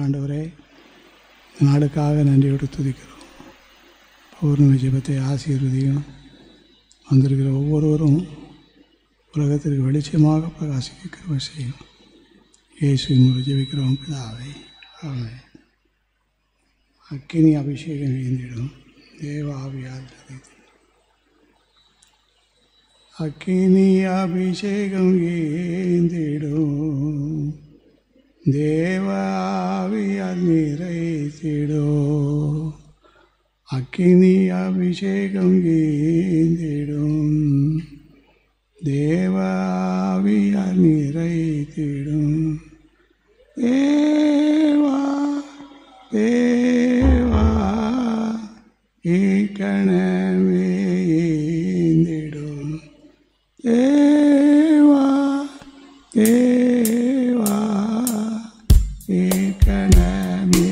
ஆண்டவரே, நாளுக்காக நன்றியோடு துதிக்கிறோம். பௌர்ணமி ஜெபத்தை ஆசீர்வதியும். வந்திருக்கிற ஒவ்வொருவரும் உலகத்திற்கு வெளிச்சமாக பிரகாசிக்க கிருபை செய்யும். இயேசுவின் மூலம் ஜெபிக்கிறோம் பிதாவே, ஆமென். அக்கினி அபிஷேகம் ஏந்திடும் தேவ ஆவியால் அக்கினி அபிஷேகம் ஏந்திடும் தேவ ஆவியால் நிறைத்திடோ. அக்கினி அபிஷேகம் ஏந்திடும் தேவ ஆவியால் நிறைத்திடும். தேவா தேவா இக்கணமே ஏந்திடும். தேவா தேவா இக்கணமே.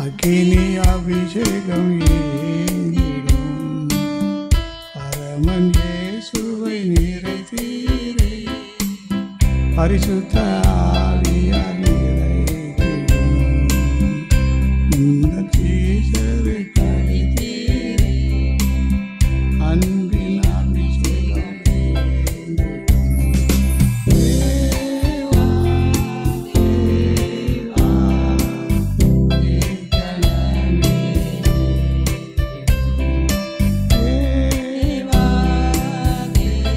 அக்கினி அபிஷேகம் ஏந்திடும் பரமன் இயேசுவை நிறைத்தீரே. பரிசுத்த ஆவியால் நிறைத்திடும் இந்த சீசரை கழித்தீரே. அன்பின் அபிஷேகம் ஏந்திடும். தேவா தேவா இக்கணமே. தேவா தேவா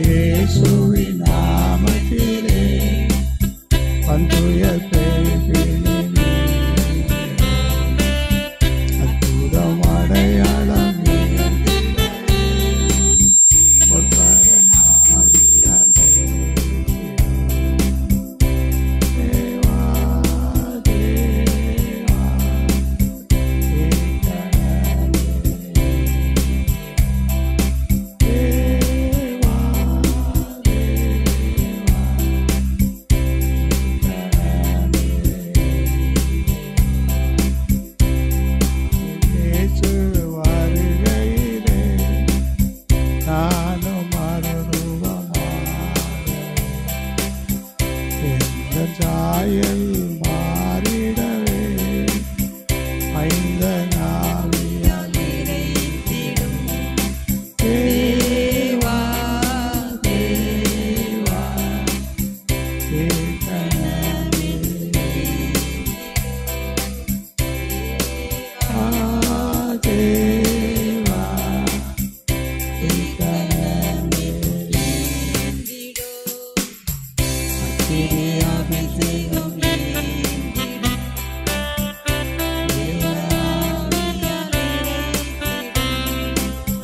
இயேசுவின் நாமத்திலே பந்துயர் பேரிலே அற்புதம் அடையாளம் சாயல் மாறிடவே ஐந்த நாவியால் நிறைத்திடும். தேவா தேவா இக்கணமே. தேவா இக்கணமே.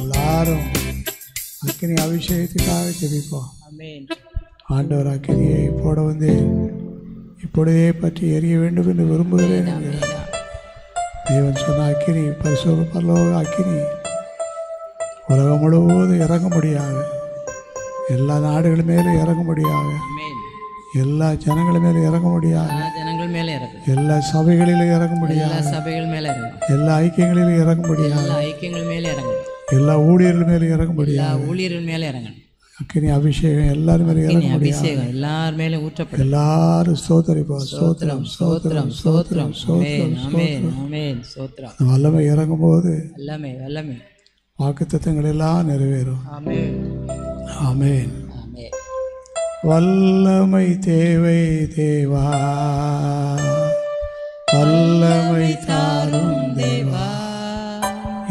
எல்லாரும் அக்கினி அபிஷேகத்துக்காக ஜெபிப்போம். ஆண்டவர் அக்கினியை போட வந்தேன், இப்பொழுதே பற்றி எரிய வேண்டும் என்று விரும்புகிறேன் என்கிறார். தேவன் சொன்ன அக்கினி பரிசுத்த பரலோக அக்கினி உலகம் முழுவதும் இறங்க முடியாது. எல்லா நாடுகள் மேலும் இறங்க முடியாது. எல்லா ஜனங்கள் மேல இறங்க முடியாது. எல்லா சபைகளிலும் இறங்க முடியாது. எல்லா ஐக்கியங்களிலும் இறங்க முடியாது. எல்லா ஊழியர்கள் மேலும் இறங்க முடியாது. அக்கினி அபிஷேகம் எல்லாரும் மேலும் இறங்க முடியாது. எல்லாரும் ஸ்தோத்திரிப்போம். ஸ்தோத்திரம் ஸ்தோத்திரம் ஸ்தோத்திரம் ஸ்தோத்திரம். வல்லமை இறங்கும் போது வாக்குத்தத்தங்கள் எல்லாம் நிறைவேறும். ஆமென். வல்லமை தேவை தேவா, வல்லமை தாரும் தேவா,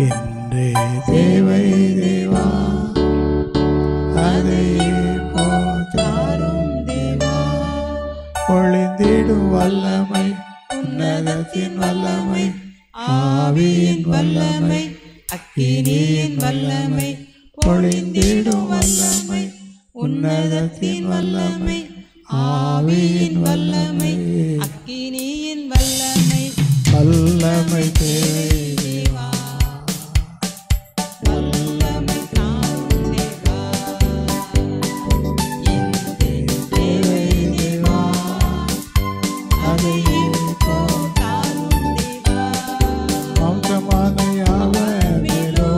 என்றே தேவை ஆவியின் வல்லமை பொழிந்திடும் வல்லமை உன்னதத்தின் வல்லமை ஆவியின் வல்லமை அக்கினியின் வல்லமை வல்லமை தேவை தேவா வல்லமை தாரும் தேவா தேவை தேவா அதை தாரும் தேவா மௌனமான யாவரிலோ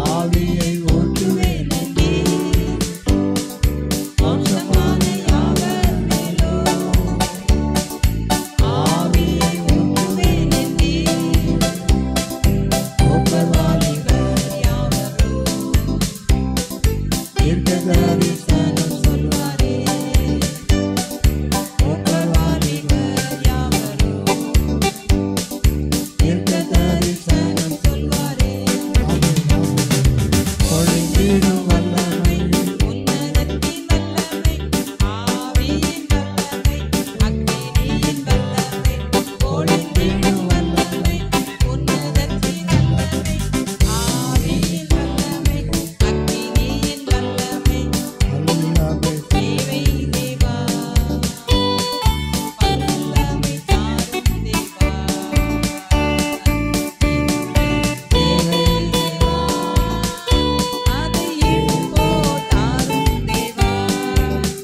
ஆவியை ஊற்றுவேன் மௌனமான யாவரிலோ ஆவியை ஊற்றுவேன் கோபவாலிபர் யாவரோ தீர்க்கதரிசனம் சொல்வாரே கோபவாலிபர் யாவரோ தீர்க்கதரிசனம் சொல்வாரே பொழிந்திடும் வல்லமை உன்னதத்தின் வல்லமை ஆவியின் வல்லமை அக்கினியின் வல்லமை பொழிந்திடும் வல்லமை உன்னதத்தின் வல்லமை ஆவியின் வல்லமை அக்கினியின் வல்லமை வல்லமை தேவை தேவா வல்லமை தாரும் தேவா தேவை தேவா அதை இப்போ தாரும் தேவா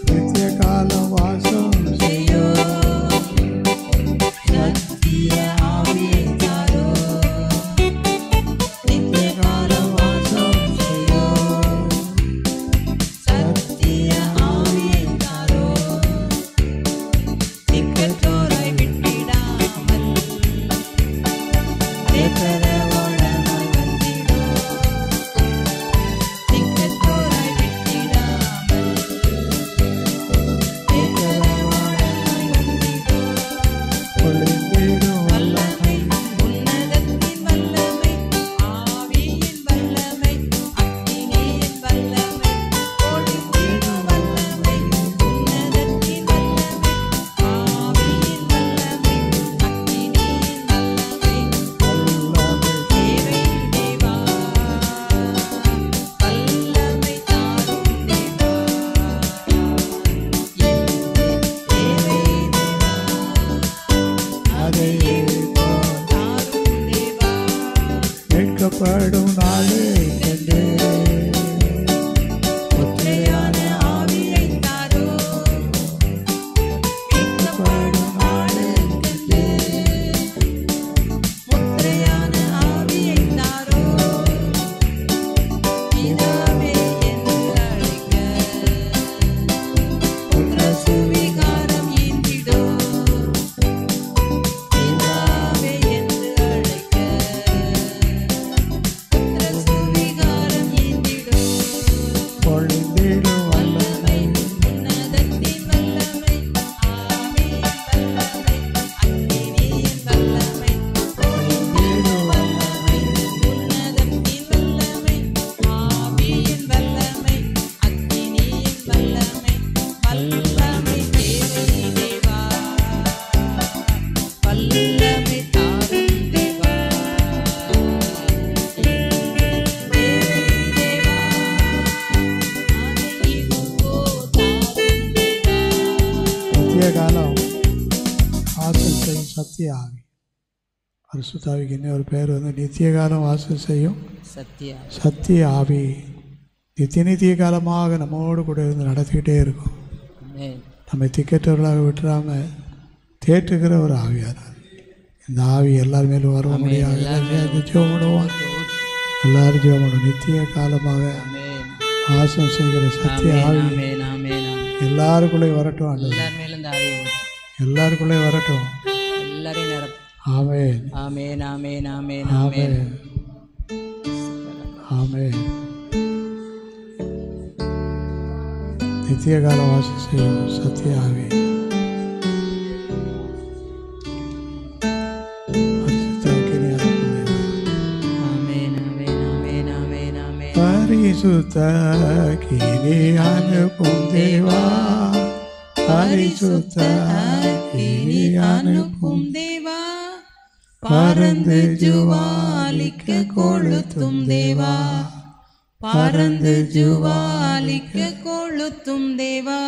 நித்திய காலம் வாசம் செய்யோ சத்திய ஆவியை தாரோ நித்திய காலம் வாசம் செய்யோ சத்திய ஆவியை தாரோ திக்கற்றோரை விட்டிடாமல் தேற்றரவாளனாய் வந்திடோ திக்கற்றோரை விட்டிடாமல் தேற்றரவாளனாய் வந்திடோ பொழிந்திடும் வல்லமை உன்னதத்தின் வல்லமை ஆவியின் வல்லமை அக்கினியின் வல்லமை பொழிந்திடும் வல்லமை உன்னதத்தின் வல்லமை ஆவியின் வல்லமை அக்கினியின் வல்லமை வல்லமை தேவை தேவா வல்லமை தாரும் தேவா தேவை தேவா அதை தாரும் தேவா மீட்கப்படும் நாளே என்று முத்திரையான ஆவியை தாரோ மீட்கப்படும் நாளே என்று முத்திரையான ஆவியை தாரோ பிதாவே என்று அழைக்க புத்திர சுவிகாரம் ஈந்திடோ பிதாவே என்று அழைக்க புத்திர சுவிகாரம் ஈந்திடோ பொழிந்திடும் வல்லமை உன்னதத்தின் வல்லமை ஆவியின் வல்லமை அக்கினியின் வல்லமை பொழிந்திடும் வல்லமை உன்னதத்தின் வல்லமை ஆவியின் வல்லமை அக்கினியின் வல்லமை வல்லமை தேவை தேவா வல்லமை தாரும் தேவா தேவை தேவா அதை இப்போ தாரும் தேவா நித்திய காலம் வாசல் செய்யும் சத்திய ஆவி பரிசுத்தாவிக்கு இன்னொரு பேர் வந்து நித்திய காலம் வாசல் செய்யும் சத்யா சத்திய ஆவி நித்திய காலமாக நம்மோடு கூட இருந்து நடத்திக்கிட்டே இருக்கும் ஆமென் நம்மை திக்கற்றவர்களாக விட்டுறாம தேற்றுகிற ஒரு ஆவியானார் இந்த ஆவி எல்லார் மேலும் வர முடியாது ஜெபம் பண்ணுவோம் எல்லாரும் ஜெபம் பண்ணுவோம் நித்திய காலமாக ஆமென் வாசம் செய்கிற சத்திய ஆவி ஆமென் ஆமென் எல்லாருக்குள்ளே வரட்டும் ஆண்டவரே. எல்லார் மேலும் இந்த ஆவி ஊற்று. எல்லாருக்குள்ளே வரட்டும் எல்லாரையும் நிரப்பு. ஆமென் ஆமென் ஆமென் ஆமென் ஆமென் ஆமென் ஆமென் நித்திய கால வாசம் செய்யும் சத்திய ஆவி ஆமென் ஆமென் ஆமென் ஆமென் ஆமென் பரிசுத்த கிரி அனுப்பும் தேவா பரிசுத்த கிரி அனுப்பும் தேவா பறந்து ஜுவாலிக்க கொளுத்தும் தேவா, பறந்து ஜுவாலிக்க கொளுத்தும் தேவா,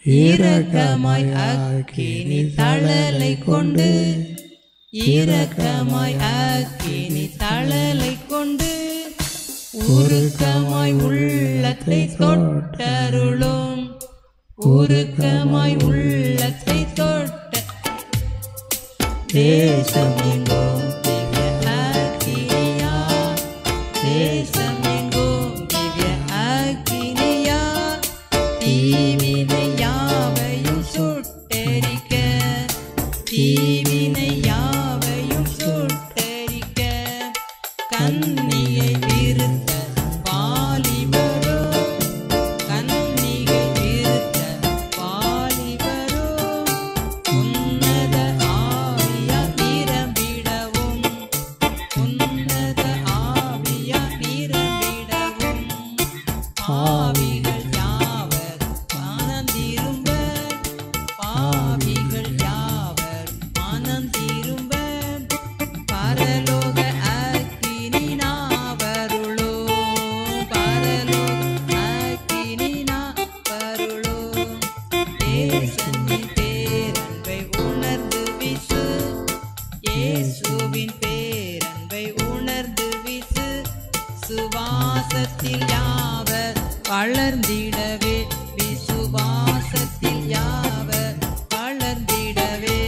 இரக்கமாய் அக்கினி தழலை கொண்டு, இரக்கமாய் அக்கினி தழலை கொண்டு, உருக்கமாய் உள்ளத்தை தொட்டருளும், உருக்கமாய் உள்ளத்தை தொட்ட தேசமெங்கும் திவ்ய அக்கினியா, தேசமெங்கும் திவ்ய அக்கினியா, தீவினை யாவையும் சுட்டெரிக்க, தீவினை யாவையும் சுட்டெரிக்க, கன்னியை விருத்த வாலிபரோ, கன்னிகை விருத்த வாலிபரோ, உன்னத ஆவியா நிரம்பிடவும், உன்னத ஆவியா நிரம்பிடவும், பாவிகள் யாவர் மனம் திரும்ப, பாவிகள் யாவர் மனம் திரும்ப, பரலோக அக்கினி நாவருளோ, பரலோக அக்கினி நாவருளோ, இயேசுவின் பேரன்பை உணர்ந்து வீசு, இயேசுவின் பேரன்பை உணர்ந்து வீசு, சுவாசத்தில் யாவர் வளர்ந்திடவே, விசுவாசத்தில் யாவர் வளர்ந்திடவே,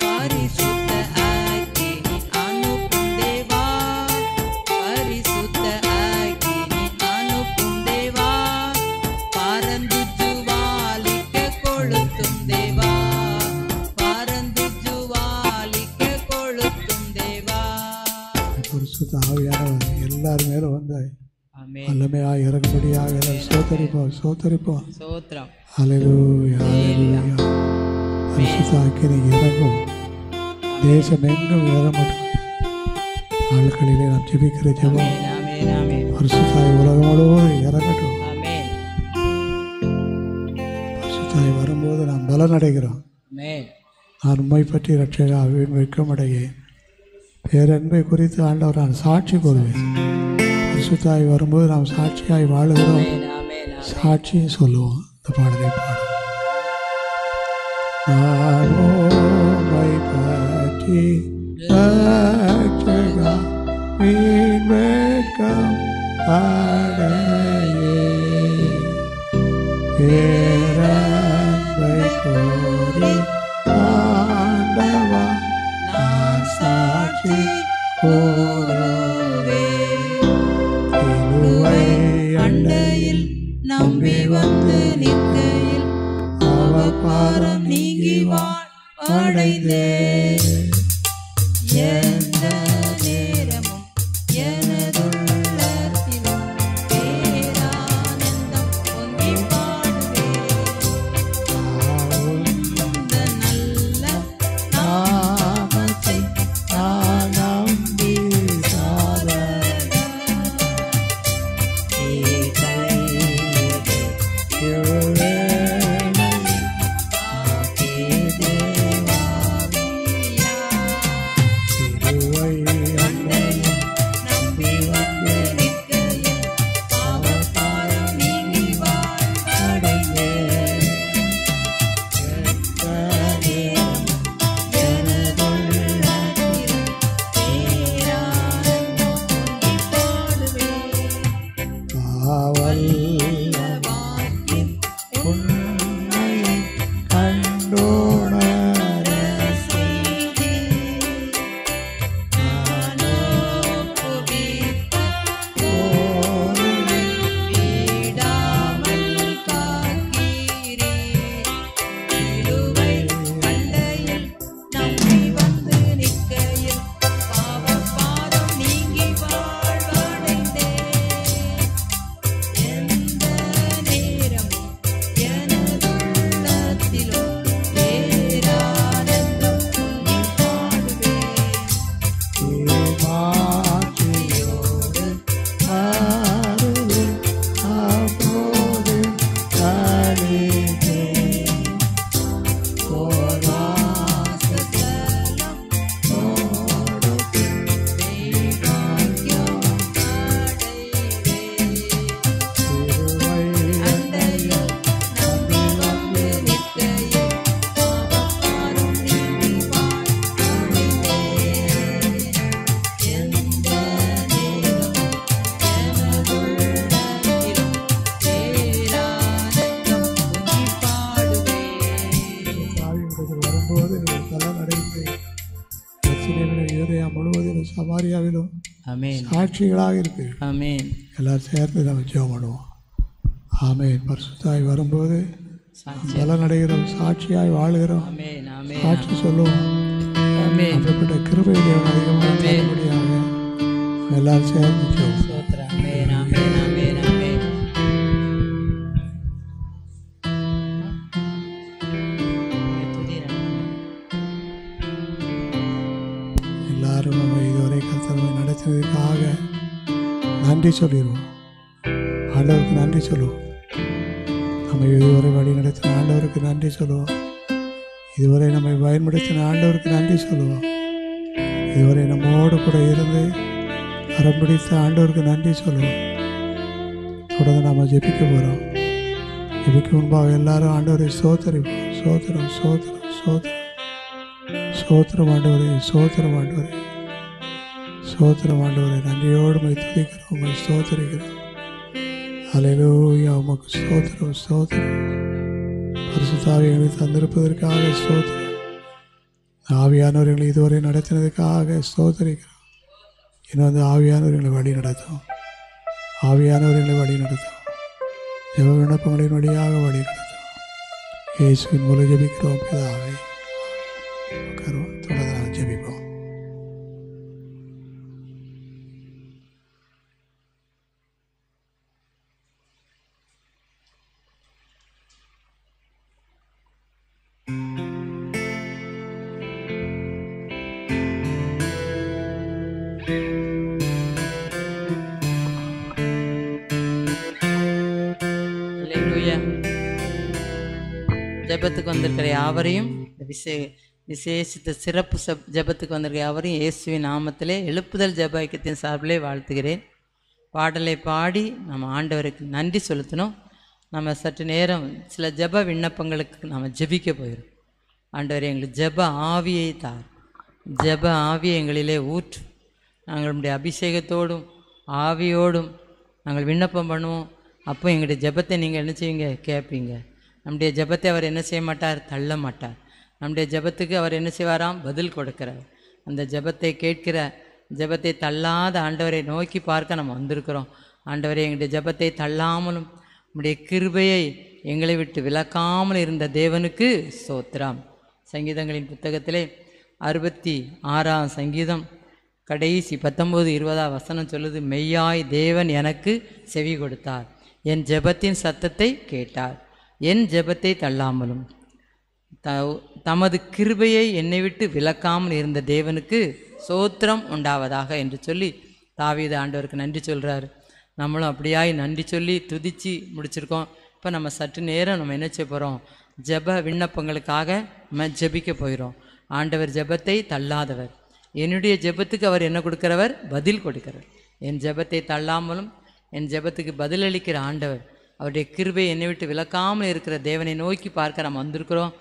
பரிசுத்த அக்கினி அனுப்பும் தேவா, பரிசுத்த அக்கினி அனுப்பும் தேவா, பறந்து ஜுவாலிக்க கொளுத்தும் தேவா, பறந்து ஜுவாலிக்க கொளுத்தும் தேவா. பரிசுத்த ஆவியானவர் எல்லார் மேலும் வந்து ஆமென். வல்லமையாக இறங்கும்படியாக சோதரிப்போம் சோதரிப்போம். ஸ்தோத்திரம். ஹல்லேலூயா ஹல்லேலூயா. பரிசுத்த அக்கினி இறங்கும், தேசம் எங்கும் இறங்கட்டும். நாட்களிலே நாம் ஜெபிக்கிற ஜெபம் ஆமென், ஆமென், ஆமென், பரிசுத்தாய் உலகம் முழுவதும் இறங்கட்டும். ஆமென், பரிசுத்தாய் வரும்போது நாம் பலன் அடைகிறோம். ஆமென், நான் உம்மை பற்றி இரட்சகர் வெட்கமடையேன், பேரன்பை குறித்து ஆண்டவர் நான் சாட்சி கூறுவேன். பரிசுத்தாய் வரும்போது நாம் சாட்சியாய் வாழுகிறோம், ஆமென், ஆமென், ஆமென். சாட்சியும் சொல்லுவோம். இந்த பாடலை பாடும். நான் உம்மை பற்றி இரட்சகர் வெட்கம் அடையேன், பேரன்பை கூறி ஆண்டவா நான் சாட்சி கூறுவேன். சிலுவை அண்டையில் நம்பி வந்து நிற்கையில் அவபாரம் நீங்கி வாழ்வடைந்தே, எந்த நேரமும் எனதுள்ளத்திலும் பேரானந்தம் பொங்கி பாடுவேன். இந்த நல்ல நாமத்தை நான் நம்பி சாதனை தேவா ஆமென் சாட்சிகளாக இருப்பீர்கள். ஆமென் எல்லாரும் சேர்ந்து நம்ம ஜெபம் பண்ணுவோம். ஆமென். பரிசுத்தாய் வரும்போது பலனடைகிறோம், சாட்சியாய் வாழ்கிறோம், ஆமென் ஆமென் சாட்சி சொல்லுவோம். ஆமென் அப்படிப்பட்ட கிருபை தேவன் அதிகமாக தரும்படியாக எல்லாரும் சேர்ந்து ஜெபம். ஸ்தோத்திரம். ஆமென் ஆமென் ஆமென் ஆமென். எல்லாரும் நம்ம இதுவரை கர்த்தர் நடத்தினதுக்காக நன்றி சொல்லிடுவோம். ஆண்டவருக்கு நன்றி சொல்லுவோம். நம்ம இதுவரை வழி நடத்தின ஆண்டவருக்கு நன்றி சொல்லுவோம். இதுவரை நம்மை பயன்படுத்தின ஆண்டவருக்கு நன்றி சொல்லுவோம். இதுவரை நம்மோடு கூட இருந்து அரம்பிடித்த ஆண்டவருக்கு நன்றி சொல்லுவோம். தொடர்ந்து நம்ம ஜெபிக்க போகிறோம். ஜெபிக்க முன்பாக எல்லாரும் ஆண்டவரை சோதரிப்போம். சோத்திரம் சோத்திரம் சோத்திரம் சோத்திரம் ஆண்டவரே, சோத்திரம் ஆண்டவரே, சோத்திரம் ஆண்டவரே. நன்றியோடு உம்மை துதிக்கிறோம், உம்மை ஸ்தோத்திரிக்கிறோம். அல்லேலூயா. உமக்கு ஸ்தோத்திரம் ஸ்தோத்திரம். பரிசுத்தாவி எங்களுக்கு தந்திருப்பதற்காக ஸ்தோத்திரம். ஆவியானவர்களை இதுவரை நடத்தினதுக்காக ஸ்தோத்திரிக்கிறோம். இன்னும் அந்த ஆவியானவர்களை வழி நடத்தும், ஆவியானவர்களை வழி நடத்தும், ஜெப விண்ணப்பங்களின் வழியாக வழி நடத்தும். இயேசுவின் மூலம் ஜெபிக்கிறோம் பிதாவே. தொடர்ந்து நாங்கள் ஜெபிப்போம். அல்லேலூயா. ஜெபத்துக்கு வந்திருக்கிற யாவரையும் விசேஷித்த சிறப்பு ஜெபத்துக்கு வந்திருக்கிற யாவரையும் இயேசுவின் நாமத்திலே எழுப்புதல் ஜெப ஐக்கியத்தின் சார்பிலே வாழ்த்துகிறேன். பாடலை பாடி நம்ம ஆண்டவருக்கு நன்றி செலுத்தணும். நம்ம சற்று நேரம் சில ஜெப விண்ணப்பங்களுக்கு நம்ம ஜெபிக்க போயிடும். ஆண்டவர் எங்களுக்கு ஜெப ஆவியை தார், ஜெப ஆவியை எங்களிலே ஊற்று. நாங்கள் நம்முடைய அபிஷேகத்தோடும் ஆவியோடும் நாங்கள் விண்ணப்பம் பண்ணுவோம். அப்போ எங்களுடைய ஜெபத்தை நீங்கள் என்ன செய்வீங்க? கேட்பீங்க. நம்முடைய ஜெபத்தை அவர் என்ன செய்ய மாட்டார்? தள்ள மாட்டார். நம்முடைய ஜெபத்துக்கு அவர் என்ன செய்வாராம்? பதில் கொடுக்கிறார். அந்த ஜெபத்தை கேட்கிற, ஜெபத்தை தள்ளாத ஆண்டவரை நோக்கி பார்க்க நம்ம வந்திருக்கிறோம். ஆண்டவரை எங்களுடைய ஜெபத்தை தள்ளாமலும் நம்முடைய கிருபையை எங்களை விட்டு விலக்காமல் இருந்த தேவனுக்கு ஸ்தோத்திரம். சங்கீதங்களின் புத்தகத்திலே 66ஆம் சங்கீதம் கடைசி 19-20 வசனம் சொல்லுது, மெய்யாய் தேவன் எனக்கு செவி கொடுத்தார், என் ஜெபத்தின் சத்தத்தை கேட்டார், என் ஜெபத்தை தள்ளாமலும் தமது கிருபையை என்னை விட்டு விலக்காமல் இருந்த தேவனுக்கு ஸ்தோத்திரம் உண்டாவதாக என்று சொல்லி தாவீது ஆண்டவருக்கு நன்றி சொல்கிறார். நம்மளும் அப்படியாய் நன்றி சொல்லி துதித்து முடிச்சிருக்கோம். இப்போ நம்ம சற்று நேரம் நம்ம என்ன செய்ய போகிறோம்? ஜெப விண்ணப்பங்களுக்காக நம்ம ஜெபிக்க போயிடும். ஆண்டவர் ஜெபத்தை தள்ளாதவர். என்னுடைய ஜெபத்துக்கு அவர் என்ன கொடுக்கிறவர்? பதில் கொடுக்கிறவர். என் ஜெபத்தை தள்ளாமலும் என் ஜெபத்துக்கு பதிலளிக்கிற ஆண்டவர், அவருடைய கிருபை என்னை விட்டு விலக்காமல் இருக்கிற தேவனை நோக்கி பார்க்க நம்ம வந்திருக்கிறோம்.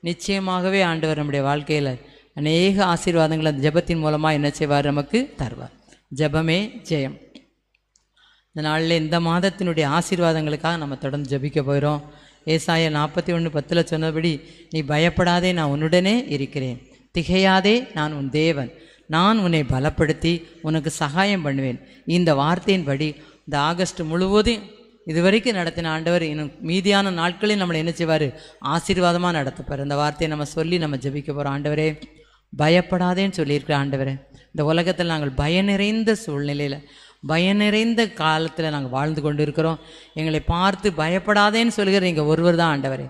நிச்சயமாகவே ஆண்டவர் நம்முடைய வாழ்க்கையில் அநேக ஆசீர்வாதங்கள் அந்த ஜெபத்தின் மூலமாக என்ன செய்வார்? நமக்கு தருவார். ஜெபமே ஜெயம். இந்த நாளில் இந்த மாதத்தினுடைய ஆசீர்வாதங்களுக்காக நம்ம தொடர்ந்து ஜெபிக்க போகிறோம். ஏசாயா 41:10 சொன்னபடி, நீ பயப்படாதே, நான் உன்னுடனே இருக்கிறேன், திகையாதே, நான் உன் தேவன், நான் உன்னை பலப்படுத்தி உனக்கு சகாயம் பண்ணுவேன். இந்த வார்த்தையின்படி இந்த ஆகஸ்ட் முழுவதும் இதுவரைக்கும் நடத்தின ஆண்டவர் இன்னும் மீதியான நாட்களில் நம்மளை என்ன செய்வார்? ஆசீர்வாதமாக நடத்தப்பார். இந்த வார்த்தையை நம்ம சொல்லி நம்ம ஜெபிக்க போகிறோம். ஆண்டவரே பயப்படாதேன்னு சொல்லியிருக்கிற ஆண்டவரே, இந்த உலகத்தில் நாங்கள் பயநிறைந்த சூழ்நிலையில், பயநிறைந்த காலத்தில் நாங்கள் வாழ்ந்து கொண்டு இருக்கிறோம். எங்களை பார்த்து பயப்படாதேன்னு சொல்கிற நீங்கள் ஒருவர் தான் ஆண்டவரே.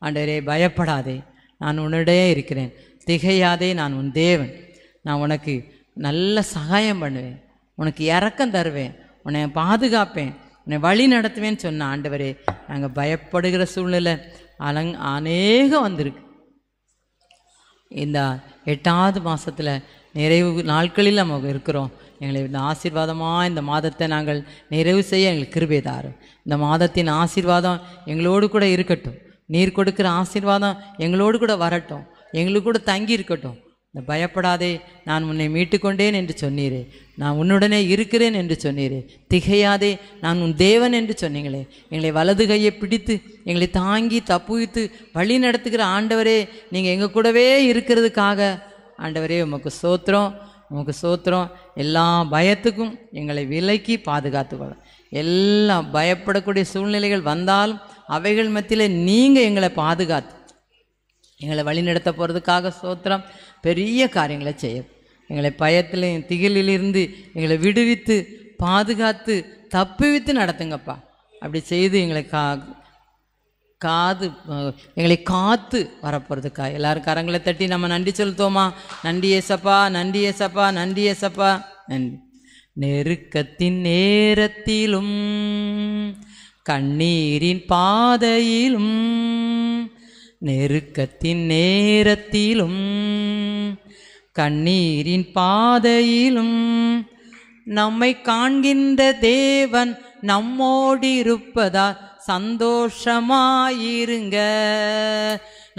ஆண்டவரே பயப்படாதே, நான் உன்னிடையே இருக்கிறேன், திகையாதே, நான் உன் தேவன், நான் உனக்கு நல்ல சகாயம் பண்ணுவேன், உனக்கு இரக்கம் தருவேன், உன்னை பாதுகாப்பேன், உன்னை வழி நடத்துவேன்னு சொன்ன ஆண்டவரே, நாங்கள் பயப்படுகிற சூழ்நிலை அநேகம் வந்திருக்கு. இந்த 8வது மாதத்தில் நிறைவு நாட்களில் நம்ம இருக்கிறோம். எங்களை இந்த ஆசீர்வாதமாக இந்த மாதத்தை நாங்கள் நிறைவு செய்ய எங்களுக்கு கிருபை தாரும். இந்த மாதத்தின் ஆசீர்வாதம் எங்களோடு கூட இருக்கட்டும். நீர் கொடுக்குற ஆசீர்வாதம் எங்களோடு கூட வரட்டும், எங்களுக்கு கூட தங்கி இருக்கட்டும். இந்த பயப்படாதே, நான் உன்னை மீட்டுக்கொண்டேன் என்று சொன்னீரே, நான் உன்னுடனே இருக்கிறேன் என்று சொன்னீரே, திகையாதே, நான் உன் தேவன் என்று சொன்னீங்களே, எங்களை வலது கையை பிடித்து எங்களை தாங்கி தப்புவித்து வழி நடத்துகிற ஆண்டவரே, நீங்கள் எங்கள் கூடவே இருக்கிறதுக்காக ஆண்டவரே உமக்கு ஸ்தோத்திரம். உமக்கு ஸ்தோத்திரம். எல்லா பயத்துக்கும் எங்களை விலக்கி பாதுகாத்துக்கொள்ளும். எல்லா பயப்படக்கூடிய சூழ்நிலைகள் வந்தாலும் அவைகள் மத்தியில் நீங்கள் எங்களை பாதுகாத்து எங்களை வழிநடத்த போகிறதுக்காக ஸ்தோத்திரம். பெரிய காரியங்களை செய்ய எங்களை பயத்திலையும் திகிலிலிருந்து எங்களை விடுவித்து பாதுகாத்து தப்புவித்து நடத்துங்கப்பா. அப்படி செய்து எங்களை எங்களை காத்து வரப்போகிறதுக்கா எல்லாரும் கரங்களை தட்டி நம்ம நன்றி செலுத்துவோமா? நன்றி ஏசப்பா, நன்றி ஏசப்பா, நன்றி ஏசப்பா, நன்றி. நெருக்கத்தின் நேரத்திலும் கண்ணீரின் பாதையிலும், நெருக்கத்தின் நேரத்திலும் கண்ணீரின் பாதையிலும் நம்மை காண்கின்ற தேவன் நம்மோடு இருப்பதா சந்தோஷமாயிருங்க.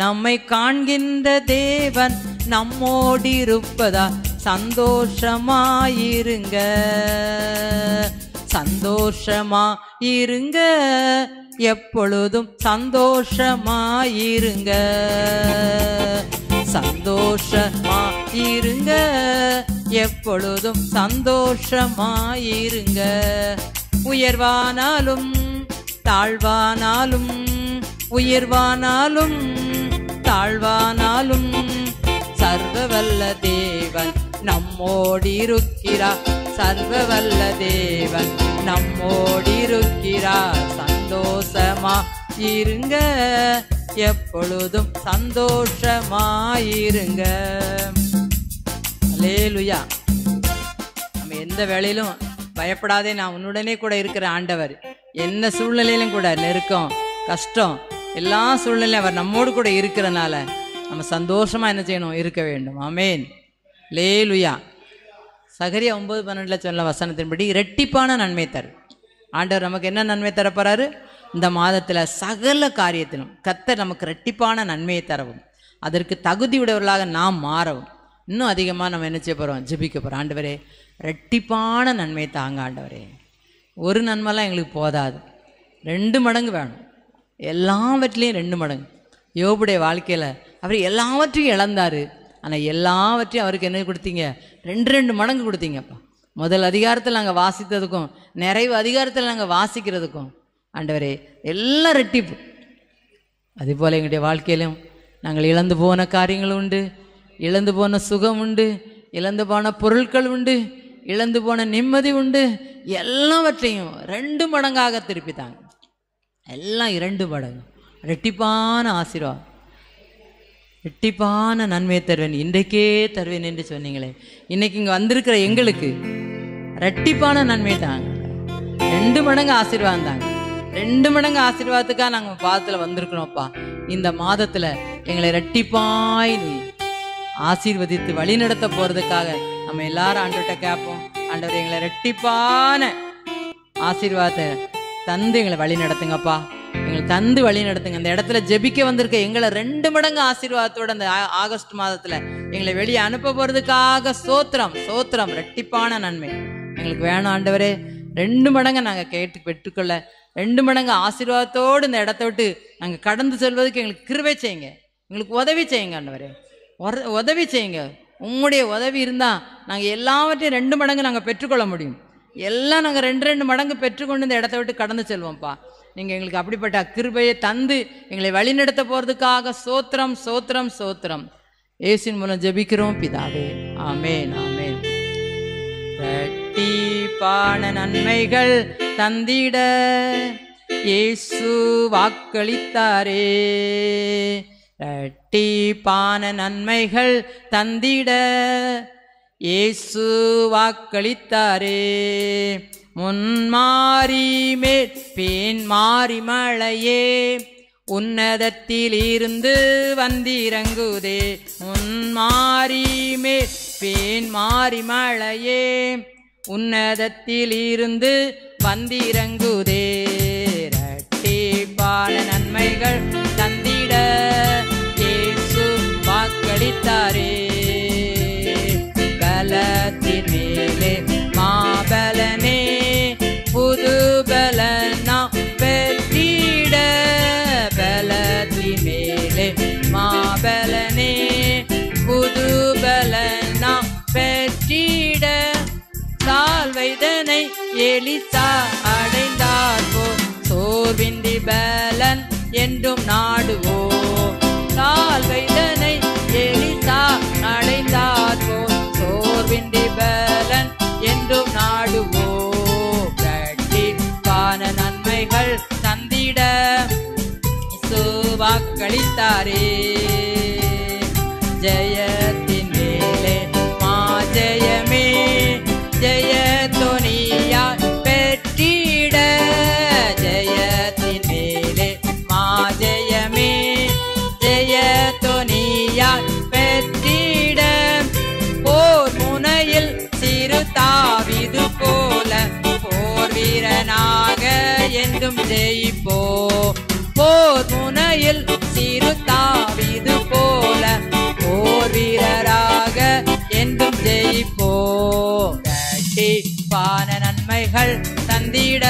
நம்மை காண்கின்ற தேவன் நம்மோடு இருப்பதா சந்தோஷமாயிருங்க. சந்தோஷமாயிருங்க, எப்பொழுதும் சந்தோஷமாயிருங்க. சந்தோஷமாயிருங்க, எப்பொழுதும் சந்தோஷமாயிருங்க. உயர்வானாலும் தாழ்வானாலும், உயர்வானாலும் தாழ்வானாலும் சர்வவல்ல தேவன் நம்மோடிருக்கிறார். சர்வவல்ல தேவன் நம்மோடிருக்கிறார். சந்தோஷமா இருங்க, எப்பொழுதும் சந்தோஷமாயிருங்க. அல்லேலூயா. நம்ம எந்த வேளையிலும் பயப்படாதே, நான் உன்னுடனே கூட இருக்கிற ஆண்டவர். என்ன சூழ்நிலையிலும் கூட, நெருக்கம் கஷ்டம் எல்லா சூழ்நிலையும் அவர் நம்மோடு கூட இருக்கிறனால நம்ம சந்தோஷமா என்ன செய்யணும்? இருக்க வேண்டும். ஆமேன். அல்லேலூயா. சகரியா 9:12 சொன்ன வசனத்தின்படி இரட்டிப்பான நன்மை தரும் ஆண்டவர். நமக்கு என்ன நன்மை தரப்போறாரு? இந்த மாதத்தில் சகல காரியத்திலும் கர்த்தர் நமக்கு இரட்டிப்பான நன்மையை தரவும், அதற்கு தகுதி உடையவர்களாக நாம் மாறவும், இன்னும் அதிகமாக நம்ம என்ன செய்ய போகிறோம்? ஜெபிக்க போகிறோம். ஆண்டவரே இரட்டிப்பான நன்மையை தாங்க ஆண்டவரே. ஒரு நன்மைலாம் எங்களுக்கு போதாது, 2 மடங்கு வேணும். எல்லாவற்றிலையும் 2 மடங்கு. யோபுடைய வாழ்க்கையில் அவர் எல்லாவற்றையும் இழந்தார், ஆனால் எல்லாவற்றையும் அவருக்கு என்ன கொடுத்தீங்க? 2 மடங்கு கொடுத்தீங்கப்பா. முதல் அதிகாரத்தில் நாங்கள் வாசித்ததுக்கும் நிறைவு அதிகாரத்தில் நாங்கள் வாசிக்கிறதுக்கும் ஆண்டவரே எல்லாம் ரெட்டிப்பு. அதுபோல் எங்களுடைய வாழ்க்கையிலும் நாங்கள் இழந்து போன காரியங்கள் உண்டு, இழந்து போன சுகம் உண்டு, இழந்து போன பொருட்கள் உண்டு, இழந்து போன நிம்மதி உண்டு. எல்லாவற்றையும் 2 மடங்காக திருப்பித்தாங்க. எல்லாம் 2 மடங்கு ரெட்டிப்பான ஆசீர்வாதம், ரெட்டிப்பான நன்மையை தருவேன், இன்றைக்கே தருவேன் என்று சொன்னீங்களே. இன்னைக்கு இங்கே வந்திருக்கிற எங்களுக்கு ரெட்டிப்பான நன்மை தாங்க. 2 மடங்கு ஆசீர்வாதம் தாங்க. 2 மடங்கு ஆசீர்வாதத்துக்காக நாங்கள் பாதத்தில் வந்திருக்கிறோம்ப்பா. இந்த மாதத்தில் எங்களை ரெட்டிப்பாய் நீ ஆசீர்வதித்து வழி நடத்த போகிறதுக்காக நம்ம எல்லாரும் ஆண்டவர்கிட்ட கேட்போம். ஆண்டவர் எங்களை ரெட்டிப்பான ஆசீர்வாதத்தை தந்து எங்களை வழி நடத்துங்கப்பா. எங்களை தந்து வழி நடத்துங்க. இந்த இடத்துல ஜெபிக்க வந்திருக்க எங்களை 2 மடங்கு ஆசீர்வாதத்தோட இந்த ஆகஸ்ட் மாதத்துல எங்களை வெளியே அனுப்ப போறதுக்காக சோத்திரம் சோத்திரம். ரெட்டிப்பான நன்மை எங்களுக்கு வேணும் ஆண்டவரே. 2 மடங்கு நாங்கள் கேட்டு பெற்றுக்கொள்ள, 2 மடங்கு ஆசீர்வாதத்தோடு இந்த இடத்த விட்டு நாங்கள் கடந்து செல்வதற்கு எங்களுக்கு கிருபை செய்யுங்க, எங்களுக்கு உதவி செய்யுங்க ஆண்டவரே. உதவி செய்யுங்க. உங்களுடைய உதவி இருந்தால் நாங்கள் எல்லாவற்றையும் 2 மடங்கு நாங்கள் பெற்றுக்கொள்ள முடியும். எல்லாம் நாங்கள் 2 மடங்கு பெற்றுக்கொண்டு இந்த இடத்த விட்டு கடந்து செல்வோம்ப்பா. நீங்கள் எங்களுக்கு அப்படிப்பட்ட கிருபையை தந்து எங்களை வழிநடத்த போகிறதுக்காக சோத்திரம் சோத்திரம் சோத்திரம். இயேசுவின் மூலம் ஜெபிக்கிறோம் பிதாவே. ஆமேன் ஆமேன். இரட்டிப்பான நன்மைகள் தந்திட இயேசு வாக்களித்தாரே. இரட்டிப்பான நன்மைகள் தந்திட இயேசு வாக்களித்தாரே. முன்மாறி மேற்பேன் மாறி மழையே உன்னதத்தில் இருந்து வந்திறங்குதே. முன்மாறி மேற்பேன் மாறி மழையே உன்னதத்தில் இருந்து வந்திறங்குதே. இரட்டிப்பான நன்மைகள் தந்திட இயேசு வாக்களித்தாரே. பலத்தின் மேலே மாபலனே புது பலனா பெற்றிட. பலத்தின் மேலே மாபலனே புது பலனா பெற்றிட. எலிசா அடைந்தார் போல் சோர்வின்றி பலன் என்றும் நாடுவோம். தாழ்வைதனை எலிசா அடைந்தார் போல் சோர்வின்றி பலன் என்றும் நாடுவோம். இரட்டிப்பான நன்மைகள் தந்திட வாக்களித்தாரே. ஜெயத்தின் மேலே மாஜெயமே ஜெயத்தொனியால் பெற்றிட. ஜெயத்தின் மேலே மாஜெயமே ஜெயத்தொனியால் பெற்றிட. போர் முனையில் சிறு தாவீது போல போர் வீரனாக என்றும் ஜெயிப்போ. போர் முனையில் சிறு தாவீது போல போர் வீரராக என்றும் ஜெயிப்போ. இரட்டிப்பான நன்மைகள் தந்திட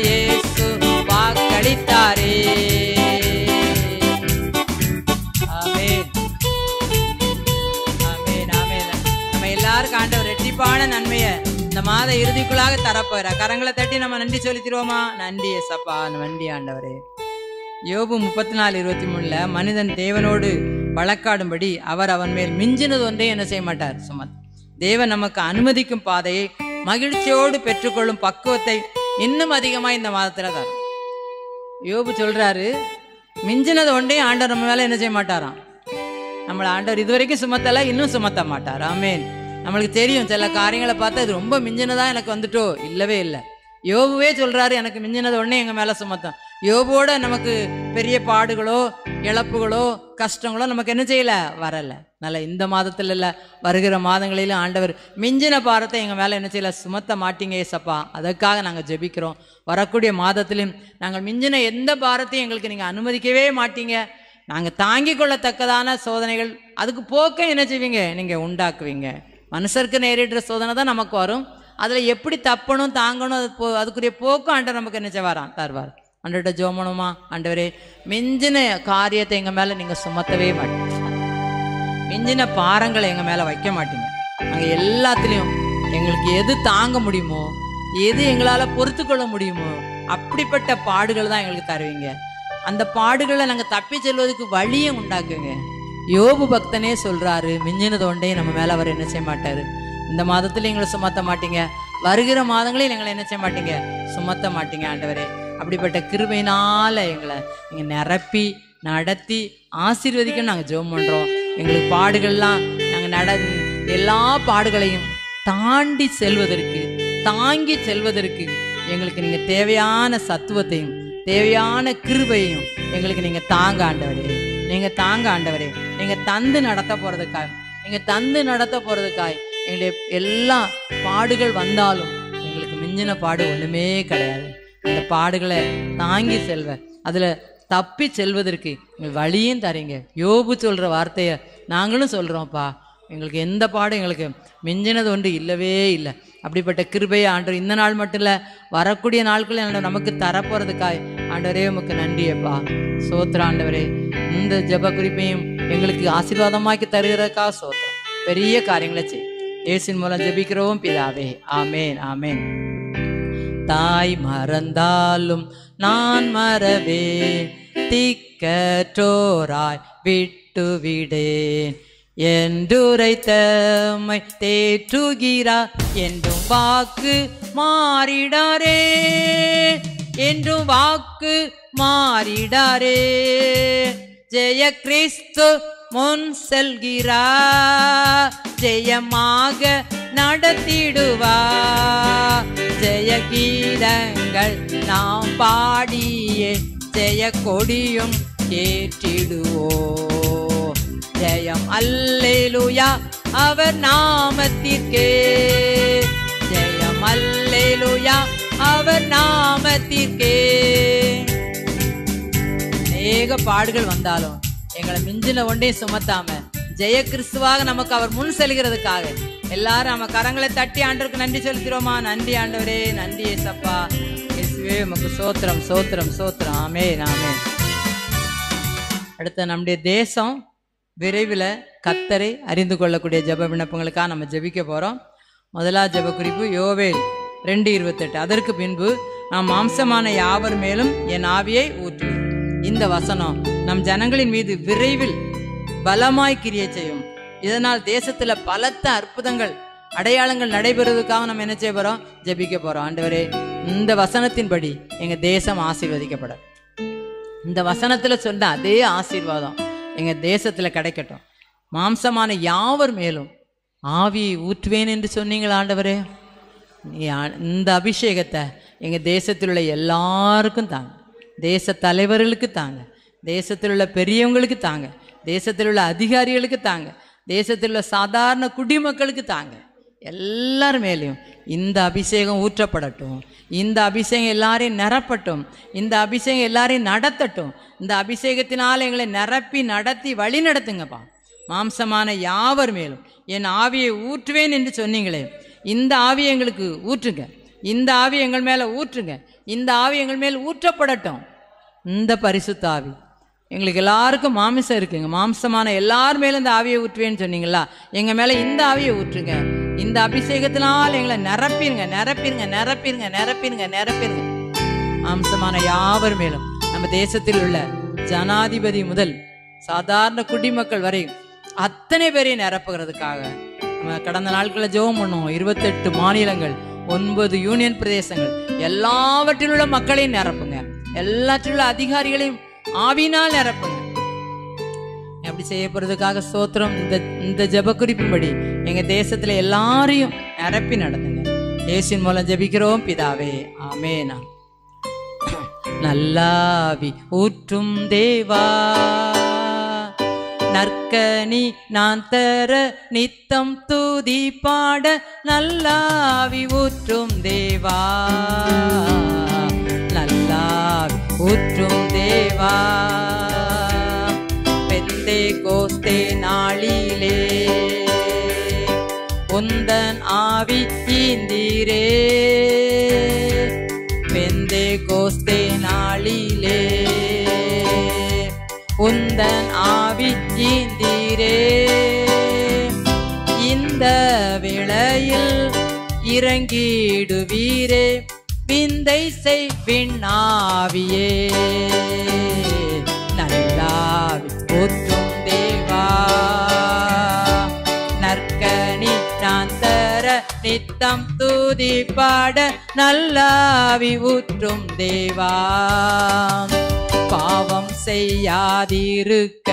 இயேசு வாக்களித்தாரே. ஆமென் ஆமென் ஆமென். நம்ம எல்லாருக்கும் ஆண்டவர் இரட்டிப்பான நன்மையை இந்த மாத இறுதிக்குள்ளாக தரப்போறா. கரங்களை தட்டி நம்ம நன்றி சொல்லித்திருவோமா? நன்றி ஏசப்பா, நன்றி ஆண்டவரே. யோபு 34:23 மனிதன் தேவனோடு வழக்காடும்படி அவர் அவன் மேல் மிஞ்சினது ஒன்றே என்ன செய்ய மாட்டார் சுமத். தேவன் நமக்கு அனுமதிக்கும் பாதையை மகிழ்ச்சியோடு பெற்றுக்கொள்ளும் பக்குவத்தை இன்னும் அதிகமா இந்த மாதத்துல தான் யோபு சொல்றாரு. மிஞ்சினது ஒன்றே ஆண்டவர் நம்ம மேல என்ன செய்ய மாட்டாராம். நம்மளை ஆண்டவர் இதுவரைக்கும் சுமத்தல, இன்னும் சுமத்த மாட்டார். ஆமேன். நம்மளுக்கு தெரியும் சில காரியங்களை பார்த்தா இது ரொம்ப மிஞ்சினதா எனக்கு வந்துட்டோ, இல்லவே இல்லை. யோபுவே சொல்றாரு எனக்கு மிஞ்சினது உடனே எங்க மேல சுமத்தம். யோபுவோட நமக்கு பெரிய பாடுகளோ இழப்புகளோ கஷ்டங்களோ நமக்கு என்ன செய்யல, வரல. நல்ல இந்த மாதத்துல இல்ல, வருகிற மாதங்களிலும் ஆண்டவர் மிஞ்சின பாரத்தை எங்க மேல என்ன செய்யல, சுமத்த மாட்டீங்க ஏசப்பா. அதற்காக நாங்க ஜெபிக்கிறோம். வரக்கூடிய மாதத்திலும் நாங்கள் மிஞ்சின எந்த பாரத்தையும் எங்களுக்கு நீங்க அனுமதிக்கவே மாட்டீங்க. நாங்க தாங்கி கொள்ளத்தக்கதான சோதனைகள் அதுக்கு போக்க என்ன செய்வீங்க, நீங்க உண்டாக்குவீங்க. மனுஷருக்கு நேரிடுற சோதனை தான் நமக்கு வரும். அதுல எப்படி தப்பணும் தாங்கணும் அதுக்குரிய போக்கும் ஆண்டவர் நமக்கு என்ன செய்வாராம், தருவார். ஆண்டவர்கிட்ட ஜோமனுமா, ஆண்டவரே மிஞ்சின காரியத்தை எங்க மேல நீங்க சுமத்தவே மாட்டீங்க, மிஞ்சின பாரங்களை எங்க மேல வைக்க மாட்டீங்க. நாங்க எல்லாத்துலயும் எங்களுக்கு எது தாங்க முடியுமோ, எது எங்களால பொறுத்து கொள்ள முடியுமோ அப்படிப்பட்ட பாடுகள் தான் எங்களுக்கு தருவீங்க. அந்த பாடுகளை நாங்க தப்பி செல்வதற்கு வழியை உண்டாக்குங்க. யோபு பக்தனே சொல்றாரு, மிஞ்சினது ஒன்றே நம்ம மேல அவர் என்ன செய்ய மாட்டாரு. இந்த மாதத்துல எங்களை சுமத்த மாட்டீங்க, வருகிற மாதங்களையும் எங்களை என்ன செய்ய மாட்டீங்க, சுமத்த மாட்டீங்க ஆண்டவரே. அப்படிப்பட்ட கிருபையினால எங்களை நீங்க நிரப்பி நடத்தி ஆசீர்வதிக்கணும் நாங்க ஜெபம் பண்றோம். எங்களுக்கு பாடுகள்லாம் நாங்க எல்லா பாடுகளையும் தாண்டி செல்வதற்கு, தாங்கி செல்வதற்கு எங்களுக்கு நீங்க தேவையான சத்துவத்தையும் தேவையான கிருபையும் எங்களுக்கு நீங்க தாங்க ஆண்டவரே. நீங்க தாங்க ஆண்டவரே. நீங்க தந்து நடத்த போறதுக்காய், நீங்க தந்து நடத்த போறதுக்காய் எங்களுடைய எல்லா பாடுகள் வந்தாலும் எங்களுக்கு மிஞ்சின பாடு ஒண்ணுமே கிடையாது. அந்த பாடுகளை தாங்கி செல்வ, அதுல தப்பி செல்வதற்கு வழியும் தரீங்க. யோபு சொல்ற வார்த்தைய நாங்களும் சொல்றோம்ப்பா. எங்களுக்கு எந்த பாடும் எங்களுக்கு மிஞ்சினது ஒன்று இல்லவே இல்லை. அப்படிப்பட்ட கிருபையை ஆண்டவர் இந்த நாள் மட்டும் இல்லை, வரக்கூடிய நாட்களில் நமக்கு தரப்போறதுக்காய் ஆண்டவரே உமக்கு நன்றியப்பா. சோத்திர ஆண்டவரே. இந்த ஜெப குறிப்பையும் எங்களுக்கு ஆசீர்வாதமாக்கி தருகிறதுக்கா சோத்திரம். பெரிய காரியங்களை செய். இயேசுவின் மூலம் ஜெபிக்கிறோம் பிதாவே. ஆமேன் ஆமேன். தாய் மறந்தாலும் நான் மறவே, திக்கற்றோராய் விட்டு விடேன். என்றுரைத்தம்மை தேற்றுகிறார், என்றும் வாக்கு மாறிடாரே, என்றும் வாக்கு மாறிடாரே. ஜெய கிறிஸ்து முன் செல்கிறார், ஜெயமாக நடத்திடுவார். ஜெய கீதங்கள் நாம் பாடியே ஜெய கொடியும் ஏற்றிடுவோம். ஜெயம் அல்லேலூயா அவர் நாமத்திற்கே, ஜெயம் அல்லேலூயா அவர் நாமத்திற்கே. அநேக பாடுகள் வந்தாலும் எங்களை மிஞ்சின ஒன்றே சுமத்தாம ஜெய கிறிஸ்துவாக நமக்கு அவர் முன் செல்கிறதுக்காக எல்லாரும் நம்ம கரங்களை தட்டி ஆண்டவருக்கு நன்றி செலுத்துறோமா. நன்றி ஆண்டவரே, நன்றி ஏசப்பா. இயேசுவே உமக்கு சோத்திரம் சோத்திரம் சோத்திரம். ஆமென் ஆமென். அடுத்த நம்முடைய தேசம் விரைவில் கர்த்தரை அறிந்து கொள்ளக்கூடிய ஜெப விண்ணப்பங்களுக்காக நம்ம ஜெபிக்க போகிறோம். முதலாவது ஜெப குறிப்பு யோவேல் 2:28. அதற்கு பின்பு நாம் மாம்சமான யாவர் மேலும் என் ஆவியை ஊற்றுவேன். இந்த வசனம் நம் ஜனங்களின் மீது விரைவில் பலமாய் கிரியை செய்யும். இதனால் தேசத்துல பலத்த அற்புதங்கள் அடையாளங்கள் நடைபெறுவதற்காக நம்ம என்ன செய்ய போறோம்? ஜெபிக்க போறோம். ஆண்டவரே, இந்த வசனத்தின்படி எங்க தேசம் ஆசீர்வதிக்கப்பட, இந்த வசனத்துல சொன்ன அதே ஆசீர்வாதம் எங்க தேசத்துல கிடைக்கட்டும். மாம்சமான யாவர் மேலும் ஆவியை ஊற்றுவேன் என்று சொன்னீங்களா ஆண்டவரே? இந்த அபிஷேகத்தை எங்க தேசத்தில் உள்ள எல்லாருக்கும் தாங்க, தேச தலைவர்களுக்கு தாங்க, தேசத்தில் உள்ள பெரியவங்களுக்கு தாங்க, தேசத்தில் உள்ள அதிகாரிகளுக்கு தாங்க, தேசத்தில் உள்ள சாதாரண குடிமக்களுக்கு தாங்க. எல்லார் மேலேயும் இந்த அபிஷேகம் ஊற்றப்படட்டும். இந்த அபிஷேகம் எல்லாரையும் நிரப்பட்டும். இந்த அபிஷேகம் எல்லாரையும் நடத்தட்டும். இந்த அபிஷேகத்தினால் எங்களை நிரப்பி நடத்தி வழி நடத்துங்கப்பா. மாம்சமான யாவர் மேலும் என் ஆவியை ஊற்றுவேன் என்று சொன்னீங்களே, இந்த ஆவியை எங்களுக்கு ஊற்றுங்க. இந்த ஆவி எங்கள் மேலே ஊற்றுங்க. இந்த ஆவி எங்கள் மேல் ஊற்றப்படட்டும். இந்த பரிசுத்த ஆவி எங்களுக்கு எல்லாருக்கும் மாமிசம் இருக்குங்க, மாம்சமான எல்லார் மேலும் இந்த ஆவியை ஊற்றுவேன்னு சொன்னீங்களா, எங்கள் மேலே இந்த ஆவியை ஊற்றுங்க. இந்த அபிஷேகத்தினால் எங்களை நிரப்பிருங்க, நிரப்பிருங்க, நிரப்பிருங்க, நிரப்பிருங்க, நிரப்பிருங்க. மாம்சமான யாவர் மேலும் நம்ம தேசத்தில் உள்ள ஜனாதிபதி முதல் சாதாரண குடிமக்கள் வரை அத்தனை பேரையும் நிரப்புகிறதுக்காக நம்ம கடந்த நாட்களில் ஜெபம் பண்ணுவோம். 28 மாநிலங்கள், 9 யூனியன் பிரதேசங்கள், எல்லாவற்றில் உள்ள மக்களையும் நிரப்புங்க. எல்லாற்றில் உள்ள அதிகாரிகளையும் ஆவினால் நிரப்புங்க. அப்படி செய்யப்படுறதுக்காக ஸ்தோத்திரம். இந்த ஜெப குறிப்பின்படி எங்க தேசத்துல எல்லாரையும் நிரப்பி நடத்துங்க. இயேசுவின் மூலம் ஜெபிக்கிறோம் பிதாவே, ஆமென். நல்லாவி ஊற்றும் தேவா, நற்கனி நான் தர நித்தம் துதி பாட, நல்லாவி ஊற்றும் தேவா, நல்லாவி ஊற்றும் தேவா. பெந்தேகோஸ்தே நாளிலே உந்தன் ஆவி ஈந்தீரே, பெந்தேகோஸ்தே நாளிலே உந்தன் ஆவி ஈந்தீரே. இந்த வேளையில் இறங்கிடுவீரே, விந்தை செய் விண்ணாவியே, நல்லாவி ஊற்றும் தேவா, நற்கனி நான் தர நித்தம் துதி பாட, நல்லாவி ஊற்றும் தேவா. பாவம் செய்யாதிருக்க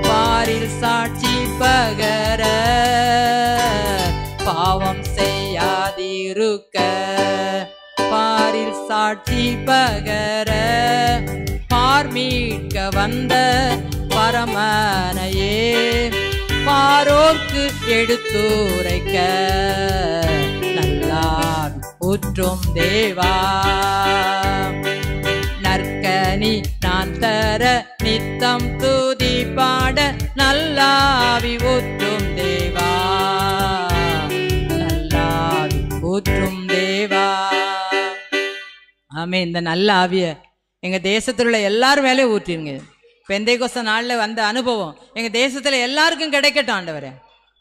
பாரில் சாட்சி பகர, பாவம் செய்யாதிருக்க பாரில் சாட்சி பகர, பார்மீட்க வந்த பரமனையே பாரோர்க்கு எடுத்துரைக்க, நல்லாவி ஊற்றும் தேவா, நற்கனி நான் தர நித்தம் துதி பாட, நல்லாவி ஊற்றும் தேவா, நல்லாவி ஊற்றும் தேவா. ஆமே. இந்த நல்ல ஆவிய எங்க தேசத்தில் உள்ள எல்லாரும் மேலே ஊற்றிருங்க. பெந்தைகோஸ்து நாளில் வந்த அனுபவம் எங்க தேசத்துல எல்லாருக்கும் கிடைக்கட்டும் ஆண்டவரே.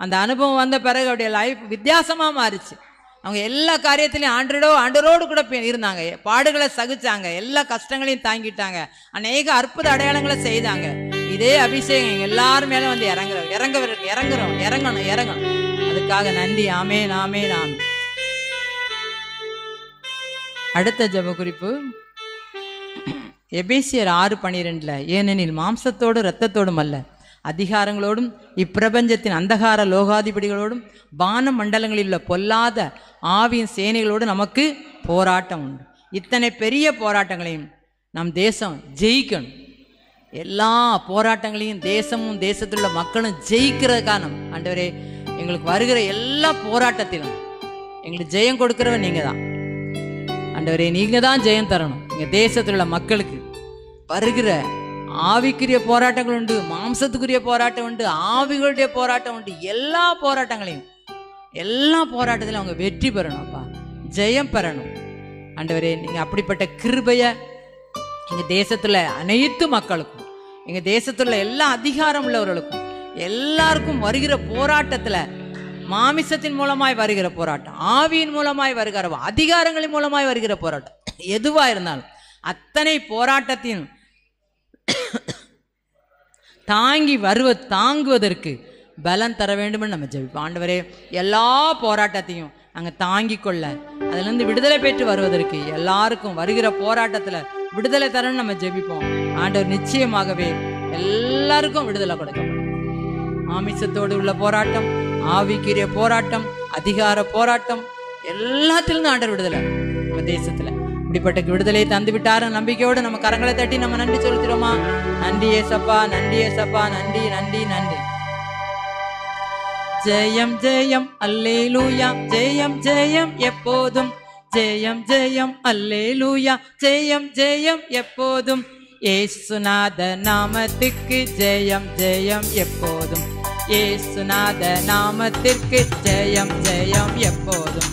அந்த அனுபவம் வந்த பிறகு அவருடைய லைஃப் வித்தியாசமா மாறிச்சு. அவங்க எல்லா காரியத்திலையும் ஆண்டரோடு கூட இருந்தாங்க, பாடுகளை சகிச்சாங்க, எல்லா கஷ்டங்களையும் தாங்கிட்டாங்க, அநேக அற்புத அடையாளங்களை செய்தாங்க. இதே அபிஷேகம் எங்க எல்லாரும் மேலும் வந்து இறங்கணும். அதுக்காக நன்றி. ஆமென், ஆமென், ஆமென். அடுத்த ஜெப குறிப்பு எபேசியர் 6:12. ஏனெனில் மாம்சத்தோடு இரத்தத்தோடும் அல்ல, அதிகாரங்களோடும் இப்பிரபஞ்சத்தின் அந்தகார லோகாதிபதிகளோடும் வான மண்டலங்களில் உள்ள பொல்லாத ஆவியின் சேனைகளோடு நமக்கு போராட்டம் உண்டு. இத்தனை பெரிய போராட்டங்களையும் நம் தேசம் ஜெயிக்கணும். எல்லா போராட்டங்களையும் தேசமும் தேசத்தில் உள்ள மக்களும் ஜெயிக்கிறதுக்கான ஆண்டவரே, எங்களுக்கு வருகிற எல்லா போராட்டத்திலும் எங்களுக்கு ஜெயம் கொடுக்கிறவன் நீங்க தான் ஆண்டவரே. நீங்க தான் ஜெயம் தரணும். எங்க தேசத்தில் உள்ள மக்களுக்கு வருகிற ஆவிக்குரிய போராட்டங்கள் உண்டு, மாம்சத்துக்குரிய போராட்டம் உண்டு, ஆவிகளுடைய போராட்டம் உண்டு. எல்லா போராட்டத்திலும் அவங்க வெற்றி பெறணும்ப்பா, ஜெயம் பெறணும் ஆண்டவரே. நீங்க அப்படிப்பட்ட கிருபைய எங்க தேசத்துல அனைத்து மக்களுக்கும், எங்க தேசத்துல எல்லா அதிகாரம் உள்ளவர்களுக்கும் எல்லாருக்கும் வருகிற போராட்டத்துல மாமிசத்தின் மூலமாய் வருகிற போராட்டம், ஆவியின் மூலமாய் வருகிற, அதிகாரங்களின் மூலமாய் வருகிற போராட்டம், எதுவா இருந்தாலும் அத்தனை போராட்டத்தையும் தாங்குவதற்கு பலன் தர வேண்டும் நம்ம ஜெபிப்போம். ஆண்டவரே, எல்லா போராட்டத்தையும் நாங்கள் தாங்கி கொள்ள, அதிலிருந்து விடுதலை பெற்று வருவதற்கு, எல்லாருக்கும் வருகிற போராட்டத்தில் விடுதலை தரணும்னு நம்ம ஜெபிப்போம். ஆண்டவர் நிச்சயமாகவே எல்லாருக்கும் விடுதலை கொடுக்கப்படும். மாமிசத்தோடு உள்ள போராட்டம், ஆவிக்குரிய போராட்டம், அதிகார போராட்டம், எல்லாத்திலிருந்து ஆண்டவர் விடுதலை நம்ம தேசத்துல. இப்படிப்பட்ட விடுதலையை தந்து விட்டாரு நம்பிக்கையோடு நம்ம கரங்களை தட்டி நம்ம நன்றி செலுத்துறோமா? நன்றி ஏசப்பா, நன்றி ஏசப்பா, நன்றி நன்றி நன்றி. ஜெயம் ஜெயம் அல்லேலூயா, ஜெயம் ஜெயம் எப்போதும், ஜெயம் ஜெயம் அல்லேலூயா, ஜெயம் ஜெயம் எப்போதும். இயேசுநாத நாமத்திற்கு ஜெயம் ஜெயம் எப்போதும், இயேசுநாத நாமத்திற்கு ஜெயம் ஜெயம் எப்போதும்.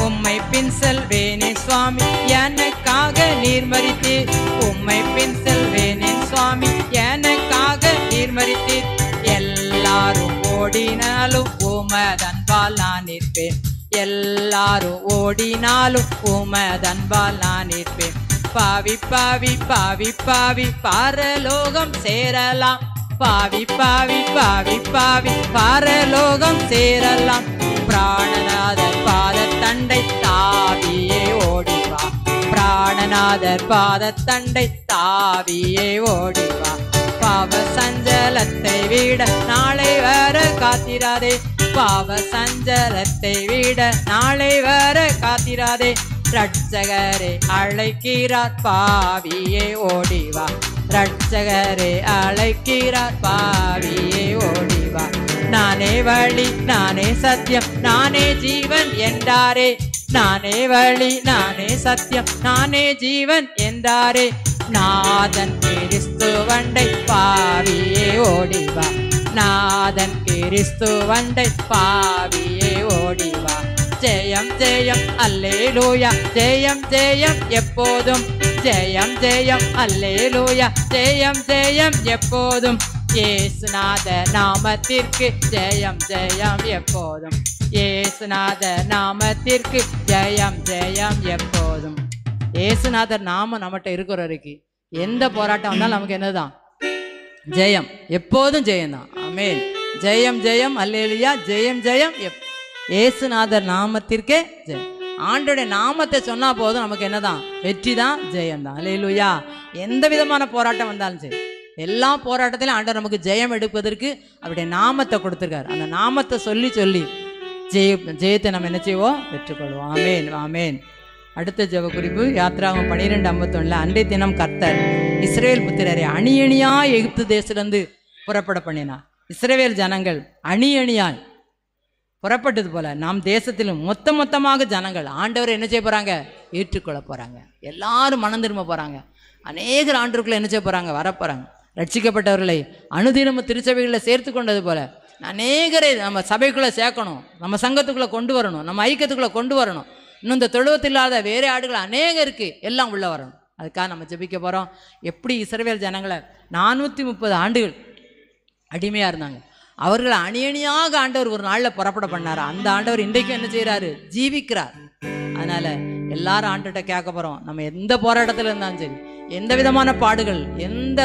உம்மை பின் செல்வேனே சுவாமி, எனக்காக நீர் மரித்தீர். உம்மை பின் செல்வேனே சுவாமி, எனக்காக நீர் மரித்தீர். எல்லாரும் ஓடினாலும் உமதன்பால் நான் நிற்பேன், எல்லாரும் ஓடினாலும் உமதன்பால் நான் நிற்பேன். பாவி பாவி பாவி பாவி பரலோகம் சேரலாம், பாவி பாவி பாவி பாவி பரலோகம் சேரலாம். பிராணநாதர் பாதத்தண்டை தாவியே ஓடிவா, பிராணநாதர் பாதத்தண்டை தாவியே ஓடிவா. பாவ சஞ்சலத்தை விட நாளை வர காத்திராதே, பாவ சஞ்சலத்தை விட நாளை வர காத்திராதே. ரட்சகரே அழைக்கிறார், பாவியே ஓடிவா, ரட்சகரே அழைக்கிறார், பாவியே ஓடிவா. நானே வழி, நானே சத்தியம், நானே ஜீவன் என்றாரே, நானே வழி, நானே சத்தியம், நானே ஜீவன் என்றாரே. நாதன் கிறிஸ்துவண்டை பாவியே ஓடிவா, நாதன் கிறிஸ்துவண்டை பாவியே ஓடிவா. ஜெயம் ஜெயம் அல்லேலூயா, ஜெயம் ஜெயம் எப்போதும், ஜெயம் ஜெயம் அல்லேலூயா, ஜெயம் ஜெயம் எப்போதும். இயேசுநாத நாமத்திற்கு ஜெயம் ஜெயம் எப்போதும், இயேசுநாத நாமத்திற்கு ஜெயம் ஜெயம் எப்போதும். இயேசுநாதர் நாம நம்மகிட்ட இருக்கிற வரைக்கும் எந்த போராட்டம் வந்தாலும் நமக்கு என்னதான்? ஜெயம், எப்போதும் ஜெயம் தான். ஆமென். ஜெயம் ஜெயம் அல்லேலூயா, ஜெயம் ஜெயம். இயேசுநாதர் நாமத்திற்கே ஜெயம். ஆண்டோடைய நாமத்தை சொன்னா போதும் நமக்கு என்னதான்? வெற்றி தான், ஜெயம் தான். அல்லேலூயா. எந்த விதமான போராட்டம் வந்தாலும் சரி, எல்லா போராட்டத்திலும் ஆண்டவர் நமக்கு ஜெயம் எடுப்பதற்கு அவருடைய நாமத்தை கொடுத்துருக்காரு. அந்த நாமத்தை சொல்லி சொல்லி ஜெயத்தை நம்ம என்ன செய்வோம்? பெற்றுக்கொள்வோம். ஆமேன் ஆமேன். அடுத்த ஜெப குறிப்பு யாத்ராகமம் 12:51. அன்றைய தினம் கர்த்தர் இஸ்ரவேல் புத்திரரை அணி அணியாய் எகிப்து தேசத்திலிருந்து புறப்பட பண்ணினார். இஸ்ரவேல் ஜனங்கள் அணி அணியாய் புறப்பட்டது போல நாம் தேசத்திலும் மொத்தமாக ஜனங்கள் ஆண்டவரை என்ன செய்ய போறாங்க? ஏற்றுக்கொள்ள போறாங்க. எல்லாரும் மனம் திரும்ப போறாங்க. அநேகர் ஆண்டவருக்குள்ள என்ன செய்ய போறாங்க? வரப்போறாங்க. ரட்சிக்கப்பட்டவர்களை அனுதினமும் திருச்சபைகளில் சேர்த்து கொண்டது போல அநேகரை நம்ம சபைக்குள்ளே சேர்க்கணும், நம்ம சங்கத்துக்குள்ளே கொண்டு வரணும், நம்ம ஐக்கியத்துக்குள்ளே கொண்டு வரணும். இன்னும் இந்த தொழுவத்தில் இல்லாத வேறு ஆடுகள் அநேகருக்கு எல்லாம் உள்ளே வரணும். அதுக்காக நம்ம ஜெபிக்க போகிறோம். எப்படி இஸ்ரவேல் ஜனங்களை 430 ஆண்டுகள் அடிமையாக இருந்தாங்க, அவர்களை அணி அணியாக ஆண்டவர் ஒரு நாளில் புறப்பட பண்ணார். அந்த ஆண்டவர் இன்றைக்கும் என்ன செய்கிறாரு? ஜீவிக்கிறார். அதனால் எல்லாரும் ஆண்டுகிட்ட கேட்க போகிறோம். நம்ம எந்த போராட்டத்தில் இருந்தாலும் சரி, எந்த விதமான பாடுகள், எந்த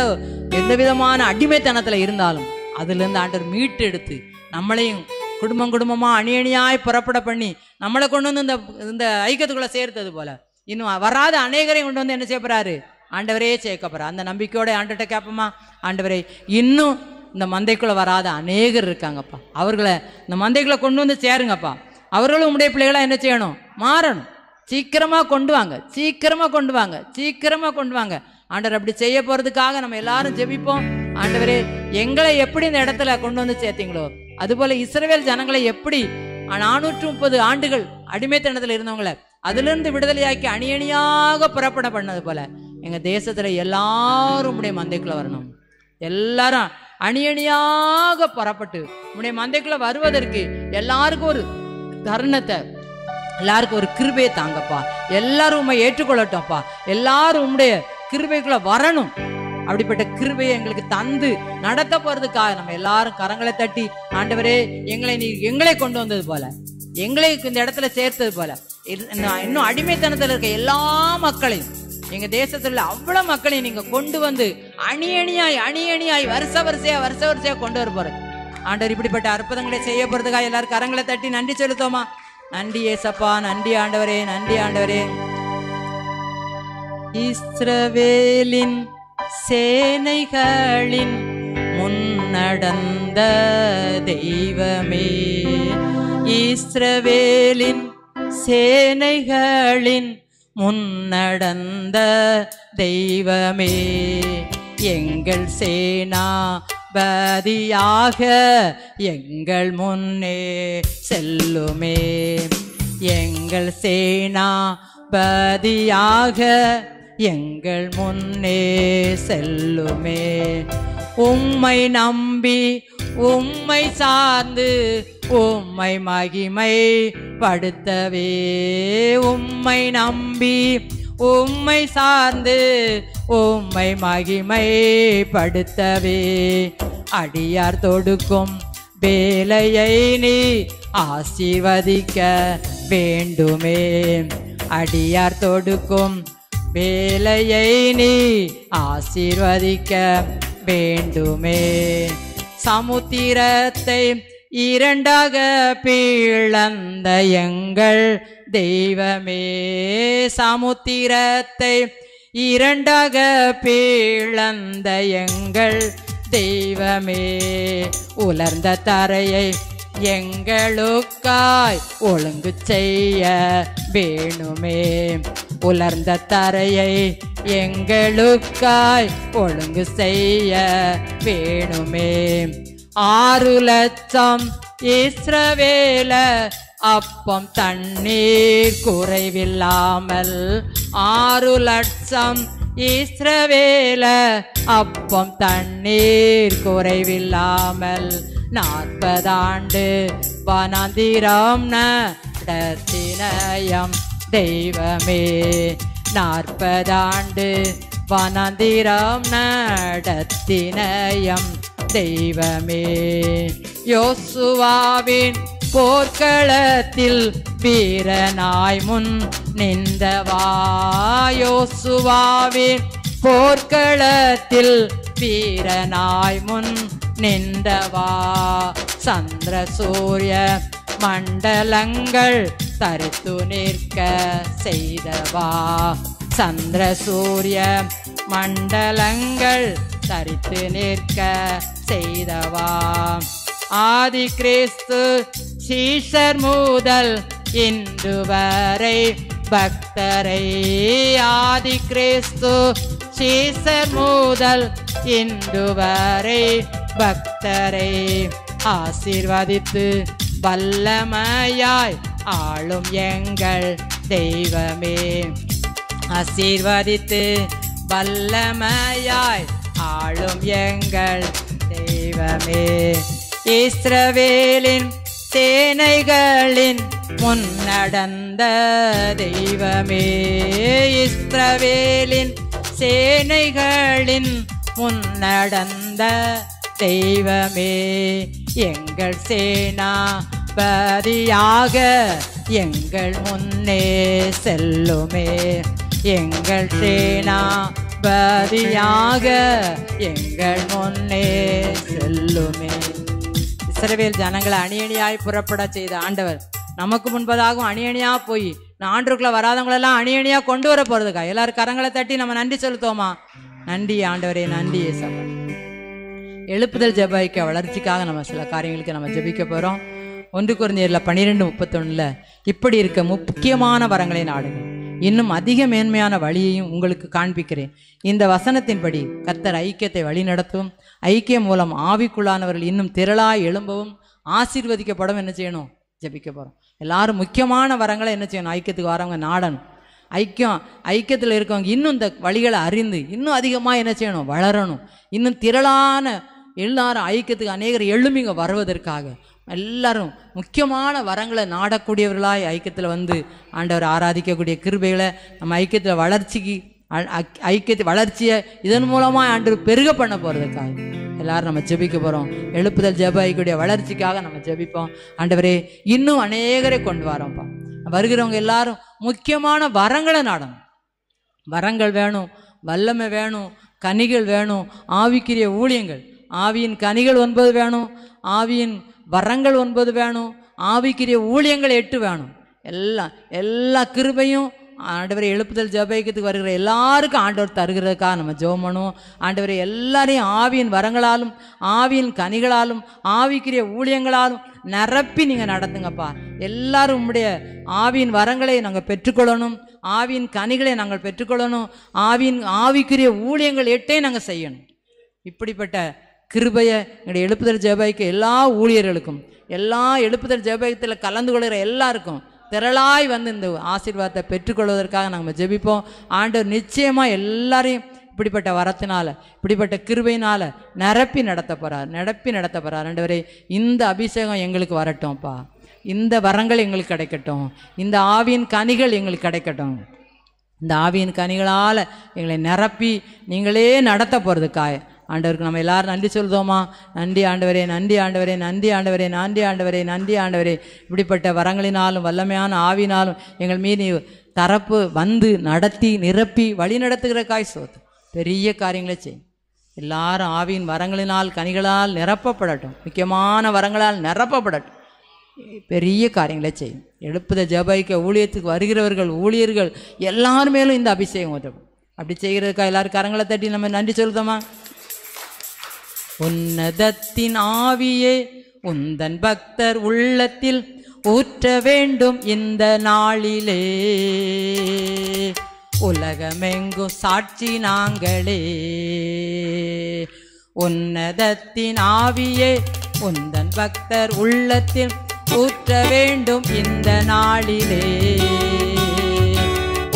விதமான அடிமைத்தனத்தில் இருந்தாலும் அதுலேருந்து ஆண்டவர் மீட்டு எடுத்து நம்மளையும் குடும்பமாக அணி அணியாய் புறப்பட பண்ணி நம்மளை கொண்டு வந்து இந்த ஐக்கியத்துக்குள்ளே சேர்த்தது போல இன்னும் வராத அநேகரையும் கொண்டு வந்து என்ன செய்ய போகிறாரு? ஆண்டவரே சேர்க்க போகிறார். அந்த நம்பிக்கையோட ஆண்டுகிட்ட கேட்போமா? ஆண்டவரே, இன்னும் இந்த மந்தைக்குள்ளே வராத அநேகர் இருக்காங்கப்பா, அவர்களை இந்த மந்தைக்குள்ளே கொண்டு வந்து சேருங்கப்பா. அவர்களும் உங்களுடைய பிள்ளைகளாக என்ன செய்யணும்? மாறணும். சீக்கிரமாக கொண்டு வாங்க, சீக்கிரமாக கொண்டு வாங்க, சீக்கிரமாக கொண்டு வாங்க. ஆண்டவர் அப்படி செய்ய போகிறதுக்காக நம்ம எல்லாரும் ஜெபிப்போம். ஆண்டவரே, எங்களை எப்படி இந்த இடத்துல கொண்டு வந்து சேர்த்தீங்களோ அதுபோல் இஸ்ரவேல் ஜனங்களை எப்படி 430 ஆண்டுகள் அடிமைத்தனத்தில் இருந்தவங்களை அதிலிருந்து விடுதலையாக்கி அணி அணியாக புறப்பட பண்ணது போல எங்கள் தேசத்தில் எல்லாரும் உடைய மந்தைக்குள்ளே வரணும். எல்லாரும் அணி அணியாக புறப்பட்டு உடைய மந்தைக்குள்ளே வருவதற்கு எல்லாருக்கும் ஒரு தருணத்தை, எல்லாருக்கும் ஒரு கிருபையை தாங்கப்பா. எல்லாரும் உண்மை ஏற்றுக்கொள்ளட்டோம்ப்பா. எல்லாரும் உம்முடைய கிருபைக்குள்ள வரணும். அப்படிப்பட்ட கிருபையை எங்களுக்கு தந்து நடத்த போறதுக்காக நம்ம எல்லாரும் கரங்களை தட்டி, ஆண்டவரே எங்களை நீ எங்களை கொண்டு வந்தது போல, எங்களை இந்த இடத்துல சேர்த்தது போல, இன்னும் அடிமைத்தனத்துல இருக்க எல்லா மக்களையும், எங்க தேசத்துல அவ்வளவு மக்களையும் நீங்க கொண்டு வந்து அணி அணியாய் வருஷ வரிசையா கொண்டு வர போறது. ஆண்டவர் இப்படிப்பட்ட அற்புதங்களை செய்ய போறதுக்காக எல்லாரும் கரங்களை தட்டி நன்றி செலுத்தோமா? நன்றி ஏசப்பா, நன்றி ஆண்டவரே, நன்றி ஆண்டவரே. இஸ்ரவேலின் சேனைகளின் முன்னடந்த தெய்வமே, இஸ்ரவேலின் சேனைகளின் முன்னடந்த தெய்வமே, எங்கள் சேனாபதியாக எங்கள் முன்னே செல்லுமே, எங்கள் சேனாபதியாக எங்கள் முன்னே செல்லுமே. உம்மை நம்பி உம்மை சார்ந்து உம்மை மகிமை படுத்தவே, உம்மை நம்பி உம்மை சார்ந்து உம்மை மகிமை படுத்தவே, அடியார் தொடுக்கும் வேலையை நீ ஆசீர்வதிக்க வேண்டுமே, அடியார் தொடுக்கும் வேலையை நீ ஆசீர்வதிக்க வேண்டுமே. சமுத்திரத்தை இரண்டாக பிளந்த எங்கள் தெய்வமே, சமுத்திரத்தை இரண்டாக பிளந்த எங்கள் தெய்வமே, உலர்ந்த தரையை எங்களுக்காய் ஒழுங்கு செய்ய வேணுமே, உலர்ந்த தரையை எங்களுக்காய் ஒழுங்கு செய்ய வேணுமே. 6 லட்சம் இஸ்ரவேல அப்பம் தண்ணீர் குறைவில்லாமல், 6 லட்சம் இஸ்ரவேல அப்பம் தண்ணீர் குறைவில்லாமல், 40 ஆண்டு வனாந்திரம் நடத்தினயம் தெய்வமே, 40 ஆண்டு வனாந்திரம் நடத்தினயம் தெய்வமே. யோசுவாவின் போர்க்களத்தில் வீரனாய் முன் நின்றவா, யோசுவாவின் போர்க்களத்தில் வீரனாய் முன் நின்றவா, சந்திர சூரிய மண்டலங்கள் தரித்து நிற்க செய்தவா, சந்திர சூரிய மண்டலங்கள் தரித்து நிற்க செய்தவா. ஆதி கிறிஸ்து சீஷர் முதல் இன்று வரை பக்தரை, ஆதி கிறிஸ்து சீஷர் முதல் இன்று வரை பக்தரை ஆசீர்வதித்து வல்லமையாய் ஆளும் எங்கள் தெய்வமே, ஆசீர்வதித்து வல்லமையாய் ஆளும் எங்கள் தெய்வமே. இஸ்ரவேலின் சேனைகளின் முன்னடந்த தெய்வமே, இஸ்ரவேலின் சேனைகளின் முன்னடந்த தெய்வமே, எங்கள் சேனாபதியாக எங்கள் முன்னே செல்லுமே, எங்கள் சேனாபதியாக எங்கள் முன்னே செல்லுமே. இஸ்ரவேல் ஜனங்களை அணியணியாய் புறப்பட செய்த ஆண்டவர் நமக்கு முன்பதாகவும் அணியணியா போய் ஆண்டுக்குள்ள வராதவங்களெல்லாம் அணியணியா கொண்டு வர போறதுக்கா எல்லாரும் கரங்களை தட்டி நம்ம நன்றி செலுத்துவோமா? நன்றி ஆண்டவரே, நன்றி ஏசப்பா. எழுப்புதல் ஜெபிக்க வளர்ச்சிக்காக நம்ம சில காரியங்களுக்கு நம்ம ஜெபிக்க போறோம். 1 கொரிந்தியர்ல 12:31 இப்படி இருக்க முக்கியமான வரங்களை நாடுங்கள், இன்னும் அதிக மேன்மையான வழியையும் உங்களுக்கு காண்பிக்கிறேன். இந்த வசனத்தின்படி கர்த்தர் ஐக்கியத்தை வழி நடத்தும், ஐக்கியம் மூலம் ஆவிக்குள்ளானவர்கள் இன்னும் திரளாய் எழும்பவும் ஆசீர்வதிக்கப்படும். என்ன செய்யணும்? ஜெபிக்க போகிறோம். எல்லாரும் முக்கியமான வரங்களை என்ன செய்யணும்? ஐக்கியத்துக்கு வரவங்க நாடணும். ஐக்கியத்தில் இருக்கவங்க இன்னும் இந்த வழிகளை அறிந்து இன்னும் அதிகமாக என்ன செய்யணும்? வளரணும். இன்னும் திரளான எல்லாரும் ஐக்கியத்துக்கு அநேகர் எழுமிங்க வருவதற்காக எல்லாரும் முக்கியமான வரங்களை நாடக்கூடியவர்களாய் ஐக்கியத்தில் வந்து ஆண்டவர் ஆராதிக்கக்கூடிய கிருபைகளை நம்ம ஐக்கியத்தில் வளர்ச்சிக்கு ஐக்கியத்தை வளர்ச்சியை இதன் மூலமாக ஆண்டவர் பெருக பண்ண போகிறதுக்காக எல்லாரும் நம்ம ஜெபிக்க போகிறோம். எழுப்புதல் ஜெப ஐக்கிய வளர்ச்சிக்காக நம்ம ஜெபிப்போம். ஆண்டவரே இன்னும் அநேகரை கொண்டு வரோம்ப்பா. வருகிறவங்க எல்லாரும் முக்கியமான வரங்களை நாடணும். வரங்கள் வேணும், வல்லமை வேணும், கனிகள் வேணும், ஆவிக்குரிய ஊழியங்கள், ஆவியின் கனிகள் 9 வேணும், ஆவியின் வரங்கள் 9 வேணும், ஆவிக்குரிய ஊழியங்கள் 8 வேணும். எல்லா கிருபையும் ஆண்டவரை எழுப்புதல் ஜெபத்துக்கு வருகிற எல்லாருக்கும் ஆண்டவர் தருகிறதுக்காக நம்ம ஜெபம் பண்ணுவோம். ஆண்டவரை எல்லாரையும் ஆவியின் வரங்களாலும் ஆவியின் கனிகளாலும் ஆவிக்குரிய ஊழியங்களாலும் நிரப்பி நீங்கள் நடத்துங்கப்பா. எல்லாரும் உம்முடைய ஆவியின் வரங்களை நாங்கள் பெற்றுக்கொள்ளணும், ஆவியின் கனிகளை நாங்கள் பெற்றுக்கொள்ளணும், ஆவிக்குரிய ஊழியங்கள் 8 நாங்கள் செய்யணும். இப்படிப்பட்ட கிருபையை எங்களுடைய எழுப்புதல் ஜெபைக்கு எல்லா ஊழியர்களுக்கும், எல்லா எழுப்புதல் ஜெபத்தில் கலந்து கொள்கிற எல்லாருக்கும் திரளாய் வந்து இந்த ஆசீர்வாதத்தை பெற்றுக்கொள்வதற்காக நாங்கள் ஜெபிப்போம். ஆண்டவர் நிச்சயமாக எல்லாரையும் இப்படிப்பட்ட வரத்தினால, இப்படிப்பட்ட கிருபையினால் நிரப்பி நடத்த போகிறார். ஆண்டவரே இந்த அபிஷேகம் எங்களுக்கு வரட்டும்ப்பா, இந்த வரங்கள் எங்களுக்கு கிடைக்கட்டும், இந்த ஆவியின் கனிகள் எங்களுக்கு கிடைக்கட்டும். இந்த ஆவியின் கனிகளால் எங்களை நிரப்பி நீங்களே நடத்த போகிறதுக்காக ஆண்டவருக்கு நம்ம எல்லாரும் நன்றி சொல்லுதோமா? நன்றி ஆண்டவரே, நன்றி ஆண்டவரே, நன்றி ஆண்டவரே, நன்றி ஆண்டவரே, நன்றி ஆண்டவரே. இப்படிப்பட்ட வரங்களினாலும் வல்லமையான ஆவினாலும் எங்கள் மீது தரப்பு வந்து நடத்தி நிரப்பி வழி நடத்துகிறக்காய் சோத்து பெரிய காரியங்களை செய்யும். எல்லாரும் ஆவியின் வரங்களினால் கனிகளால் நிரப்பப்படட்டும், முக்கியமான வரங்களால் நிரப்பப்படட்டும், பெரிய காரியங்களை செய்யும். எழுப்புதல் ஜெபைக்க ஊழியத்துக்கு வருகிறவர்கள் ஊழியர்கள் எல்லாரும் மேலும் இந்த அபிஷேகம் ஊற்றப்படும். அப்படி செய்கிறதுக்காக எல்லாரும் கரங்களை தட்டி நம்ம நன்றி சொல்லுதோமா? உன்னதத்தின் ஆவியே உந்தன் பக்தர் உள்ளத்தில் ஊற்ற வேண்டும் இந்த நாளிலே, உலகமெங்கும் சாட்சி நாங்களே. உன்னதத்தின் ஆவியே உந்தன் பக்தர் உள்ளத்தில் ஊற்ற வேண்டும் இந்த நாளிலே,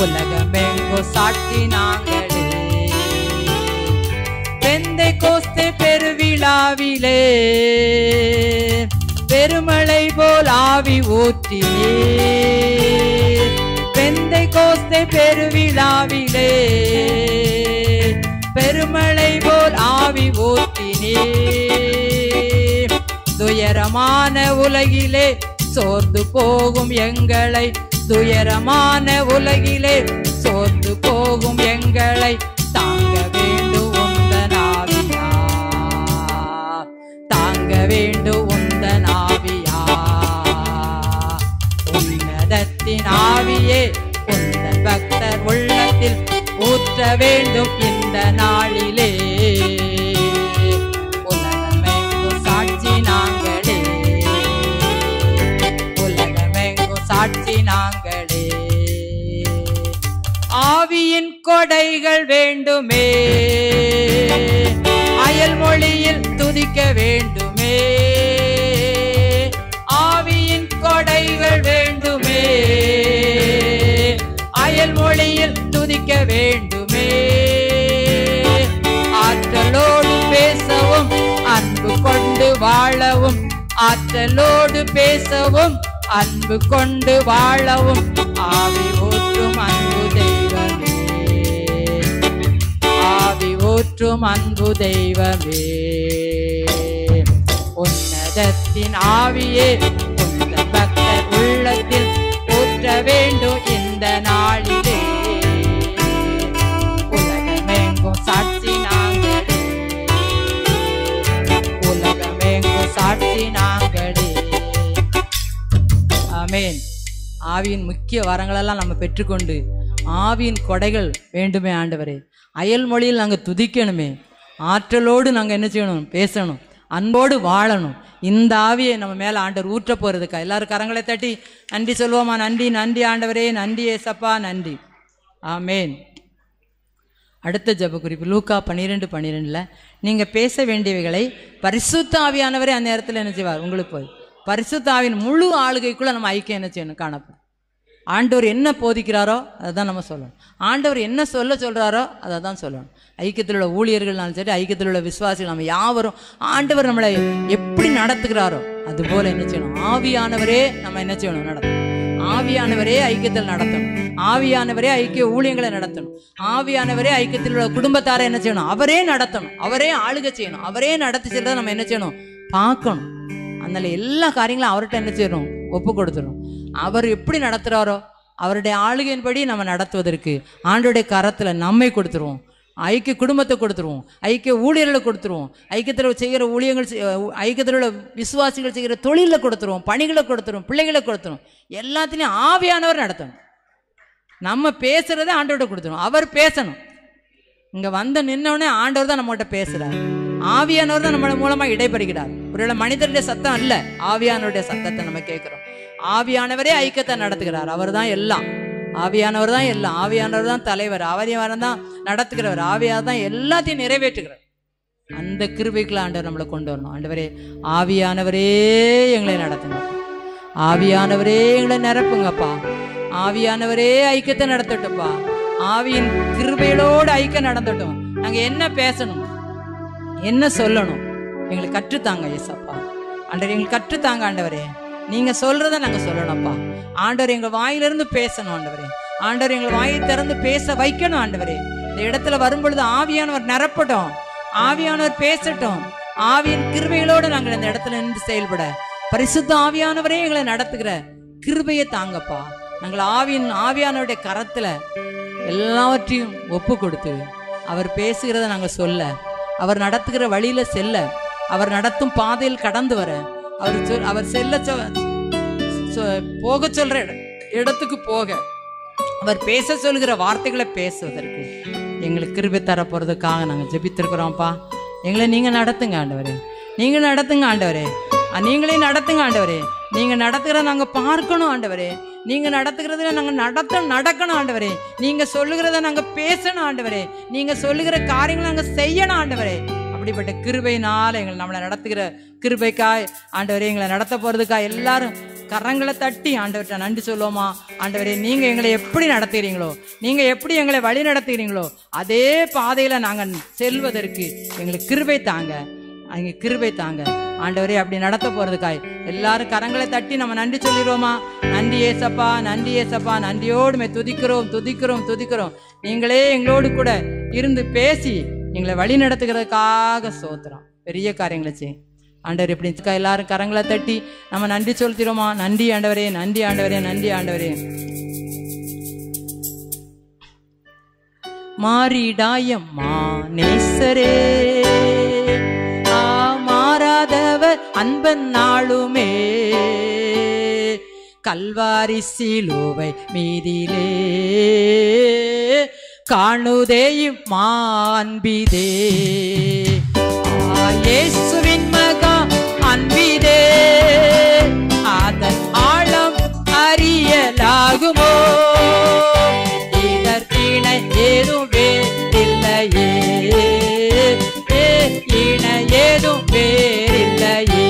உலகமெங்கும் சாட்சி நாங்களே. பெந்தைக்கோஸ்தே பெருவிழாவிலே பெருமழை போல் ஆவி ஊற்றினே, பெந்தைக்கோஸ்தே பெருவிழாவிலே பெருமழை போல் ஆவி ஊற்றினே. துயரமான உலகிலே சோர்ந்து போகும் எங்களை, துயரமான உலகிலே சோர்ந்து போகும் எங்களை தாங்க வேண்டும் உந்தன் ஆவியா, தாங்க வேண்டும் உந்தன் ஆவியா. உன்னதத்தின் ஆவியே உந்தன் பக்தர் உள்ளத்தில் ஊற்ற வேண்டும் இந்த நாளிலே, உலகமெங்கும் சாட்சி நாங்களே, உலகமெங்கும் சாட்சி நாங்களே. ஆவியின் கொடைகள் வேண்டுமே, அயல் மொழியில் துதிக்க வேண்டுமே, ஆவியின் கொடைகள் வேண்டுமே, அயல் மொழியில் துதிக்க வேண்டுமே. ஆற்றலோடு பேசவும் அன்பு கொண்டு வாழவும், ஆற்றலோடு பேசவும் அன்பு கொண்டு வாழவும் ஆவி ஊற்றும் அன்பு தெய்வமே, ஆவி ஊற்றும் அன்பு தெய்வமே. உன்னதத்தின் ஆவியே உந்தன் பக்தர் உள்ளத்தில் ஊற்ற வேண்டும் இந்த நாளிலே, உலகமெங்கும் சாட்சி நாங்களே, உலகமெங்கும் சாட்சி நாங்களே. ஆமென். ஆவியின் முக்கிய வரங்களெல்லாம் நம்ம பெற்றுக்கொண்டு ஆவியின் கொடைகள் வேண்டுமே ஆண்டவரே. அயல் மொழியில் நாங்கள் துதிக்கணுமே, ஆற்றலோடு நாங்கள் என்ன செய்யணும்? பேசணும், அன்போடு வாழணும். இந்த ஆவியை நம்ம மேலே ஆண்டவர் ஊற்ற போகிறதுக்கா எல்லாரும் கரங்களை தட்டி நன்றி சொல்வோமா? நன்றி, நன்றி ஆண்டவரே, நன்றி ஏசப்பா, நன்றி. ஆமென். அடுத்த ஜெப குறிப்பு லூக்கா 12:12 நீங்கள் பேச வேண்டியவைகளை பரிசுத்த ஆவியானவரே அந்த நேரத்தில் என்ன செய்வார்? உங்களுக்கு போய் பரிசுத்த ஆவியின் முழு ஆளுகைக்குள்ளே நம்ம ஐக்கியம் என்ன செய்யணும்? காணப்படும். ஆண்டவர் என்ன போதிக்கிறாரோ அதை தான் நம்ம சொல்லணும், ஆண்டவர் என்ன சொல்கிறாரோ அதை தான் சொல்லணும். ஐக்கியத்தில் உள்ள ஊழியர்கள்னாலும் சரி, ஐக்கியத்தில் உள்ள விசுவாசிகள் நம்ம யாவரும் ஆண்டவர் நம்மளை எப்படி நடத்துகிறாரோ அதுபோல் என்ன செய்யணும்? ஆவியானவரே நம்ம என்ன செய்யணும்? நடத்தணும். ஆவியானவரே ஐக்கியத்தில் நடத்தணும். ஆவியானவரே ஐக்கிய ஊழியங்களை நடத்தணும். ஆவியானவரே ஐக்கியத்தில் உள்ள குடும்பத்தாரை என்ன செய்யணும்? அவரே நடத்தணும், அவரே ஆளுகை செய்யணும், அவரே நடத்தி செல்றதை நம்ம என்ன செய்யணும்? பார்க்கணும். அதனால எல்லா காரியங்களும் அவர்கிட்ட என்ன செய்யணும்? ஒப்பு கொடுத்துடணும். அவர் எப்படி நடத்துகிறாரோ அவருடைய ஆளுகையின்படி நம்ம நடத்துவதற்கு ஆண்டோடைய கரத்தில் நம்மை கொடுத்துருவோம். ஐக்கிய குடும்பத்தை கொடுத்துருவோம், ஐக்கிய ஊழியர்களை கொடுத்துருவோம், ஐக்கியத்தில் செய்கிற ஊழியர்கள், ஐக்கியத்தில் உள்ள விசுவாசிகள் செய்கிற தொழிலில் கொடுத்துருவோம், பணிகளை கொடுத்துருவோம், பிள்ளைகளை கொடுத்துருவோம். எல்லாத்துலேயும் ஆவியானவர் நடத்தணும். நம்ம பேசுகிறத ஆண்டவர்கிட்ட கொடுத்துருவோம். அவர் பேசணும். இங்கே வந்து நின்னோடனே ஆண்டவர் தான் நம்மகிட்ட பேசுகிறார். ஆவியானவர் தான் நம்ம மூலமாக இடைபெறுகிறார். ஒருவேளை மனிதனுடைய சத்தம் அல்ல, ஆவியானவருடைய சத்தத்தை நம்ம கேட்குறோம். ஆவியானவரே ஐக்கியத்தை நடத்துகிறார். அவர் தான் எல்லாம். ஆவியானவர் தான் எல்லாம். ஆவியானவர் தான் தலைவர். ஆவியானவர் தான் நடத்துகிறவர். ஆவியானவர் தான் எல்லாத்தையும் நிறைவேற்றுகிறார். அந்த கிருபைக்குள்ள ஆண்டவர் நம்மளை கொண்டு வரணும். ஆண்டவரே, ஆவியானவரே எங்களை நடத்துங்க. ஆவியானவரே எங்களை நிரப்புங்கப்பா. ஆவியானவரே ஐக்கியத்தை நடத்தட்டும்ப்பா. ஆவியின் கிருபையோடு ஐக்கியம் நடந்தட்டும். நாங்கள் என்ன பேசணும், என்ன சொல்லணும், எங்களுக்கு கற்றுத்தாங்க ஏசப்பா. ஆண்டவர் எங்களுக்கு கற்றுத்தாங்க. ஆண்டவரே, நீங்க சொல்றத நாங்க சொல்லணும்ப்பா. ஆண்டவர் எங்க வாயிலிருந்து பேசணும். ஆண்டவரே, ஆண்டவர் எங்களை வாயை திறந்து பேச வைக்கணும். ஆண்டவரே, இந்த இடத்துல வரும்பொழுது ஆவியானவர் நிரப்பட்டும், ஆவியானவர் பேசட்டும். ஆவியின் கிருபைகளோடு நாங்கள் இந்த இடத்துல நின்று செயல்பட பரிசுத்த ஆவியானவரே எங்களை நடத்துகிற கிருபையை தாங்கப்பா. நாங்கள் ஆவியானவருடைய கரத்துல எல்லாவற்றையும் ஒப்பு கொடுத்து அவர் பேசுகிறத நாங்கள் சொல்ல, அவர் நடத்துகிற வழியில செல்ல, அவர் நடத்தும் பாதையில் கடந்து வர, அவர் செல்ல போக சொல்ற இடத்துக்கு போக, அவர் பேச சொல்கிற வார்த்தைகளை பேசுவதற்கு எங்களுக்கு கிருபை தர போறதுக்காக நாங்கள் ஜெபித்திருக்கிறோம்ப்பா. எங்களை நீங்க நடத்துங்க ஆண்டவரே, நீங்க நடத்துங்க ஆண்டவரே, நீங்களே நடத்துங்க ஆண்டவரே. நீங்க நடத்துகிறத நாங்க பார்க்கணும் ஆண்டவரே. நீங்க நடத்துகிறதுல நாங்க நடக்கணும் ஆண்டவரே. நீங்க சொல்லுகிறத நாங்க பேசணும் ஆண்டவரே. நீங்க சொல்லுகிற காரியங்களை நாங்க செய்யணும் ஆண்டவரே. அப்படிப்பட்ட கிருபையினால நம்மளை நடத்துகிற கிருபைக்காய் ஆண்டவரே, எங்களை நடத்த போறதுக்காய் எல்லாரும் கரங்களை தட்டி ஆண்டவர்கிட்ட நன்றி சொல்லுவோமா. ஆண்டவரே, நீங்க எங்களை எப்படி நடத்துகிறீங்களோ, நீங்க எப்படி எங்களை வழி நடத்துகிறீங்களோ அதே பாதையில நாங்க செல்வதற்கு எங்களுக்கு கிருபை தாங்க, அங்கே கிருபை தாங்க ஆண்டவரே. அப்படி நடத்த போறதுக்காய் எல்லாரும் கரங்களை தட்டி நம்ம நன்றி சொல்லிடுவோமா. நன்றி ஏசப்பா, நன்றி ஏசப்பா, நன்றியோடு துதிக்கிறோம் துதிக்கிறோம் துதிக்கிறோம். நீங்களே எங்களோடு கூட இருந்து பேசி எங்களை வழி நடத்துகிறதுக்காக சோத்திரம். பெரிய காரியங்களை செய்யும் ஆண்டவர். எப்படி எல்லாரும் கரங்களை தட்டி நம்ம நன்றி சொல்லிடுவோமா. நன்றி ஆண்டவரே, நன்றி ஆண்டவரே, நன்றி ஆண்டவரே. மாறிடாயம்மா நேசரே, மாறாதவர் அன்பன் நாளுமே, கல்வாரி சிலுவை மீதிலே காணுதேயும் மாண்பிதே, இயேசுவின் மகா அன்பிதே, அதன் ஆழம் அறியலாகுமோ, இதற்கிணை ஏதும் வேறில்லையே, இணை ஏதும் வேறில்லையே.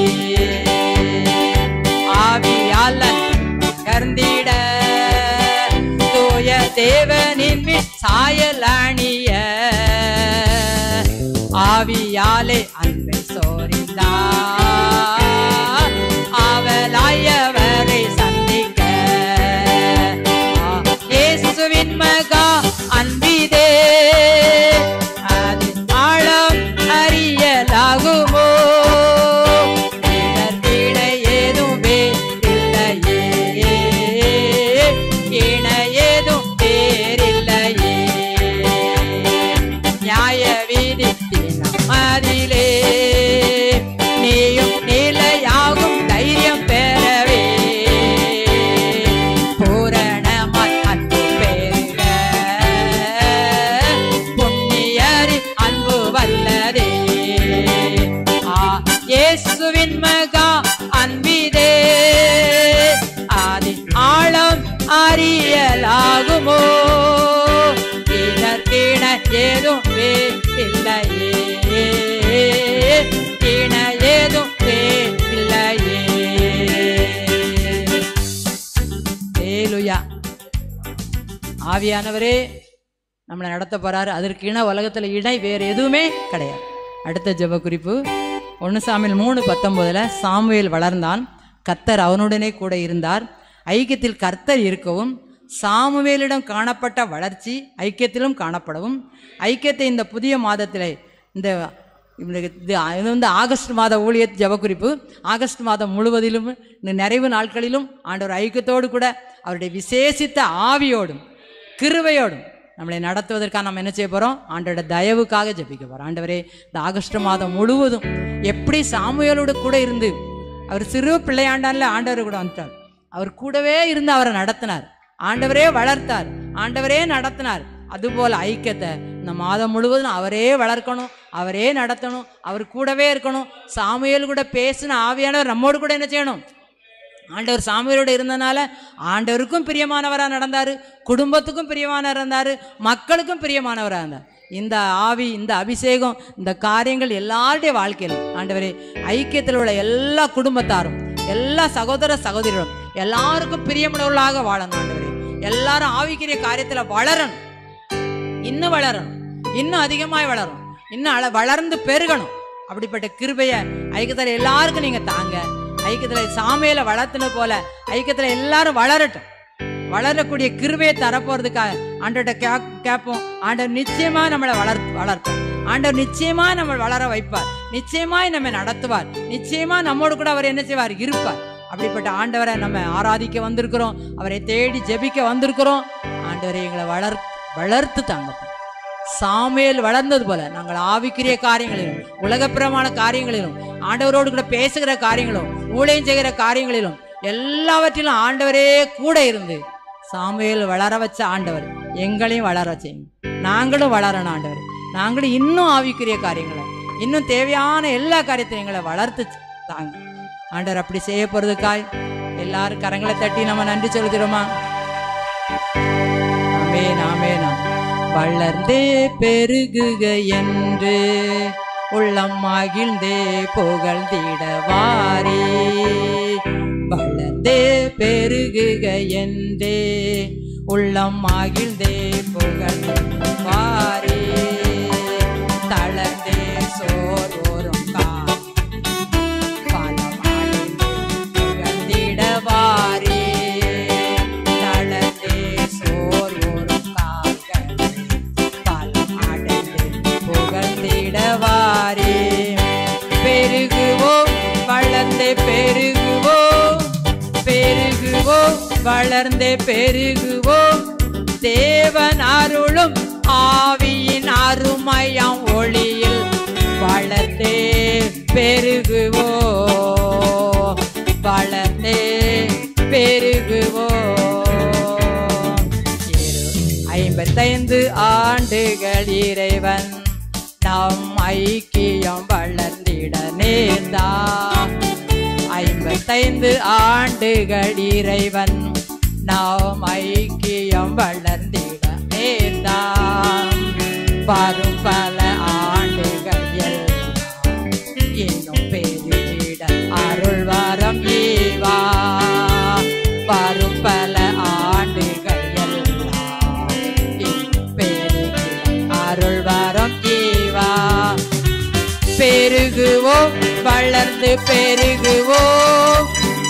ஆவியாளன் கர்ந்திட தூய தேவனின் சாயல் அணிய, ஆவியாலே அன்பை சோரிந்தார் அவலாயவரை சந்திக்க, இயேசுவின் மகா அன்பிதே, அது ஆழம் அறியலாகுமோ, இதற்கிணை ஏதும் வேறில்லையே, இணை ஏதும் வேறில்லையே. நியாய வீதி அதிலே நீயும் நிலையாகும் தைரியம் பெறவே, பூரணமாய் அன்பு பெறுக, புண்ணியரின் அன்பு வல்லதே, இயேசுவின் மகா அன்பிதே, அதின் ஆழம் அறியலாகுமோ, இதற்கிண ஏதும் வேறில்லையே, இண ஏதும் வேறில்லையே. ஹல்லேலூயா. ஆவியானவரே நம்மளை நடத்த போறாரு. அதற்கு இணை உலகத்துல இணை வேறு எதுவுமே கிடையாது. அடுத்த ஜெப குறிப்பு 1 சாமுவேல் 3:19. சாமுவேல் வளர்ந்தான், கர்த்தர் அவனுடனே கூட இருந்தார், ஐக்கியத்தில் கர்த்தர் இருக்கவும் சாமுவேலிடம் காணப்பட்ட வளர்ச்சி ஐக்கியத்திலும் காணப்படவும், ஐக்கியத்தை இந்த புதிய மாதத்தில் இது ஆகஸ்ட் மாத ஊழிய ஜபக்குறிப்பு, ஆகஸ்ட் மாதம் முழுவதிலும் இந்த நிறைவு நாட்களிலும் ஆண்டவர் ஐக்கியத்தோடு கூட அவருடைய விசேஷித்த ஆவியோடும் கிருபையோடும் நம்மளை நடத்துவதற்காக நம்ம என்ன செய்ய போகிறோம்? ஆண்டவரோட தயவுக்காக ஜெபிக்க போகிறோம். ஆண்டவரே, இந்த ஆகஸ்ட் மாதம் முழுவதும் எப்படி சாமுவேலோடு கூட இருந்து, அவர் சிறு பிள்ளையாண்டான்ல ஆண்டவர் கூட வந்துட்டார், அவர் கூடவே இருந்து அவரை நடத்தினார், ஆண்டவரே வளர்த்தார், ஆண்டவரே நடத்தினார். அதுபோல் ஐக்கியத்தை இந்த மாதம் முழுவதும் அவரே வளர்க்கணும், அவரே நடத்தணும், அவர் கூடவே இருக்கணும். சாமுவேல் கூட பேசின ஆவியானவர் நம்மோடு கூட என்ன செய்யணும்? ஆண்டவர் சாமுவேலோடு இருந்தனால ஆண்டவருக்கும் பிரியமானவராக நடந்தார், குடும்பத்துக்கும் பிரியமானவராக இருந்தார், மக்களுக்கும் பிரியமானவராக இருந்தார். இந்த ஆவி, இந்த அபிஷேகம், இந்த காரியங்கள் எல்லாருடைய வாழ்க்கையிலும் ஆண்டவரே ஐக்கியத்தில் உள்ள எல்லா குடும்பத்தாரும், எல்லா சகோதர சகோதரிகளும் எல்லாருக்கும் பிரியமுள்ளவர்களாக வாழணும். ஆண்டவரே, எல்லாரும் ஆவிக்குரிய காரியத்தில் வளரணும், இன்னும் வளரணும், இன்னும் அதிகமாய் வளரணும், இன்னும் வளர்ந்து பெருகணும். அப்படிப்பட்ட கிருபையை ஐக்கியத்தில் எல்லாருக்கும் நீங்கள் தாங்க. ஐக்கியத்தில் சாமுவேலை வளர்த்துன போல ஐக்கியத்தில் எல்லாரும் வளரட்டும். வளரக்கூடிய கிருபையை தரப்போறதுக்காக ஆண்டவர்கிட்ட கேட்போம். ஆண்டவர் நிச்சயமா நம்மளை வளர்ப்பார். ஆண்டவர் நிச்சயமா நம்ம வளர வைப்பார். நிச்சயமாய் நம்ம நடத்துவார். நிச்சயமா நம்மோடு கூட அவர் என்ன செய்வார்? இருப்பார். அப்படிப்பட்ட ஆண்டவரை நம்ம ஆராதிக்க வந்திருக்கிறோம், அவரை தேடி ஜெபிக்க வந்திருக்கிறோம். ஆண்டவரை எங்களை வளர்த்து தாங்க. சாமுவேல் வளர்ந்தது போல நாங்கள் ஆவிக்குரிய காரியங்களிலும் உலகப்பிரமான காரியங்களிலும் ஆண்டவரோடு கூட பேசுகிற காரியங்களும் ஊழியம் செய்கிற காரியங்களிலும் எல்லாவற்றிலும் ஆண்டவரே கூட இருந்து சாமுவேல் வளர வச்ச ஆண்டவர் எங்களையும் வளர வச்சீங்க. நாங்களும் வளரணும் ஆண்டவர். நாங்களும் இன்னும் ஆவிக்குரிய காரியங்களை, இன்னும் தேவையான எல்லா காரியத்தையும் எங்களை வளர்த்து தாங்க ஆண்டவர். அப்படி செய்ய போறதுக்காய் எல்லாரும் கரங்களை தட்டி நம்ம நன்றி சொல்லுகிறோமா? ஆமென், ஆமென். வளர்ந்தே பெருகுக என்று உள்ளம் மகிழ்ந்தே புகழ்ந்திடவாரே. வளர்ந்தே பெருகுக என்றே உள்ளம் மகிழ்ந்தே புகழ்ந்திடவாரே. தளர்ந்தே சோர்வோரும் பலமடைந்தே புகழ்ந்திடவாரே. தளர்ந்தே சோர்வோரும் புகழ்ந்திடவாரே. பெருகுவோம், வளர்ந்தே பெருகுவோம், பெருகுவோம், வளர்ந்தே பெருகுவோம். தேவன் அருளும் ஆவியின் அருமையாம் ஒளியில் வளர்ந்தே பெருகுவோம், வளர்ந்தே பெருகுவோம். 55 ஆண்டுகள் இறைவன் நம் ஐக்கியம் வளர்ந்திட நேர்ந்தார். 55 ஆண்டுகள் இறைவன் நாம் ஐக்கியம் வளர்ந்திட நேர்ந்தார். வரும் பல ஆண்டுகள் எல்லாம் இன்னும் பெருகிட அருள் வரம் ஈவா. வரும் பல ஆண்டுகள் எல்லாம் இன்னும் பெருகிட அருள் வரம் ஈவா. பெருகுவோம், வளர்ந்து பெருகுவோம்,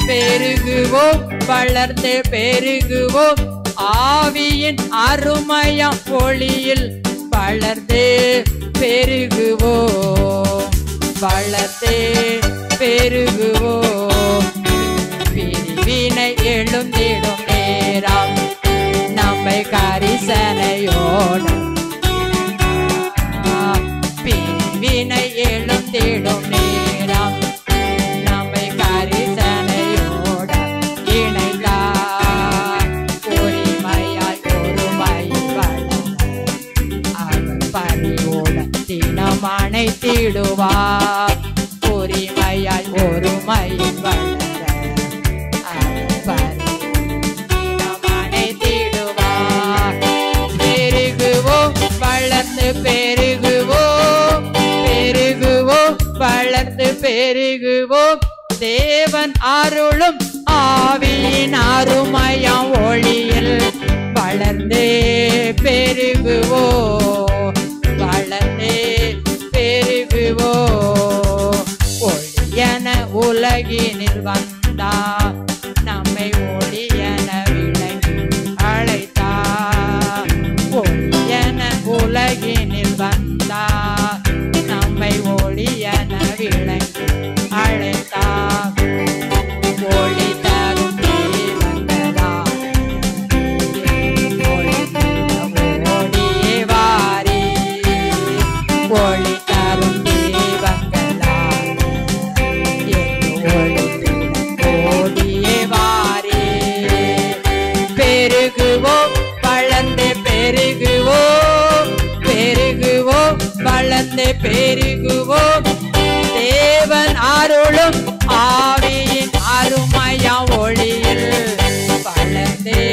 பெருகுவோம், வளர்ந்து பெருகுவோம். ஆவியின் அருமையாம் ஒளியில் வளர்ந்து பெருகுவோம், வளர்ந்து பெருகுவோம். பிரிவினை எழுந்திடும் நேரம் நம்மை கரிசனையோடு, பிரிவினை எழுந்திடும் நேரம் நம்மை கரிசனையோட இணைந்தார். உரிமையாய் ஒருமையில் வளர அவர் பரியோட தினம் அணைத்திடுவார். உரிமையாய் ஒருமையில் வளர அவர் தினம் அணைத்திடுவார். பெருகுவோம், வளர்ந்து பெருகுவோம், பெருகுவோம், வளர்ந்து பெருகுவோம். தேவன் அருளும் ஆவியின் அருமையாம் ஒளியில் வளர்ந்தே பெருகுவோம், வளர்ந்தே பெருகுவோம். ஒளியன உலகினில் வந்தார் நம்மை ஒளியன விளங்கி அழை வளர்ந்து பெருகுவோம். தேவன் அருளும் ஆவியின் அருமையா ஒளியில் வளர்ந்தே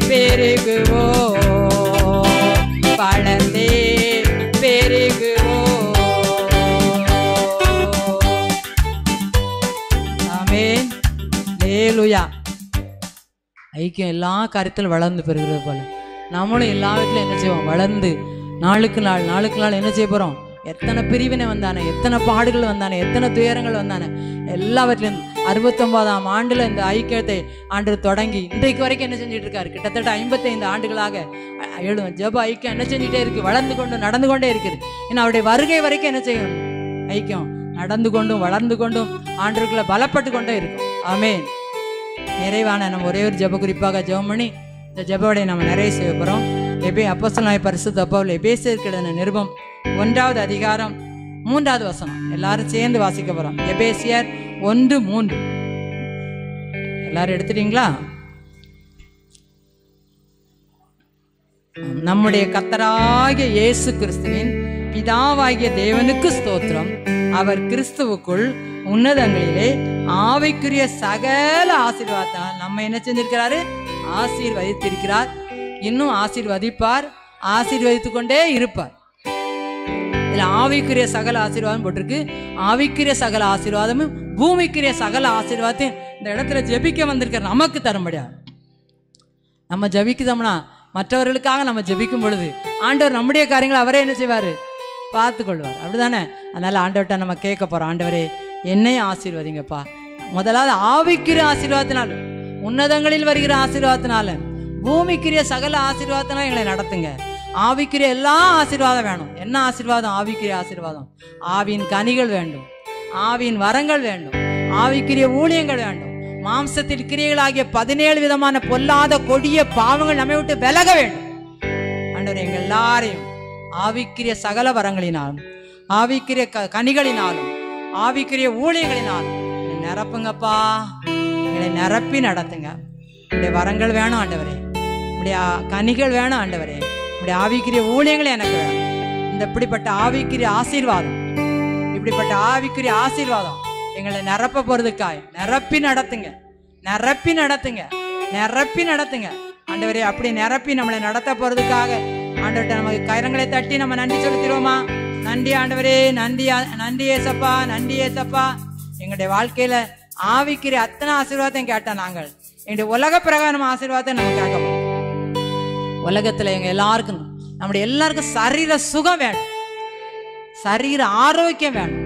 பெருகுவோம், வளர்ந்தே பெருகுவோம். ஆமென். ஹல்லேலூயா. ஐக்கியம் எல்லா காரியத்திலும் வளர்ந்து பெறுகிறது போல நம்மளும் எல்லா வீட்டிலும் என்ன செய்வோம்? வளர்ந்து நாளுக்கு நாள் என்ன செய்ய போகிறோம்? எத்தனை பிரிவினை வந்தானே, எத்தனை பாடுகள் வந்தானே, எத்தனை துயரங்கள் வந்தானே, எல்லாவற்றிலும் 69ஆம் ஆண்டில் இந்த ஐக்கியத்தை ஆண்டு தொடங்கி இன்றைக்கு வரைக்கும் என்ன செஞ்சுட்டு இருக்காரு? கிட்டத்தட்ட 55 ஆண்டுகளாக ஜெப ஐக்கியம் என்ன செஞ்சுட்டே இருக்கு? வளர்ந்து கொண்டு நடந்து கொண்டே இருக்குது. ஏன்னா அவருடைய வருகை வரைக்கும் என்ன செய்யும்? ஐக்கியம் நடந்து கொண்டும் வளர்ந்து கொண்டும் ஆண்டுக்குள்ள பலப்பட்டு கொண்டே இருக்கும். ஆமென். நிறைவான நம்ம ஒரே ஒரு ஜெப குறிப்பாக ஜெபம் பண்ணி இந்த ஜெபோடைய நம்ம நிறைய செய்ய போகிறோம். அப்போஸ்தலனாகிய பரிசுத்த பவுல் எபேசியருக்கு எழுதின நிருபம் 1வது அதிகாரம் 3வது வசனம் எல்லாரும் சேர்ந்து வாசிக்க போறோம். எபேசியர் 1:3 எல்லாரும் எடுத்துட்டீங்களா? நம்முடைய கர்த்தராகிய இயேசு கிறிஸ்துவின் பிதாவாகிய தேவனுக்கு ஸ்தோத்திரம். அவர் கிறிஸ்துவுக்குள் உன்னதங்களிலே ஆவிக்குரிய சகல ஆசீர்வாதத்தால் நம்ம என்ன செஞ்சிருக்கிறாரு? ஆசீர்வதித்திருக்கிறார். இன்னும் ஆசீர்வதிப்பார், ஆசீர்வதித்துக் கொண்டே இருப்பார். இதுல ஆவிக்குரிய சகல ஆசீர்வாதம் போட்டிருக்கு. ஆவிக்குரிய சகல ஆசீர்வாதமும் பூமிக்குரிய சகல ஆசீர்வாதத்தையும் இந்த இடத்துல ஜெபிக்க வந்திருக்கிற நமக்கு தரும்படியா. நம்ம ஜெபிக்குதோம்னா மற்றவர்களுக்காக நம்ம ஜெபிக்கும் பொழுது ஆண்டவர் நம்முடைய காரியங்களை அவரே என்ன செய்வாரு? பார்த்து கொள்வார். அப்படிதானே? அதனால ஆண்டவர்கிட்ட நம்ம கேட்க போறோம், ஆண்டவரே என்னையும் ஆசீர்வதிங்கப்பா. முதலாவது ஆவிக்குரிய ஆசீர்வாதத்தினால, உன்னதங்களில் வருகிற ஆசீர்வாதத்தினால, பூமிக்குரிய சகல ஆசீர்வாதத்தினால எங்களை நடத்துங்க. ஆவிக்குரிய எல்லா ஆசீர்வாதம் வேணும். என்ன ஆசீர்வாதம்? ஆவிக்குரிய ஆசீர்வாதம். ஆவியின் கனிகள் வேண்டும், ஆவியின் வரங்கள் வேண்டும், ஆவிக்குரிய ஊழியங்கள் வேண்டும். மாம்சத்தில் கிரியைகளாகிய 17 விதமான பொல்லாத கொடிய பாவங்கள் நம்மை விட்டு விலக வேண்டும். ஆண்டவரே எங்கள் எல்லாரையும் ஆவிக்குரிய சகல வரங்களினாலும், ஆவிக்குரிய கனிகளினாலும், ஆவிக்குரிய ஊழியங்களினாலும் நிரப்புங்கப்பா. எங்களை நிரப்பி நடத்துங்க. உடைய வரங்கள் வேணும் ஆண்டவரே, உடைய கனிகள் வேணும் ஆண்டவரே, உடைய ஆவிக்குரிய ஊழியங்கள் எனக்கு வேணும். இந்த இப்படிப்பட்ட ஆவிக்குரிய ஆசீர்வாதம், இப்படிப்பட்ட ஆவிக்குரிய ஆசீர்வாதம் எங்களை நிரப்ப போறதுக்காய் நிரப்பி நடத்துங்க, நிரப்பி நடத்துங்க, நிரப்பி நடத்துங்க ஆண்டவரே. அப்படி நிரப்பி நம்மளை நடத்த போறதுக்காக ஆண்டவர்கிட்ட நமக்கு கரங்களை தட்டி நம்ம நன்றி செலுத்திடுவோமா? நன்றி ஆண்டவரே, நன்றி, நன்றி ஏசப்பா, நன்றி ஏசப்பா. எங்களுடைய வாழ்க்கையில ஆவிக்குரிய அத்தனை ஆசீர்வாதத்தையும் கேட்ட நாங்கள் எங்களுடைய உலக பிரகாரம் ஆசீர்வாதத்தை நம்ம கேட்க. உலகத்துல எங்க எல்லாருக்கும், நம்முடைய எல்லாருக்கும் சரீர சுகம் வேணும், சரீர ஆரோக்கியம் வேணும்.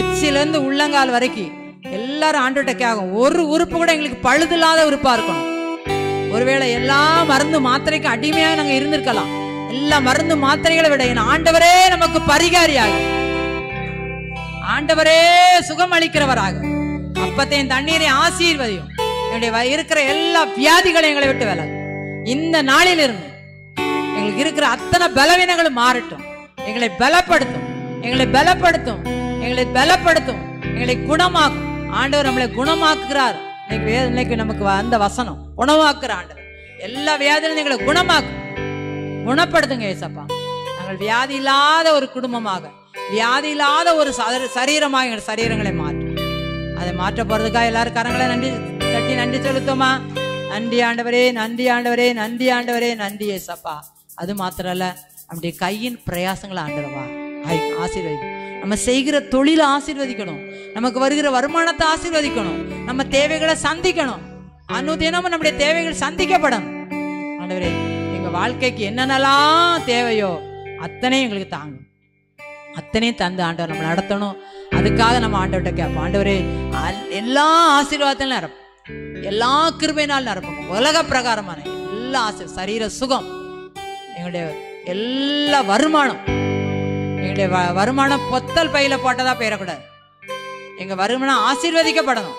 உச்சியிலிருந்து உள்ளங்கால் வரைக்கும் எல்லாரும் ஆண்டவர்கிட்ட கேட்கும். ஒரு உறுப்பு கூட எங்களுக்கு பழுதில்லாத உறுப்பா இருக்கணும். ஒருவேளை எல்லா மருந்து மாத்திரைக்கும் அடிமையாக நாங்க இருந்திருக்கலாம். எல்லா மருந்து மாத்திரைகளை விட என் ஆண்டவரே நமக்கு பரிகாரியாக, ஆண்டவரே சுகம் அளிக்கிறவராக, அப்பத்தையும் தண்ணீரையும் ஆசீர்வதியும். என்னுடைய இருக்கிற எல்லா வியாதிகளையும் எங்களை விட்டு விலகும். இந்த நாளிலிருந்து எங்களுக்கு இருக்கிற அத்தனை பலவீனங்களும் மாறட்டும். எங்களை பலப்படுத்தும், எங்களை பலப்படுத்தும், எங்களை பலப்படுத்தும், எங்களை குணமாக்கும். ஆண்டவர் நம்மளை குணமாக்குகிறார். இன்னைக்கு நமக்கு அந்த வசனம் குணமாக்குற ஆண்டவர் எல்லா வியாதியிலும் எங்களை குணமாக்கும், குணப்படுத்துங்க ஏசப்பா. நாங்கள் வியாதி இல்லாத ஒரு குடும்பமாக, வியாதி இல்லாத ஒரு சரீரமாக எங்கள் சரீரங்களை மாற்றும். அதை மாற்ற போறதுக்காக எல்லாரும் கரங்களை நன்றி தட்டி நன்றி செலுத்தோமா? நன்றி ஆண்டவரே, நன்றி ஆண்டவரே, நன்றி ஆண்டவரே, நன்றி ஏசப்பா. அது மாத்திரம் அல்ல, நம்முடைய கையின் பிரயாசங்களை ஆண்டவரா ஆசீர்வதிக்கும். நம்ம செய்கிற தொழிலை ஆசீர்வதிக்கணும், நமக்கு வருகிற வருமானத்தை ஆசீர்வதிக்கணும், நம்ம தேவைகளை சந்திக்கணும். அனுதினமும் நம்முடைய தேவைகள் சந்திக்கப்படணும். ஆண்டவரே எங்க வாழ்க்கைக்கு என்னென்னலாம் தேவையோ அத்தனையும் எங்களுக்கு தாங்கும், அத்தனையும் தந்து ஆண்டவர் நம்ம நடத்தணும். அதுக்காக நம்ம ஆண்டவர்கிட்ட கேட்போம், ஆண்டவரே எல்லா ஆசீர்வாதத்திலும் நிரப்பும், எல்லா கிருபையினால் நிரப்பும். உலக பிரகாரமான எல்லா சரீர சுகம், எங்களுடைய எல்லா வருமானம், எங்களுடைய வருமானம் பொத்தல் பையில போட்டதா போயிடக்கூடாது. எங்க வருமானம் ஆசீர்வதிக்கப்படணும்.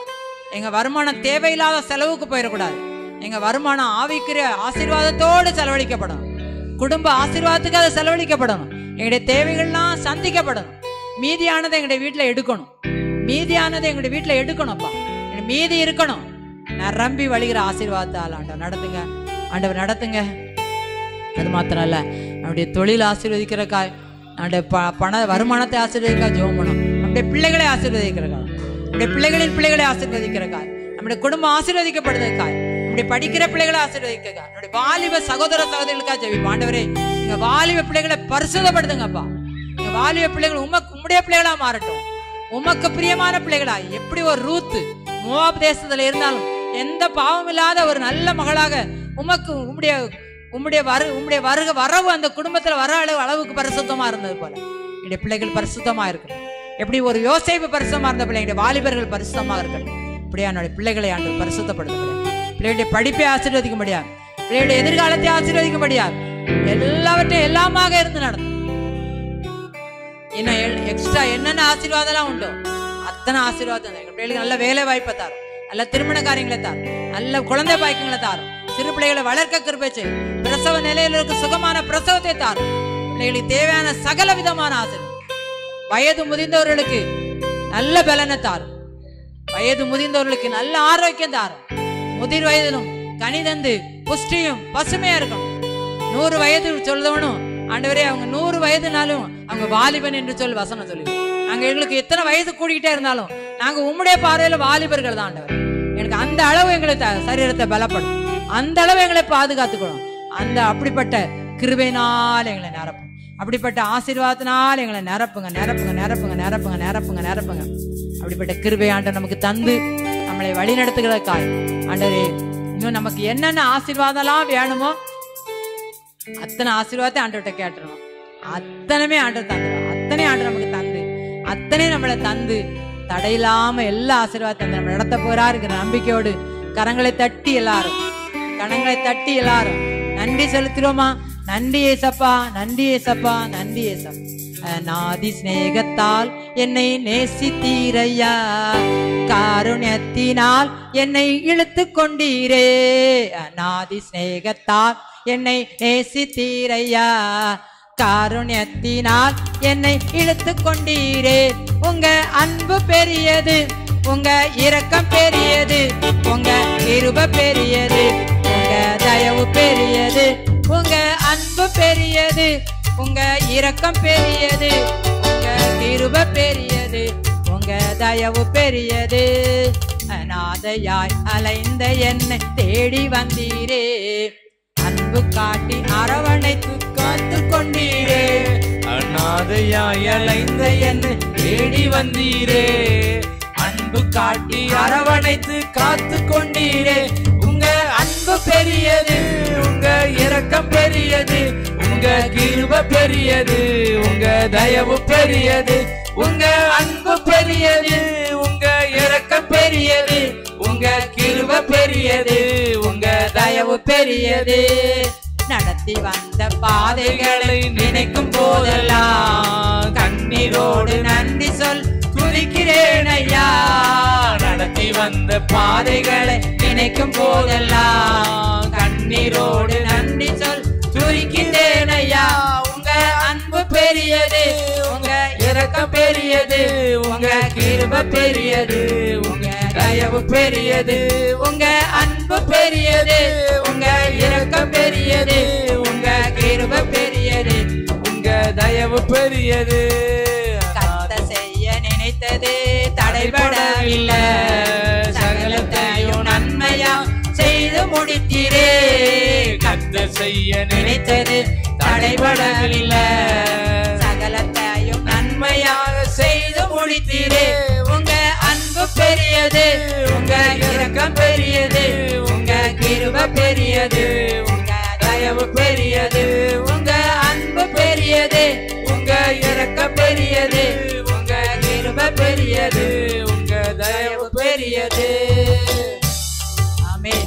எங்க வருமானம் தேவையில்லாத செலவுக்கு போயிடக்கூடாது. எங்க வருமானம் ஆவிக்குரிய ஆசீர்வாதத்தோடு செலவழிக்கப்படணும். குடும்ப ஆசீர்வாதத்துக்கு அதை செலவழிக்கப்படணும். எங்களுடைய தேவைகள்லாம் சந்திக்கப்படணும். மீதியானதை எங்களுடைய வீட்டில் எடுக்கணும், மீதியானதை எங்களுடைய வீட்டில் எடுக்கணும்ப்பா. மீதி இருக்கணும். நிரம்பி வழிகிற ஆசீர்வாதத்தால் ஆண்டவர் நடத்துங்க, ஆண்டவர் நடத்துங்க. அது மாத்திரம் இல்ல, நம்முடைய தொழில் ஆசீர்வதிக்கிறக்காய் நம்முடைய பண வருமானத்தை ஆசீர்வதிக்க ஜெபம் பண்ணணும். நம்முடைய பிள்ளைகளை ஆசீர்வதிக்கிறக்காக, நம்முடைய பிள்ளைகளின் பிள்ளைகளை ஆசீர்வதிக்கிறக்காக, நம்முடைய குடும்பம் ஆசீர்வதிக்கப்படுவதற்காக, நம்முடைய படிக்கிற பிள்ளைகளை ஆசீர்வதிக்கிறக்காக, நம்முடைய வாலிப சகோதர சகோதரிகளுக்காக ஜெபிப்போம். ஆண்டவரே, எங்க வாலிப பிள்ளைகளை பரிசுத்தப்படுத்துங்கப்பா. எங்க வாலிப பிள்ளைகள் உம்முடைய பிள்ளைகளா மாறட்டும், உமக்கு பிரியமான பிள்ளைகளா. எப்படி ஒரு ரூத் மோவாப் தேசத்துல இருந்தாலும் எந்த பாவம் இல்லாத ஒரு நல்ல மகளாக உமக்கு உம்முடைய வரவு அந்த குடும்பத்துல வர அளவுக்கு பரிசுத்தமா இருந்தது போல என்னுடைய பிள்ளைகள் பரிசுத்தமா இருக்கணும். எப்படி ஒரு யோசேப்பு பரிசுத்தமா இருந்த பிள்ளைங்களுடைய வாலிபர்கள் பரிசுத்தமா இருக்கணும். இப்படியா என்னுடைய பிள்ளைகளை ஆண்டு பரிசுத்தப்படுத்த முடியாது. பிள்ளைகளுடைய படிப்பை ஆசீர்வதிக்க முடியாது, பிள்ளைகளுடைய எதிர்காலத்தை ஆசீர்வதிக்க முடியாது. எல்லாவற்றையும் எல்லாமாக இருந்து நடக்கும். இன்னும் எக்ஸ்ட்ரா என்னென்ன ஆசீர்வாதம் உண்டோ அத்தனை ஆசீர்வாதம். எங்க பிள்ளைகளுக்கு நல்ல வேலை வாய்ப்பை தாரும், நல்ல திருமண காரியங்களை தாரும், நல்ல குழந்தை பாய்க்கங்களை தாரும், சிறு பிள்ளைகளை வளர்க்க கிருபை செய்யும், பிரசவ நிலையில இருக்க சுகமான பிரசவத்தை தாரும். பிள்ளைகளுக்கு தேவையான சகல விதமான ஆசீர்வாதம். வயது முதிர்ந்தவர்களுக்கு நல்ல பலனை தாரும், வயது முதிர்ந்தவர்களுக்கு நல்ல ஆரோக்கியம் தாரும். முதிர் வயதிலும் கனிதந்து புஷ்டியும் பசுமையா இருக்கணும். 100 வயது சொல்லுவனும் ஆண்டவரே அவங்க 100 வயதுனாலும் அவங்க வாலிபன் என்று சொல்லி வசனம் சொல்லி, நாங்க எங்களுக்கு எத்தனை வயது கூடிக்கிட்டே இருந்தாலும் நாங்க உம்முடைய பார்வையில வாலிபர்கள் தான் ஆண்டவர். எனக்கு அந்த அளவு எங்களுக்கு சரீரத்தை பலப்படும், அந்த அளவு எங்களை பாதுகாத்துக்கணும். அந்த அப்படிப்பட்ட கிருபையினால் எங்களை நிரப்பும், அப்படிப்பட்ட ஆசீர்வாதத்தினால் எங்களை நிரப்புங்க நிரப்புங்க நிரப்புங்க நிரப்புங்க நிரப்புங்க நிரப்புங்க. அப்படிப்பட்ட கிருபை ஆண்டவர் நமக்கு தந்து நம்மளை வழி நடத்துகிறதுக்காய் ஆண்டவரே, இன்னும் நமக்கு என்னென்ன ஆசீர்வாதம்லாம் வேணுமோ அத்தனை ஆசீர்வாதத்தை ஆண்டவர்கிட்ட கேட்டுருவோம். அத்தனையுமே ஆண்டவர் தந்துடும், அத்தனை ஆண்டவர் நமக்கு தந்து அத்தனை நம்மளை தந்து தடையில்லாம எல்லா ஆசீர்வாதத்தை நம்ம நடத்த போறாருங்கிற நம்பிக்கையோடு கரங்களை தட்டி எல்லாரும் நன்றி செலுத்துறோமா. நன்றி ஏசப்பா, நன்றி ஏசப்பா, நன்றி ஏசப்பா. அநாதி ஸ்நேகத்தால் என்னை நேசித்தீரையா, காருண்யத்தினால் என்னை இழுத்து கொண்டீரே. அநாதி ஸ்நேகத்தால் என்னை நேசித்தீரையா, காருண்யத்தினால் என்னை இழுத்து கொண்டீரே. உங்க அன்பு பெரியது, உங்க இரக்கம் பெரியது, உங்க கிருபை பெரியது, உங்க தயவு பெரியது. உங்க அன்பு பெரியது, உங்க இரக்கம் பெரியது, உங்க கிருபை பெரியது, உங்க தயவு பெரியது. அநாதையாய் அலைந்த என்னை தேடி வந்தீரே, அன்பு காட்டி அரவணைத்து காத்து கொண்டீரே. அநாதையாய் அலைந்த என்னை தேடி வந்தீரே, அன்பு காட்டி அரவணைத்து காத்து கொண்டீரே. உங்க அன்பு பெரியது, உங்க இரக்கம் பெரியது, உங்க கிருபை பெரியது, உங்க தயவு பெரியது. உங்க அன்பு பெரியது, உங்க இரக்கம் பெரியது, உங்க கிருபை பெரியது, உங்க தயவு பெரியது. நடத்தி வந்த பாதைகளை நினைக்கும் போதெல்லாம் கண்ணீரோடு நன்றி சொல் துதிக்கிறேன் ஐயா. நடத்தி வந்த பாதைகளை நினைக்கும் போதெல்லாம் கண்ணீரோடு நன்றி சொல் துதிக்கிறேன் ஐயா. உங்க அன்பு பெரியது, உங்க இரக்கம் பெரியது, உங்க கிருபை பெரியது, உங்க தயவு பெரியது. உங்க அன்பு பெரியது, உங்க இரக்கம் பெரியது, உங்க கிருபை பெரியது, உங்க தயவு பெரியது. கர்த்தர் செய்ய நினைத்தது தடைபடவில்லை, சகலத்தையும் நன்மையா செய்து முடித்தீரே. கர்த்தர் செய்ய நினைத்தது தடைபடவில்லை, சகலத்தையும் நன்மையாக செய்து முடித்தீரே. உங்க அன்பு பெரியது, உங்க இரக்கம் பெரியது, உங்க கிருபை பெரியது, உங்க தயவு பெரியது. உங்க அன்பு பெரியது, உங்க இரக்கம் பெரியது, உங்க கிருபை பெரியது, உங்க தயவு பெரியது. ஆமென்.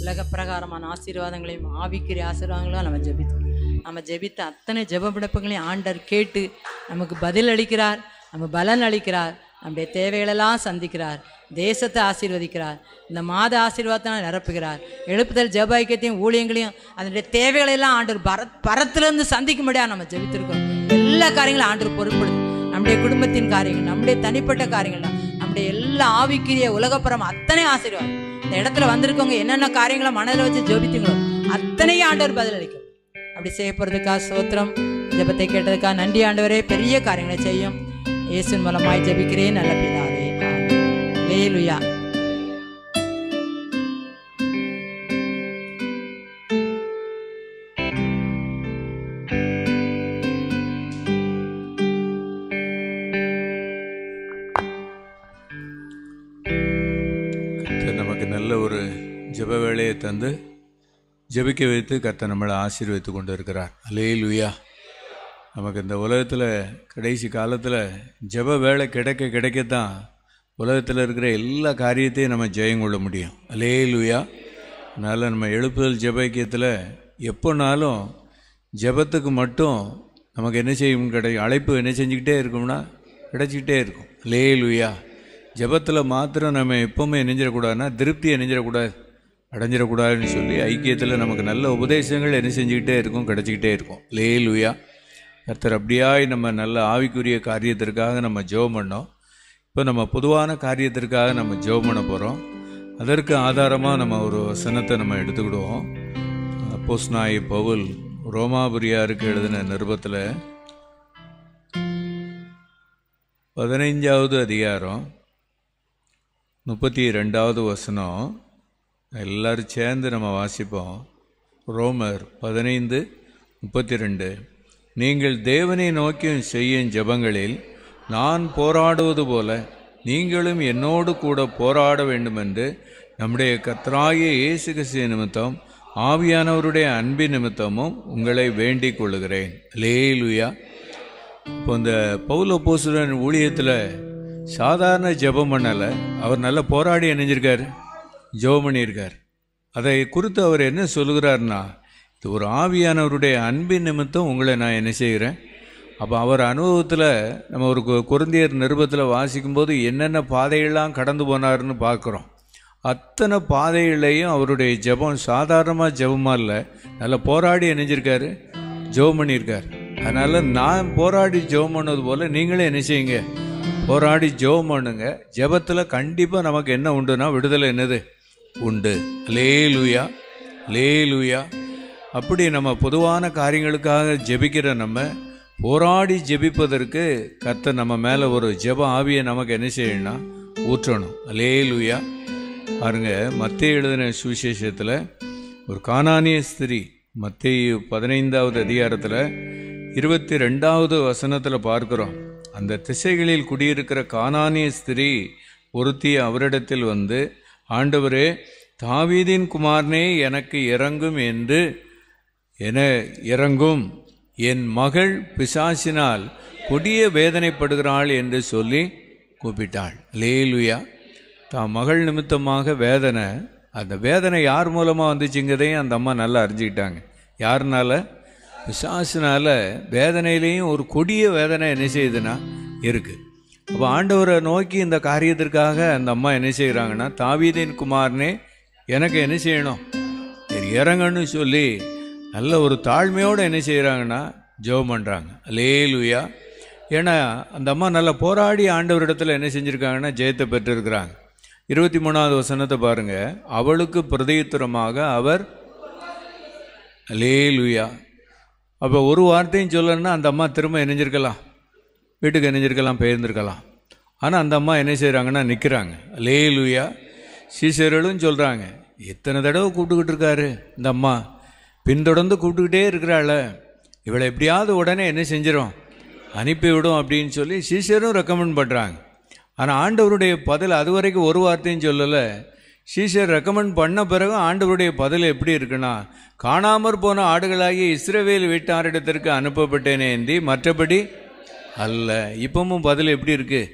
உலக பிரகாரமான ஆசீர்வாதங்களையும் ஆவிக்குரிய ஆசீர்வாதங்களையும் நம்ம ஜெபித்த அத்தனை ஜெப விண்ணப்பங்களையும் ஆண்டவர் கேட்டு நமக்கு பதில் அளிக்கிறார், நம்ம பலன் அளிக்கிறார், நம்முடைய தேவைகளெல்லாம் சந்திக்கிறார், தேசத்தை ஆசீர்வதிக்கிறார், இந்த மாத ஆசீர்வாதத்தை நிரப்புகிறார். எழுப்புதல் ஜெப ஐக்கியத்தையும் ஊழியங்களையும் அதனுடைய தேவைகளெல்லாம் ஆண்டவர் பரத்திலிருந்து சந்திக்கும்படியாக நம்ம ஜெபித்திருக்கோம். எல்லா காரியங்களும் ஆண்டவர் பொறுப்படுது. நம்முடைய குடும்பத்தின் காரியங்கள், நம்முடைய தனிப்பட்ட காரியங்கள், நம்முடைய எல்லா ஆவிக்குரிய உலகப்புறம் அத்தனை ஆசீர்வாதம். இந்த இடத்துல வந்திருக்கவங்க என்னென்ன காரியங்களை மனதில் வச்சு ஜெபித்தீங்களோ அத்தனையும் ஆண்டவர் பதில் அளிக்கும். அப்படி செய்ய போகிறதுக்காக ஸ்தோத்திரம். ஜெபத்தை கேட்டதுக்காக நன்றி ஆண்டவரே. பெரிய காரியங்களை செய்யும் இயேசுவின் மூலமாய் ஜெபிக்கிறேன் நல்ல பிதாவே. அல்லேலூயா. நமக்கு நல்ல ஒரு ஜெப வேளையை தந்து ஜெபிக்க வைத்து கர்த்தர் நம்மளை ஆசீர்வதித்து கொண்டு இருக்கிறார். அல்லேலூயா. நமக்கு இந்த உலகத்தில் கடைசி காலத்தில் ஜெப வேலை கிடைக்கத்தான் உலகத்தில் இருக்கிற எல்லா காரியத்தையும் நம்ம ஜெயம் கொள்ள முடியும். அல்லேலூயா. அதனால் நம்ம எழுப்புதல் ஜெபக்கியத்தில் எப்போனாலும் ஜெபத்துக்கு மட்டும் நமக்கு என்ன செய்யும் அழைப்பு என்ன செஞ்சுக்கிட்டே இருக்கும்னா கிடைச்சிக்கிட்டே இருக்கும். அல்லேலூயா. ஜெபத்தில் மாத்திரம் நம்ம எப்போவுமே நெஞ்சிடக்கூடாதுன்னா திருப்தியை நெஞ்சிடக்கூடாது, அடைஞ்சிடக்கூடாதுன்னு சொல்லி ஐக்கியத்தில் நமக்கு நல்ல உபதேசங்கள் என்ன செஞ்சுக்கிட்டே இருக்கும், கிடச்சிக்கிட்டே இருக்கும். அல்லேலூயா. கர்த்தர் அப்படியாய் நம்ம நல்ல ஆவிக்குரிய காரியத்திற்காக நம்ம ஜெபம் பண்ணோம். இப்போ நம்ம பொதுவான காரியத்திற்காக நம்ம ஜெபம் பண்ண போகிறோம். அதற்கு ஆதாரமாக நம்ம ஒரு வசனத்தை நம்ம எடுத்துக்கிடுவோம். அப்போஸ்தலனாகிய பவுல் ரோமாபுரியாருக்கு எழுதின நிருபத்தில் 15வது அதிகாரம் 32வது வசனம் எல்லாரும் சேர்ந்து நம்ம வாசிப்போம். ரோமர் 15:32. நீங்கள் தேவனை நோக்கியும் செய்யும் ஜெபங்களில் நான் போராடுவது போல நீங்களும் என்னோடு கூட போராட வேண்டுமென்று நம்முடைய கர்த்தராகிய இயேசு கிறிஸ்து நிமித்தம் ஆவியானவருடைய அன்பின் நிமித்தமும் உங்களை வேண்டிக் கொள்ளுகிறேன். அல்லேலூயா. இப்போ இந்த பவுல் அப்போஸ்தலன் ஊழியத்தில் சாதாரண ஜெபம் பண்ணலை, அவர் நல்ல போராடி இணைஞ்சிருக்கார், ஜெபம் பண்ணியிருக்கார். அதை குறித்து அவர் என்ன சொல்லுகிறார்னா, இது ஒரு ஆவியானவருடைய அன்பின் நிமித்தம் உங்களை நான் என்ன செய்கிறேன். அப்போ அவர் அனுபவத்தில் நம்ம ஒரு கொரிந்தியர் நிருபத்தில் வாசிக்கும்போது என்னென்ன பாதைகள்லாம் கடந்து போனார்னு பார்க்குறோம். அத்தனை பாதைகளையும் அவருடைய ஜெபம் சாதாரணமாக ஜெபமாக இல்லை, நல்ல போராடி இணைஞ்சிருக்காரு, ஜெபம் பண்ணியிருக்கார். அதனால் நான் போராடி ஜெபம் பண்ணது போல் நீங்களே என்ன செய்யுங்க, போராடி ஜெபம் பண்ணுங்க. ஜெபத்தில் கண்டிப்பாக நமக்கு என்ன உண்டுனா விடுதலை என்னது உண்டு. அல்லேலூயா. அல்லேலூயா. அப்படி நம்ம பொதுவான காரியங்களுக்காக ஜெபிக்கிற நம்ம போராடி ஜெபிப்பதற்கு கர்த்தர் நம்ம மேலே ஒரு ஜெப ஆவியை நமக்கு என்ன செய்யணும்னா ஊற்றணும். அல்லேலூயா. பாருங்க, மத்தேயு எழுதின சுவிசேஷத்தில் ஒரு கானானிய ஸ்திரீ மத்தேயு 15வது அதிகாரத்தில் 22வது வசனத்தில் பார்க்கிறோம். அந்த திசைகளில் குடியிருக்கிற கானானிய ஸ்திரீ ஒருத்தி அவரிடத்தில் வந்து, ஆண்டவரே, தாவீதின் குமாரனே எனக்கு இறங்கும் என்று இறங்கும், என் மகள் பிசாசினால் கொடிய வேதனைப்படுகிறாள் என்று சொல்லி கூப்பிட்டாள். அல்லேலூயா. தான் மகள் நிமித்தமாக வேதனை, அந்த வேதனை யார் மூலமாக வந்துச்சுங்கிறதையும் அந்த அம்மா நல்லா அறிஞ்சிக்கிட்டாங்க. யாருனால? பிசாசினால. வேதனையிலையும் ஒரு கொடிய வேதனை என்ன செய்யுதுன்னா இருக்குது. அப்போ ஆண்டவரை நோக்கி இந்த காரியத்திற்காக அந்த அம்மா என்ன செய்கிறாங்கன்னா, தாவீதின் குமாரனே எனக்கு என்ன செய்யணும், இறங்கன்னு சொல்லி நல்ல ஒரு தாழ்மையோடு என்ன செய்கிறாங்கன்னா ஜெபம் பண்ணுறாங்க. அல்லேலூயா. ஏன்னா அந்த அம்மா நல்லா போராடி ஆண்டவரிடத்தில் என்ன செஞ்சுருக்காங்கன்னா ஜெயத்தை பெற்றிருக்கிறாங்க. 23வது வசனத்தை பாருங்க. அவளுக்கு பிரதியுத்தரமாக அவர், அல்லேலூயா. அப்போ ஒரு வார்த்தையும் சொல்லணும்னா அந்த அம்மா திரும்ப இணைஞ்சிருக்கலாம், வீட்டுக்கு இணைஞ்சிருக்கலாம், பெயர்ந்திருக்கலாம். ஆனால் அந்த அம்மா என்ன செய்கிறாங்கன்னா நிற்கிறாங்க. அல்லேலூயா. சீசர்களும் சொல்கிறாங்க, எத்தனை தடவை கூப்பிட்டுக்கிட்டு இருக்காரு இந்த அம்மா, பின்தொடர்ந்து கூப்பிட்டுக்கிட்டே இருக்கிறாள், இவளை எப்படியாவது உடனே என்ன செஞ்சிடும், அனுப்பிவிடும் அப்படின்னு சொல்லி சீசரும் ரெக்கமெண்ட் பண்ணுறாங்க. ஆனால் ஆண்டவருடைய பதில் அது வரைக்கும் ஒரு வார்த்தையும் சொல்லலை. சீசர் ரெக்கமெண்ட் பண்ண பிறகு ஆண்டவருடைய பதில் எப்படி இருக்குன்னா, காணாமற் போன ஆடுகளாகி இஸ்ரவேல் வீட்டாரிடத்திற்கு அனுப்பப்பட்டேனே ஏந்தி மற்றபடி அல்ல. இப்பவும் பதில் எப்படி இருக்குது,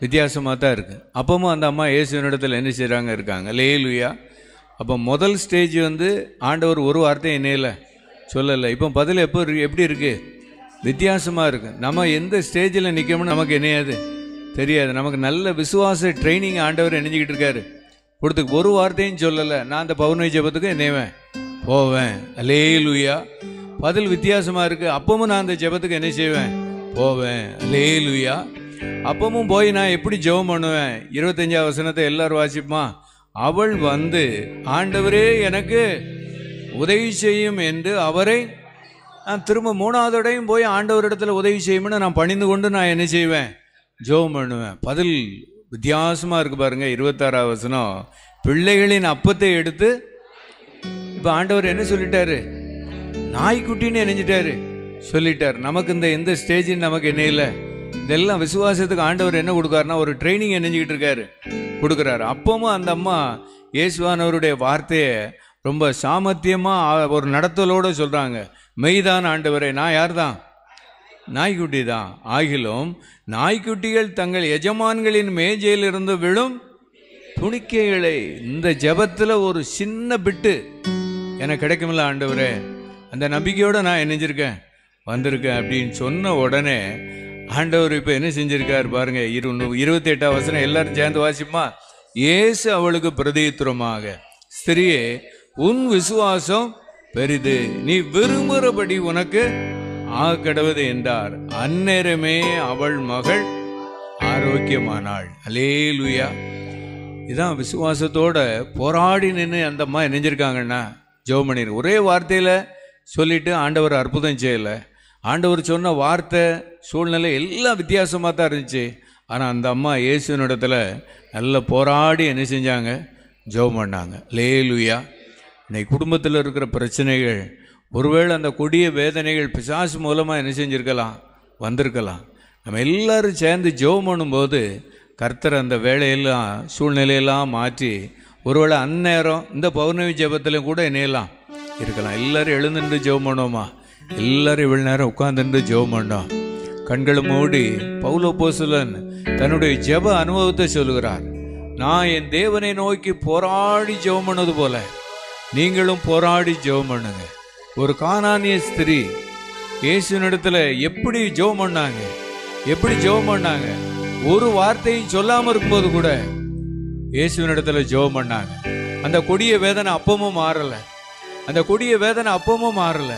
வித்தியாசமாக தான் இருக்குது. அப்பவும் அந்த அம்மா இயேசுவினிடத்தில் என்ன செய்கிறாங்க இருக்காங்க. அல்லேலூயா. அப்போ முதல் ஸ்டேஜ் வந்து ஆண்டவர் ஒரு வார்த்தை என்னையில சொல்லலை. இப்போ பதில் எப்படி இருக்குது, வித்தியாசமாக இருக்குது. நம்ம எந்த ஸ்டேஜில் நிற்கணும்னு நமக்கு என்னையாது தெரியாது. நமக்கு நல்ல விசுவாச ட்ரைனிங் ஆண்டவர் நினைஞ்சிக்கிட்டு இருக்காரு, கொடுத்துக்கு ஒரு வார்த்தையும் சொல்லலை. நான் அந்த பௌர்ணமி ஜெபத்துக்கு என்னைவேன் போவேன். அல்லேலூயா. பதில் வித்தியாசமாக இருக்குது. அப்பவும் நான் அந்த ஜெபத்துக்கு என்ன செய்வேன், போவேன். அல்லேலூயா. அப்பவும் போய் நான் எப்படி ஜெபம் பண்ணுவேன். 25வது வசனத்தை எல்லாரும் வாசிப்போமா. அவள் வந்து, ஆண்டவரே எனக்கு உதவி செய்யும் என்று அவரை நான் திரும்ப 3வதோடையும் போய் ஆண்டவரிடத்துல உதவி செய்யணும்னு நான் பணிந்து கொண்டு நான் என்ன செய்வேன்? ஜெபம் பண்ணுவேன். பதில் வித்தியாசமா இருக்கு பாருங்க. 26வது வசனம், பிள்ளைகளின் அப்பத்தை எடுத்து, இப்ப ஆண்டவர் என்ன சொல்லிட்டாரு? நாய்க்குட்டின்னு நினைஞ்சிட்டாரு சொல்லிட்டார். நமக்கு எந்த ஸ்டேஜின்னு நமக்கு என்ன இல்லை. இதெல்லாம் விசுவாசத்துக்கு ஆண்டவர் என்ன கொடுக்காருன்னா ஒரு ட்ரைனிங் நினைஞ்சிக்கிட்டு இருக்காரு, கொடுக்குறாரு. அப்பவும் அந்த அம்மா இயேசுவானவருடைய வார்த்தையை ரொம்ப சாமர்த்தியமா ஒரு நடத்தலோடு சொல்றாங்க. மெய்தான் ஆண்டவரே, நான் யார் தான்? நாய்க்குட்டி தான். ஆகிலும் நாய்க்குட்டிகள் தங்கள் எஜமான்களின் மேஜையிலிருந்து விழும் துணிக்கைகளை, இந்த ஜெபத்தில் ஒரு சின்ன பிட்டு எனக்கு கிடைக்குமில்ல ஆண்டவரே, அந்த நம்பிக்கையோடு நான் நினைஞ்சிருக்கேன் வந்திருக்கேன் அப்படின்னு சொன்ன உடனே ஆண்டவர் இப்போ என்ன செஞ்சிருக்காரு பாருங்க. 28வது வசனம் எல்லாரும் சேர்ந்து வாசிப்போமா? இயேசு அவளுக்கு பிரதியுத்தரமாக, ஸ்திரியே, உன் விசுவாசம் பெரிது, நீ விரும்புகிறபடி உனக்கு ஆகக்கடவது என்றார். அந்நேரமே அவள் மகள் ஆரோக்கியமானாள். அல்லேலூயா. இதான் விசுவாசத்தோட போராடி நின்று அந்த அம்மா நினைஞ்சிருக்காங்கன்னா ஜெபம் பண்ணிரு. ஒரே வார்த்தையில சொல்லிட்டு ஆண்டவர் அற்புதம் செய்யலை. ஆண்டவர் சொன்ன வார்த்தை சூழ்நிலை எல்லாம் வித்தியாசமாக தான் இருந்துச்சு. ஆனால் அந்த அம்மா இயேசுவினிடத்துல நல்ல போராடி என்ன செஞ்சாங்க? ஜெபம் பண்ணாங்க. அல்லேலூயா. இன்னைக்கு குடும்பத்தில் இருக்கிற பிரச்சனைகள், ஒருவேளை அந்த கொடிய வேதனைகள் பிசாசு மூலமாக என்ன செஞ்சுருக்கலாம்? வந்திருக்கலாம். நம்ம எல்லாரும் சேர்ந்து ஜெபம் பண்ணும்போது கர்த்தர் அந்த வேலையெல்லாம் சூழ்நிலையெல்லாம் மாற்றி, ஒருவேளை அந்நேரம் இந்த பௌர்ணமி ஜெபத்திலையும் கூட இணையலாம் இருக்கலாம். எல்லாரும் எழுந்துட்டு ஜெபம் பண்ணுவோமா? எல்லாரும் இவ்வளவு நேரம் உட்கார்ந்துட்டு ஜெபம் பண்ணோம். கண்களை மூடி பவுல் அப்போஸ்தலன் தன்னுடைய ஜெப அனுபவத்தை சொல்லுகிறார். நான் என் தேவனை நோக்கி போராடி ஜெபம் பண்ணது போல நீங்களும் போராடி ஜெபம் பண்ணுங்க. ஒரு கானானிய ஸ்திரீ இயேசுவினிடத்துல எப்படி ஜெபம் பண்ணாங்க? எப்படி ஜெபம் பண்ணாங்க? ஒரு வார்த்தையும் சொல்லாம இருக்கும்போது கூட இயேசுவினிடத்துல ஜெபம் பண்ணாங்க. அந்த கொடிய வேதனை அப்பமும் மாறல. அந்த கொடிய வேதனை அப்பமும் மாறல.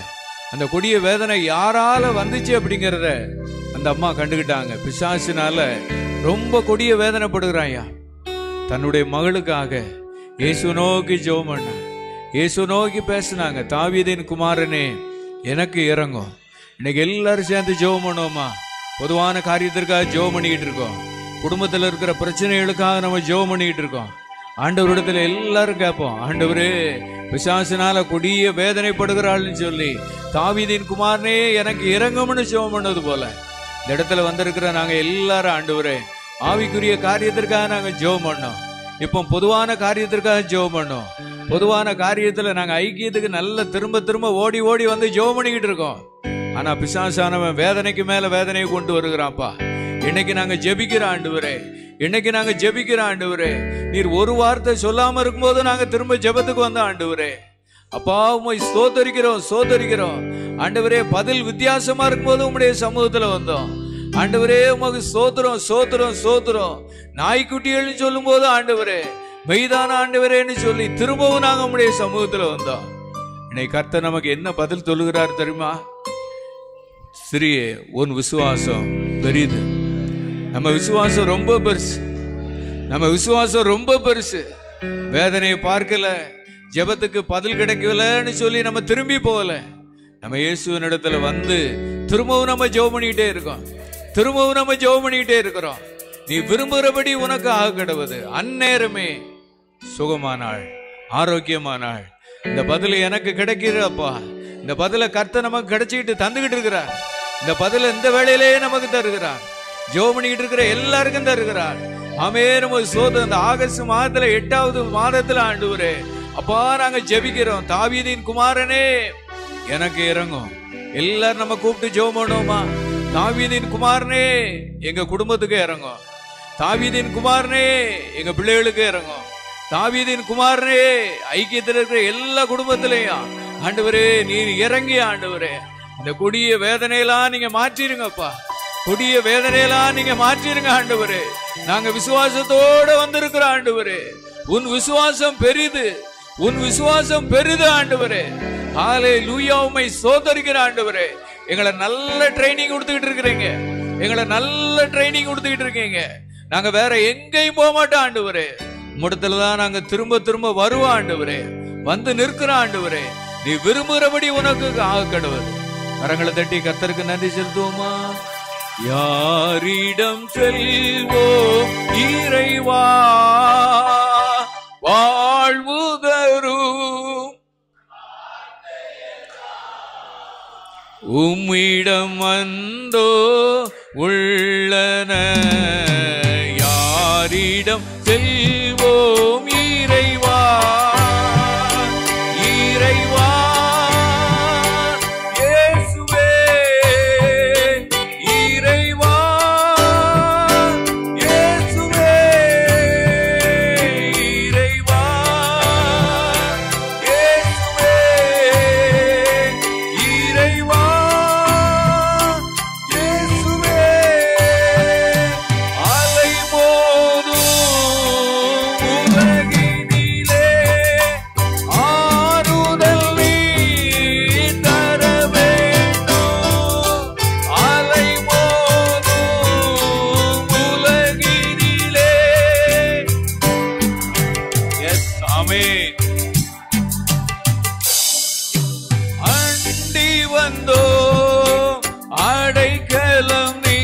அந்த கொடிய வேதனை யாரால வந்துச்சு அப்படிங்கிறத அந்த அம்மா கண்டுகிட்டாங்க. பிசாசினால ரொம்ப கொடிய வேதனைப்படுகிறாயா. தன்னுடைய மகளுக்காக இயேசு நோக்கி ஜெபம் பண்ண, இயேசு நோக்கி பேசினாங்க. தாவீதின் குமாரனே, எனக்கு இறங்கும். இன்னைக்கு எல்லாரும் சேர்ந்து ஜெபம் பண்ணுவோமா? பொதுவான காரியத்திற்காக ஜெபம் பண்ணிக்கிட்டு இருக்கோம். குடும்பத்தில் இருக்கிற பிரச்சனைகளுக்காக நம்ம ஜெபம் பண்ணிக்கிட்டு இருக்கோம். ஆண்டவரிடத்துல எல்லாரும் கேட்போம், ஆண்டவரே, பிசாசினால கொடிய வேதனைப்படுகிறாள்னு சொல்லி தாவீதின் குமாரனே எனக்கு இறங்கும்னு ஜெபம் பண்ணது போல இந்த இடத்துல வந்திருக்கிற நாங்க எல்லாரும் ஆண்டவரே, ஆவிக்குரிய காரியத்திற்காக நாங்க ஜெபம் பண்ணோம். இப்போ பொதுவான காரியத்திற்காக ஜெபம் பண்ணோம். பொதுவான காரியத்துல நாங்க ஐக்கியத்துக்கு நல்ல திரும்ப திரும்ப ஓடி ஓடி வந்து ஜெபம் பண்ணிக்கிட்டு இருக்கோம். ஆனா பிசாசானவன் வேதனைக்கு மேல வேதனையை கொண்டு வருகிறான்ப்பா. இன்னைக்கு நாங்க ஜெபிக்கிற ஆண்டவரே, இன்னைக்கு நாங்க ஜெபிக்கிற ஆண்டவரே, நீர் ஒரு வார்த்தை சொல்லாம இருக்கும்போது நாங்க திரும்ப ஜெபத்துக்கு வந்த ஆண்டவரே. அப்பா உம்மை ஸ்தோத்தரிக்கிறோம், ஸ்தோத்தரிக்கிறோம் ஆண்டவரே. பதில் வித்தியாசமா இருக்கும்போது உம்முடைய சமூகத்துல வந்தோம் ஆண்டவரே. உமக்கு ஸ்தோத்திரம், ஸ்தோத்திரம், ஸ்தோத்திரம். நாய்க்குட்டிகள்னு சொல்லும் போது ஆண்டவரே, மெய்தான ஆண்டவரேன்னு சொல்லி திரும்பவும் நாங்க உம்முடைய சமூகத்துல வந்தோம். இன்னைக்கு கர்த்தர் நமக்கு என்ன பதில் சொல்லுகிறார் தெரியுமா? ஸ்திரியே, உன் விசுவாசம் பெரிது. நம்ம விசுவாசம் ரொம்ப பெருசு. நம்ம விசுவாசம் ரொம்ப பெருசு. வேதனையை பார்க்கல, ஜெபத்துக்கு பதில் கிடைக்கலன்னு சொல்லி நம்ம திரும்பி போகல. நம்ம இயேசுவின் இடத்துல வந்து திரும்பவும் நம்ம ஜெபம் பண்ணிக்கிட்டே இருக்கோம். திரும்பவும் நம்ம ஜெபம் பண்ணிக்கிட்டே இருக்கிறோம். நீ விரும்புகிறபடி உனக்கு ஆக கடவுது. அந்நேரமே சுகமானாள், ஆரோக்கியமானாள். இந்த பதில் எனக்கு கிடைக்கிறப்பா. இந்த பதில கர்த்தர் நமக்கு கிடைச்சிக்கிட்டு தந்துகிட்டு இருக்கிறார். இந்த பதில இந்த வேளையிலேயே நமக்கு தருகிறார். ஜெபம் பண்ணிக்கிட்டு இருக்கிற எல்லாருக்கும் தருகிறார். ஆமென். இந்த ஆகஸ்ட் மாதத்துல 8வது மாதத்துல ஆண்டவரே, அப்பா நாங்க ஜெபிக்கிறோம். தாவீதின் குமாரனே எனக்கு இறங்கும். எல்லாரும் நம்ம கூப்பிட்டு ஜெபம் பண்ணுவோமா? தாவீதின் குமாரனே எங்க குடும்பத்துக்கு இறங்கும். தாவீதின் குமாரனே எங்க பிள்ளைகளுக்கு இறங்கும். தாவீதின் குமாரனே ஐக்கியத்தில் இருக்கிற எல்லா குடும்பத்திலையும் ஆண்டவரே நீர் இறங்கி ஆண்டவரே இந்த கொடிய வேதனையெல்லாம் நீங்க மாற்றிருங்கப்பா. கொடிய வேதனையெல்லாம் நீங்க மாற்றிருங்க ஆண்டவரே. நாங்க விசுவாசத்தோட வந்திருக்கிறோம் ஆண்டவரே. உன் விசுவாசம் பெரிது, உன் விசுவாசம் பெரிது ஆண்டவரே. ஹல்லேலூயா. உம்மை ஸ்தோத்திரிக்கிற ஆண்டவரே. எங்களை நல்ல ட்ரைனிங் கொடுத்துக்கிட்டு இருக்கிறீங்க. எங்களை நல்ல ட்ரைனிங் கொடுத்துக்கிட்டு இருக்கீங்க. நாங்க வேற எங்கேயும் போக மாட்டோம் ஆண்டவரே. உம்மிடத்துலதான் நாங்க திரும்ப திரும்ப வருவோம் ஆண்டவரே. வந்து நிற்கிற ஆண்டவரே. நீ விரும்புகிறபடி உனக்கு ஆக கடவுள். கரங்களை தட்டி கர்த்தருக்கு நன்றி செலுத்துவோமா? யாரிடம் செல்வோம் இறைவா, வாழ்வு தரும் உம்மிடம் வந்தோ உள்ளன. யாரிடம் செல்வோம் இறைவா, இறைவா இயேசுவே, இறைவா இயேசுவே, இறைவா இயேசுவே, இறைவா இயேசுவே. அலை மோதும் உலகினிலே ஆறுதல் நீ தர வேண்டும். அலை மோதும் உலகினிலே. எஸ், ஆமென். அண்டி வந்தோ அடைக்கலம் நீ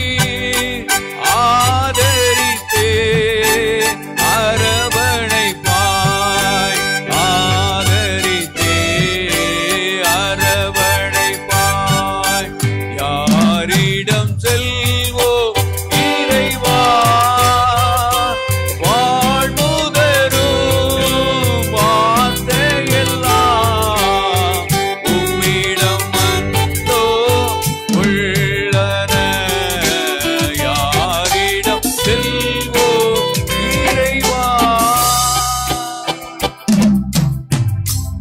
ஆதரித்தே அரவணைப்பாய், ஆதரித்தே அரவணைப்பாய். யாரிடம் செல்வோ இறைவா, வாழ்வு தரும் வார்த்தையெல்லாம் உம்மிடம் வந்தோ உள்ளன. யாரிடம் செல்வோ இறைவா.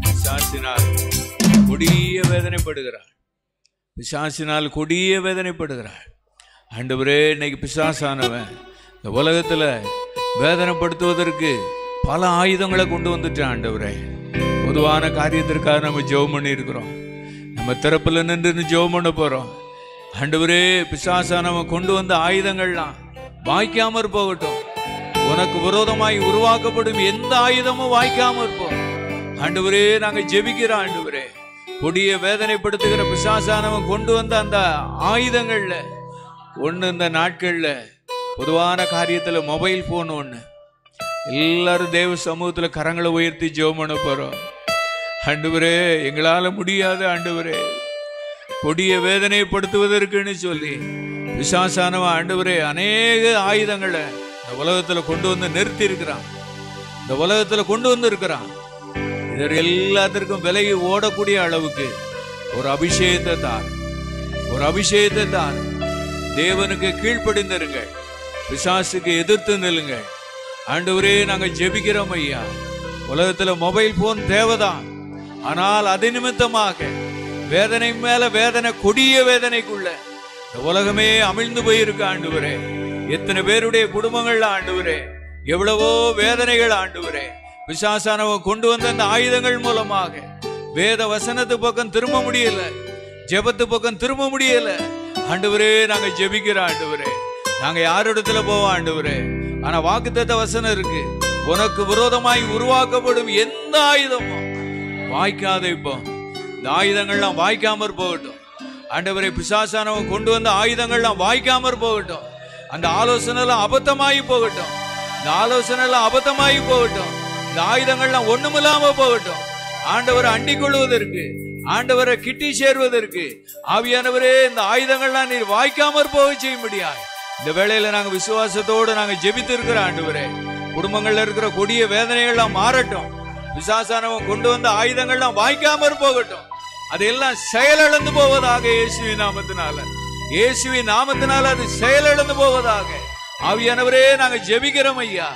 பிசாசினால் கொடிய வேதனைப்படுகிறார், பிசாசினால் கொடிய வேதனைப்படுகிறார். ஆண்டவரே, இன்னைக்கு பிசாசானவன் இந்த உலகத்துல வேதனைப்படுத்துவதற்கு பல ஆயுதங்களை கொண்டு வந்துட்டான். ஆண்டவரே, பொதுவான காரியத்திற்காக நம்ம ஜெபம் பண்ணி இருக்கிறோம், நம்ம திறப்புல நின்று ஜெபம் பண்ண போறோம். ஆண்டவரே, பிசாசானவன் கொண்டு வந்த ஆயுதங்கள்லாம் வாய்க்காமற் போகட்டும். உனக்கு விரோதமாய் உருவாக்கப்படும் எந்த ஆயுதமும் வாய்க்காம இருப்போம். ஆண்டவரே, நாங்க ஜெபிக்கிறோம். ஆண்டவரே, கொடிய வேதனைப்படுத்துகிற பிசாசானவன் கொண்டு வந்த அந்த ஆயுதங்கள்ல ஒண்ணு, இந்த நாட்கள்ல பொதுவான காரியத்துல மொபைல் போன் ஒண்ணு. எல்லாரும் தேவ சமூகத்துல கரங்களை உயர்த்தி ஜெபம் பண்ண போறோம். ஆண்டவரே, எங்களால முடியாது ஆண்டவரே, கொடிய வேதனைப்படுத்துவதற்குன்னு சொல்லி பிசாசானவன் ஆண்டவரே அநேக ஆயுதங்களை இந்த உலகத்துல கொண்டு வந்து நிறுத்தி இருக்கிறான், இந்த உலகத்துல கொண்டு வந்து இருக்கிறான். இதர் எல்லாத்திற்கும் விலகி ஓடக்கூடிய அளவுக்கு ஒரு அபிஷேகத்தை தான், ஒரு அபிஷேகத்தை தான். தேவனுக்கு கீழ்ப்படிந்திருங்கள், பிசாசுக்கு எதிர்த்து நில்லுங்கள். ஆண்டவரே, நாங்க ஜெபிக்கிறோம் ஐயா. உலகத்துல மொபைல் போன் தேவைதான், ஆனால் அது நிமித்தமாக வேதனை மேல வேதனை, கொடிய வேதனைக்குள்ள இந்த உலகமே அமிழ்ந்து போயிருக்கு. ஆண்டவரே, எத்தனை பேருடைய குடும்பங்கள்ல ஆண்டவரே எவ்வளவோ வேதனைகள். ஆண்டவரே, பிசாசானவன் கொண்டு வந்த அந்த ஆயுதங்கள் மூலமாக வேத வசனத்து பக்கம் திரும்ப முடியல, ஜெபத்து பக்கம் திரும்ப முடியல. ஆண்டவரே, நாங்க ஜெபிக்கிறோம். ஆண்டவரே, நாங்க யாரிடத்துல போவோம் ஆண்டவரே? ஆனா வாக்குத்தத்த வசனம் இருக்கு, உனக்கு விரோதமாய் உருவாக்கப்படும் எந்த ஆயுதமும் வாய்க்காத. இப்போ இந்த ஆயுதங்கள்லாம் வாய்க்காமற் போகட்டும். ஆண்டவரே, பிசாசானவன் கொண்டு வந்த ஆயுதங்கள்லாம் வாய்க்காமற் போகட்டும். அந்த ஆலோசனை எல்லாம் அபத்தமாயி போகட்டும், இந்த ஆலோசனை எல்லாம் அபத்தமாயி போகட்டும். இந்த ஆயுதங்கள்லாம் ஒண்ணுமில்லாம போகட்டும். ஆண்டவரை அண்டிக் கொள்வதற்கு, ஆண்டவரை கிட்டி சேர்வதற்கு ஆவியானவரே இந்த ஆயுதங்கள்லாம் நீர் வாய்க்காமற் போக செய்ய முடியாது. இந்த வேளையில நாங்க விசுவாசத்தோடு நாங்க ஜெபித்து இருக்கிற ஆண்டவரே, குடும்பங்கள்ல இருக்கிற கொடிய வேதனைகள்லாம் மாறட்டும். பிசாசானவன் கொண்டு வந்த ஆயுதங்கள்லாம் வாய்க்காமற் போகட்டும். அதெல்லாம் செயலிழந்து போவதாக இயேசுவின் நாமத்தினால, இயேசுவின் நாமத்தினால அது செயலிழந்து போவதாக. ஆவியானவரே, நாங்க ஜெபிக்கிறோம் ஐயா.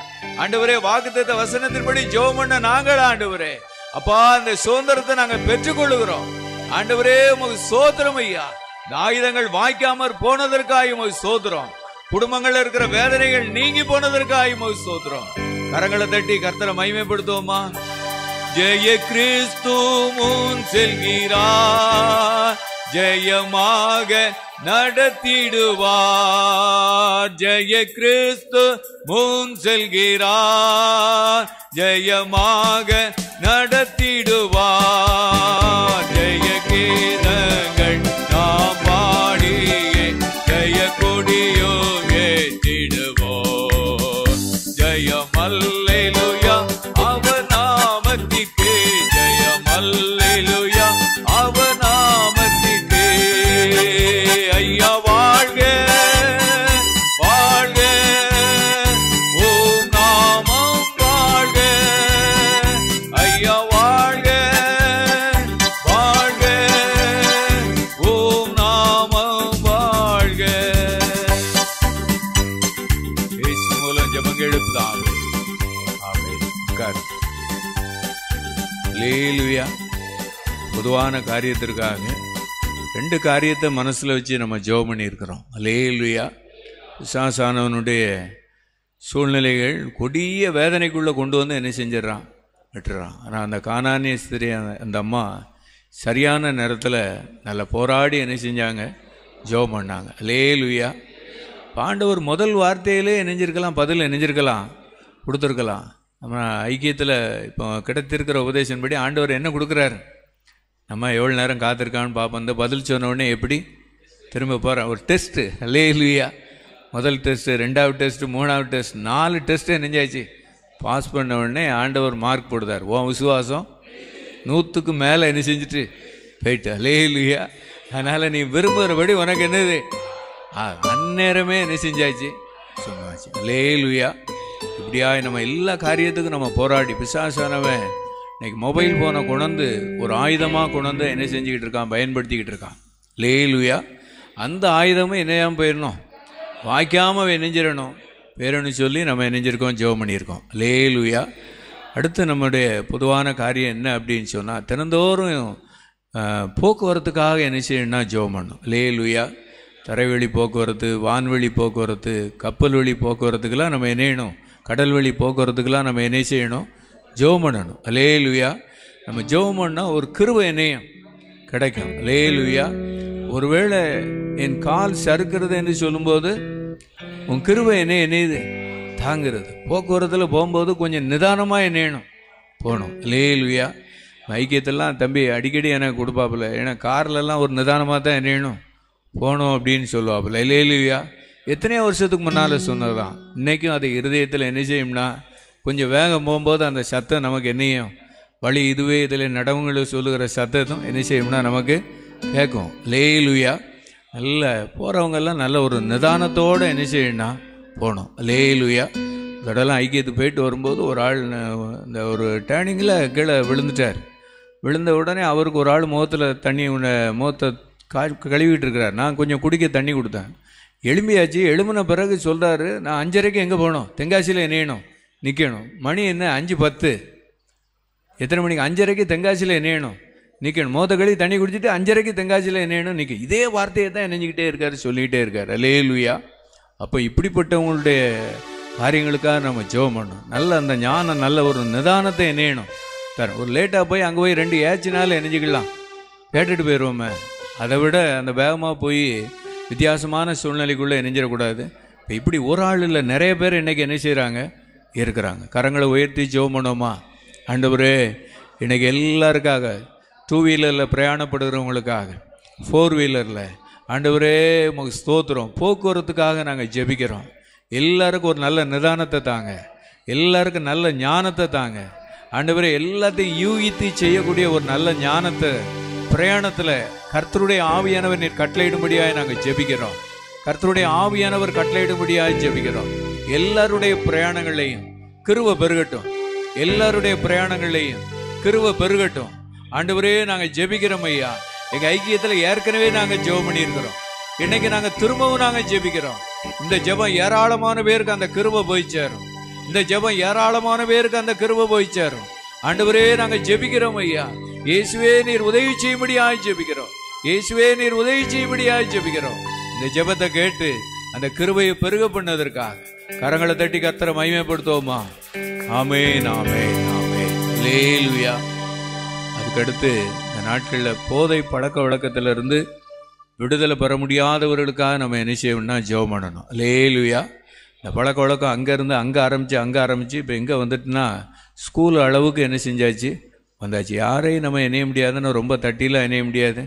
ஆண்டவரே, வாக்குத்தத்த வசனத்தின்படி ஜெபம் பண்ண நாங்கள் ஆண்டவரே அப்பா இந்த சுதந்திரத்தை நாங்க பெற்றுக் கொள்ளுகிறோம். ஆண்டவரே, உமக்கு ஸ்தோத்திரம் ஐயா. இந்த ஆயுதங்கள் வாய்க்காமற் போனதற்காக உமக்கு ஸ்தோத்திரம். குடும்பங்கள்ல இருக்கிற வேதனைகள் நீங்கி போனதற்காக உமக்கு ஸ்தோத்திரம். கரங்களை தட்டி கர்த்தரை மகிமைப்படுத்துவோமா? ஜெய கிறிஸ்து முன் செல்கிறார், ஜெயமாக நடத்திடுவார். ஜெய கிறிஸ்து முன் செல்கிறார், ஜெயமாக நடத்திடுவார். ஜெய கீதங்கள் அல்லேலூயா. பொதுவான காரியத்திற்காக 2 காரியத்தை மனசில் வச்சு நம்ம ஜெபம் பண்ணியிருக்கிறோம். அல்லேலூயா. பிசாசானவனுடைய சூழ்நிலைகள் கொடிய வேதனைக்குள்ளே கொண்டு வந்து என்ன செஞ்சிடறான், விட்டுறான். ஆனால் அந்த கானானிய ஸ்திரீ அந்த அம்மா சரியான நேரத்தில் நல்லா போராடி என்ன செஞ்சாங்க, ஜெபம் பண்ணாங்க. அல்லேலூயா. ஆண்டவர் முதல் வார்த்தையிலே இணைஞ்சிருக்கலாம், பதில் இணைஞ்சிருக்கலாம், கொடுத்துருக்கலாம். நம்ம ஐக்கியத்தில் இப்போ கிடைத்திருக்கிற உபதேசன்படி ஆண்டவர் என்ன கொடுக்குறாரு, நம்ம எவ்வளோ நேரம் காத்திருக்கான்னு பார்ப்போம். இந்த பதில் சொன்ன உடனே எப்படி திரும்ப போகிறேன், ஒரு டெஸ்ட்டு. அல்லேலூயா. முதல் டெஸ்ட்டு, 2வது டெஸ்ட்டு, 3வது டெஸ்ட், 4 டெஸ்ட்டு நெஞ்சாச்சு. பாஸ் பண்ண உடனே ஆண்டவர் மார்க் போடுதார். உன் விசுவாசம் 100க்கு மேலே என்ன செஞ்சுட்டு போயிட்டு. அல்லேலூயா. அதனால் நீ விரும்புகிறபடி உனக்கு என்னது அந்நேரமே என்ன செஞ்சாச்சு, சொன்னாச்சு. அல்லேலூயா. இப்படியா நம்ம எல்லா காரியத்துக்கும் நம்ம போராடி, பிசாசானவன் இன்னைக்கு மொபைல் ஃபோனை கொண்டு ஒரு ஆயுதமாக கொண்டு என்ன செஞ்சுக்கிட்டு இருக்கான், பயன்படுத்திக்கிட்டு இருக்கான். அல்லேலூயா. அந்த ஆயுதமும் என்னையாமல் போயிடணும், வாய்க்காமல் நெஞ்சிடணும் பேருன்னு சொல்லி நம்ம நெஞ்சிருக்கோம், ஜெபம் பண்ணியிருக்கோம். அல்லேலூயா. அடுத்து நம்முடைய பொதுவான காரியம் என்ன அப்படின்னு சொன்னால், தினந்தோறும் போக்குவரத்துக்காக என்ன செய்யணும்னா ஜெபம் பண்ணணும். அல்லேலூயா. தரைவழி போக்குவரத்து, வான்வெளி போக்குவரத்து, கப்பல் வழி போக்குவரத்துக்கெல்லாம் நம்ம என்னணும், கடல் வழி போக்குவரத்துக்கெல்லாம் நம்ம என்ன செய்யணும், ஜெபம் பண்ணணும். அல்லேலூயா. நம்ம ஜெபம் பண்ணால் ஒரு கிருபை என்னையும் கிடைக்கும். அல்லேலூயா. ஒருவேளை என் கால் சறுக்கிறது என்று சொல்லும்போது உன் கிருபை என்னையுது தாங்கிறது. போக்குவரத்தில் போகும்போது கொஞ்சம் நிதானமாக என்னணும் போகணும். அல்லேலூயா. ஐக்கியத்தெல்லாம் தம்பி அடிக்கடி எனக்கு கொடுப்பாப்புல, ஏன்னா கார்லெல்லாம் ஒரு நிதானமாக தான் என்னணும் போகணும் அப்படின்னு சொல்லுவாப்புல. அல்லேலூயா. எத்தனையோ வருஷத்துக்கு முன்னால் சொன்னது தான். இன்றைக்கும் அதை இருதயத்தில் என்ன செய்யும்னா, கொஞ்சம் வேகம் போகும்போது அந்த சத்தம் நமக்கு என்னையும் வழி இதுவே இதில் நடவுங்களை சொல்லுகிற சத்தத்தும் என்ன செய்யும்னா நமக்கு கேட்கும். அல்லேலூயா. நல்ல போகிறவங்கெல்லாம் நல்ல ஒரு நிதானத்தோடு என்ன செய்யணும்னா போகணும். அல்லேலூயா. இதெல்லாம் ஐக்கியத்துக்கு போயிட்டு வரும்போது ஒரு ஆள் இந்த ஒரு டேர்னிங்கில் கீழே விழுந்துட்டார். விழுந்த உடனே அவருக்கு ஒரு ஆள் முகத்தில் தண்ணி முகத்தை கழுவிட்டு இருக்கிறார். நான் கொஞ்சம் குடிக்க தண்ணி கொடுத்தேன். எலும்பியாச்சு. எழும்பின பிறகு சொல்கிறாரு, நான் 5:30க்கு எங்கே போகணும், தென்காசியில் என்னணும் நிற்கணும். மணி என்ன 5:10. எத்தனை மணிக்கு? 5:30க்கு தென்காசியில் என்னணும் நிற்கணும். முகத்தை கழுவி தண்ணி குடிச்சிட்டு 5:30க்கு தென்காசியில் என்னணும் நிற்க. இதே வார்த்தையை தான் நினைஞ்சிக்கிட்டே இருக்காரு, சொல்லிக்கிட்டே இருக்கார். அல்லேலூயா. அப்போ இப்படிப்பட்டவங்களுடைய காரியங்களுக்காக நம்ம ஜெபம் பண்ணணும். நல்ல அந்த ஞானம், நல்ல ஒரு நிதானத்தை என்னணும் தரும். ஒரு லேட்டாக போய் அங்கே போய் 2 ஏச்சுனாலும் நினைஞ்சிக்கலாம், கேட்டுட்டு போயிடுவோமே. அதை விட அந்த வேகமாக போய் வித்தியாசமான சூழ்நிலைக்குள்ளே இணைஞ்சிடக்கூடாது. இப்போ இப்படி ஒரு ஆள் இல்லை, நிறைய பேர் இன்றைக்கி என்ன செய்கிறாங்க, இருக்கிறாங்க. கரங்களை உயர்த்தி ஜெபம் பண்ணோமா, ஆண்டவரே இன்றைக்கி எல்லாருக்காக, 2 வீலரில் பிரயாணப்படுகிறவங்களுக்காக, 4 வீலரில் ஆண்டவரே உங்களுக்கு ஸ்தோத்திரம். போக்குவரத்துக்காக நாங்கள் ஜெபிக்கிறோம். எல்லாருக்கும் ஒரு நல்ல நிதானத்தை தாங்க, எல்லாருக்கும் நல்ல ஞானத்தை தாங்க ஆண்டவரே. எல்லாத்தையும் யூகித்து செய்யக்கூடிய ஒரு நல்ல ஞானத்தை பிரயாணத்தில் கர்த்தருடைய ஆவியானவர் நீர் கட்டளையிடும்படியாக நாங்கள் ஜெபிக்கிறோம். கர்த்தருடைய ஆவியானவர் கட்டளையிடும்படியாக ஜெபிக்கிறோம். எல்லாருடைய பிரயாணங்களையும் கிருபை பெருகட்டும், எல்லாருடைய பிரயாணங்களையும் கிருபை பெருகட்டும். ஆண்டவரே நாங்கள் ஜெபிக்கிறோம் ஐயா. எங்கள் ஐக்கியத்தில் ஏற்கனவே நாங்கள் ஜெபம் பண்ணியிருக்கிறோம். இன்னைக்கு நாங்கள் திரும்பவும் நாங்கள் ஜெபிக்கிறோம். இந்த ஜெபம் ஏராளமான பேருக்கு அந்த கிருபை போய் சேரும். இந்த ஜெபம் ஏராளமான பேருக்கு அந்த கிருபை போய் சேரும். ஆண்டவரே நாங்கள் ஜெபிக்கிறோம் ஐயா. இயேசுவே நீர் உதவி செய்யும்படியாய் ஜெபிக்கிறோம். இயேசுவே நீர் உதவி செய்யும்படியாய் ஜெபிக்கிறோம். இந்த ஜெபத்தை கேட்டு அந்த கிருபையை பெருக பண்ணதற்காக கரங்களை தட்டி கர்த்தரை மகிமைப்படுத்துவோமா. ஆமென், ஆமென், ஆமென். அல்லேலூயா. அதுக்கடுத்து இந்த நாட்களில் போதை பழக்க வழக்கத்திலிருந்து விடுதலை பெற முடியாதவர்களுக்காக நம்ம என்ன செய்யணும்னா ஜெபம் பண்ணணும். அல்லேலூயா. இந்த பழக்க வழக்கம் அங்கேருந்து அங்கே ஆரம்பித்து இப்போ எங்கே வந்துட்டுனா ஸ்கூல் அளவுக்கு என்ன செஞ்சாச்சு, வந்தாச்சு. யாரையும் நம்ம இணைய முடியாதுன்னு ரொம்ப தட்டிலாம் இணைய முடியாது,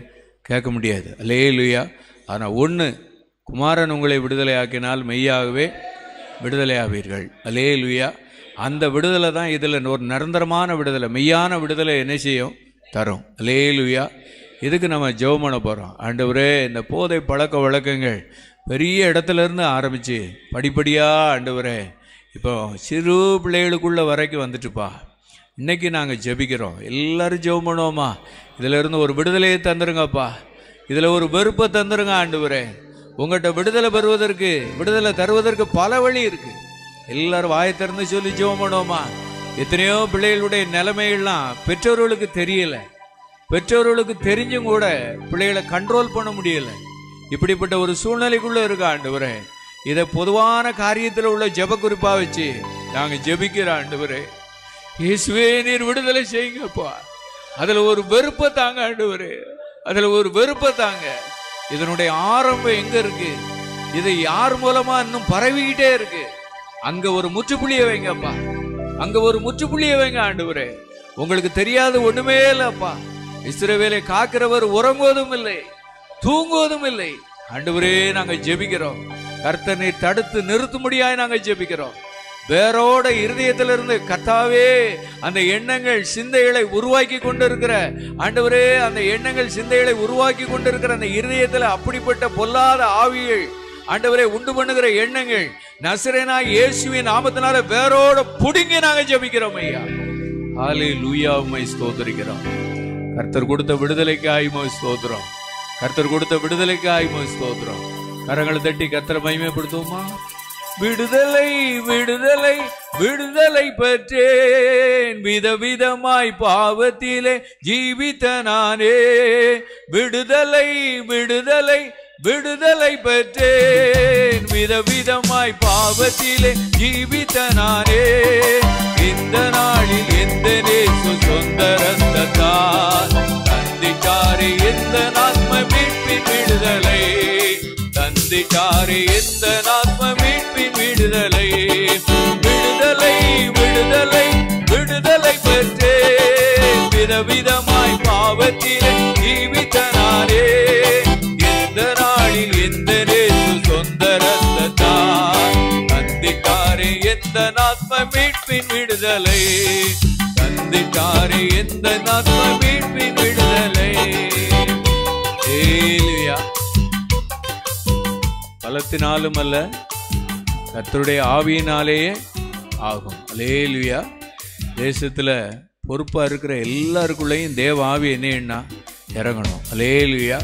கேட்க முடியாது. அல்லேலூயா. ஆனால் ஒன்று, குமாரன் உங்களை விடுதலை ஆக்கினால் மெய்யாகவே விடுதலை ஆவீர்கள். அல்லேலூயா. அந்த விடுதலை தான் இதில் ஒரு நிரந்தரமான விடுதலை, மெய்யான விடுதலை என்ன செய்யும், தரும். அல்லேலூயா. இதுக்கு நம்ம ஜெபம் பண்ண போகிறோம். ஆண்டவரே இந்த போதை பழக்க வழக்கங்கள் பெரிய இடத்துலேருந்து ஆரம்பித்து படிப்படியாக ஆண்டவரே இப்போ சிறு பிள்ளைகளுக்குள்ள வரைக்கும் வந்துட்டுப்பா. இன்றைக்கி நாங்கள் ஜெபிக்கிறோம். எல்லோரும் ஜெபம் பண்ணுவோமா. இதிலிருந்து ஒரு விடுதலையை தந்துருங்கப்பா. இதில் ஒரு வெறுப்பை தந்துருங்க ஆண்டவரே. உங்கள்கிட்ட விடுதலை பெறுவதற்கு, விடுதலை தருவதற்கு பல வழி இருக்குது. எல்லாரும் வாயை திறந்து சொல்லி ஜெபம் பண்ணுவோமா. எத்தனையோ பிள்ளைகளுடைய நிலைமைகள்லாம் பெற்றோர்களுக்கு தெரியல. பெற்றோர்களுக்கு தெரிஞ்சும் கூட பிள்ளைகளை கண்ட்ரோல் பண்ண முடியல. இப்படிப்பட்ட ஒரு சூழ்நிலைக்குள்ள இருக்க ஆண்டவரே, இதை பொதுவான காரியத்தில் உள்ள ஜெப குறிப்பா வச்சு நாங்க ஜெபிக்கிற ஆண்டவரே, இயேசுவே நீர் விடுதலை செய்யுங்கப்பா. அதுல ஒரு வெறுப்பை தாங்க ஆண்டவரே, அதுல ஒரு வெறுப்பை தாங்க. இதனுடைய ஆரம்பம் எங்க இருக்கு? இது யார் மூலமா இன்னும் பரவிக்கிட்டே இருக்கு? அங்க ஒரு முற்றுப்புள்ளிய வைங்கப்பா, அங்க ஒரு முற்றுப்புள்ளிய வைங்க ஆண்டவரே. உங்களுக்கு தெரியாத ஒண்ணுமே இல்லப்பா. இஸ்ரவேலை காக்கிறவர் உறங்குவதும் இல்லை, தூங்குவதும் இல்லை. ஆண்டவரே நாங்க ஜெபிக்கிறோம், கர்த்தனை தடுத்து நிறுத்தும்படியாய் நாங்க ஜெபிக்கிறோம். வேரோட இருதயத்திலிருந்து கர்த்தாவே அந்த எண்ணங்கள் சிந்தைகளை உருவாக்கி கொண்டிருக்கிற ஆண்டவரே, அந்த எண்ணங்கள் சிந்தைகளை உருவாக்கி கொண்டிருக்கிற அந்த இருதயத்துல அப்படிப்பட்ட பொல்லாத ஆவிகள் ஆண்டவரே உண்டு பண்ணுகிற எண்ணங்கள் நசரேனாகிய இயேசுவின் நாமத்தினால வேரோட புடுங்கி நாங்க ஜெபிக்கிறோம் ஐயா. ஹல்லேலூயா, உம்மை ஸ்தோத்திரிக்கிறோம். கர்த்தர் கொடுத்த விடுதலைக்காய் உம்மை ஸ்தோத்திரம். கர்த்தர் கொடுத்த விடுதலைக்காய் உம்மை ஸ்தோத்திரம். கரங்களை தட்டி கர்த்தரை மகிமைப்படுத்துவோமா? விடுதலை விடுதலை விடுதலை பெற்றேன், விதவிதமாய் பாவத்திலே ஜீவித்த நானே. விடுதலை விடுதலை விடுதலை பெற்றேன், விதவிதமாய் பாவத்திலே ஜீவித்த நானே. இந்த நாளில் எந்த நேசு சொந்த ரத்தத்தால் தந்திட்டாரே எந்த ஆத்ம மீட்பின் விடுதலை, தந்திட்டாரே எந்த ஆத்ம மீட்பின் விடுதலை. விடுதலை விடுதலை விடுதலை பெற்றேன், விதவிதமாய் பாவத்திலே ஜீவித்த நானே. எந்த நாளில் எந்த நேசு சொந்த ரத்தத்தால் தந்திட்டாரே எந்த ஆத்ம மீட்பின் விடுதலை, தந்திட்டாரே எந்த ஆத்ம மீட்பின் விடுதலை. ஹல்லேலூயா. பலத்தினாலும் அல்ல, கர்த்தருடைய ஆவியினாலேயே ஆகும். ஹல்லேலூயா. தேசத்துல பொறுப்பா இருக்கிற எல்லாருக்குள்ளேயும் தேவ ஆவி என்னன்னா இறங்கணும். ஹல்லேலூயா.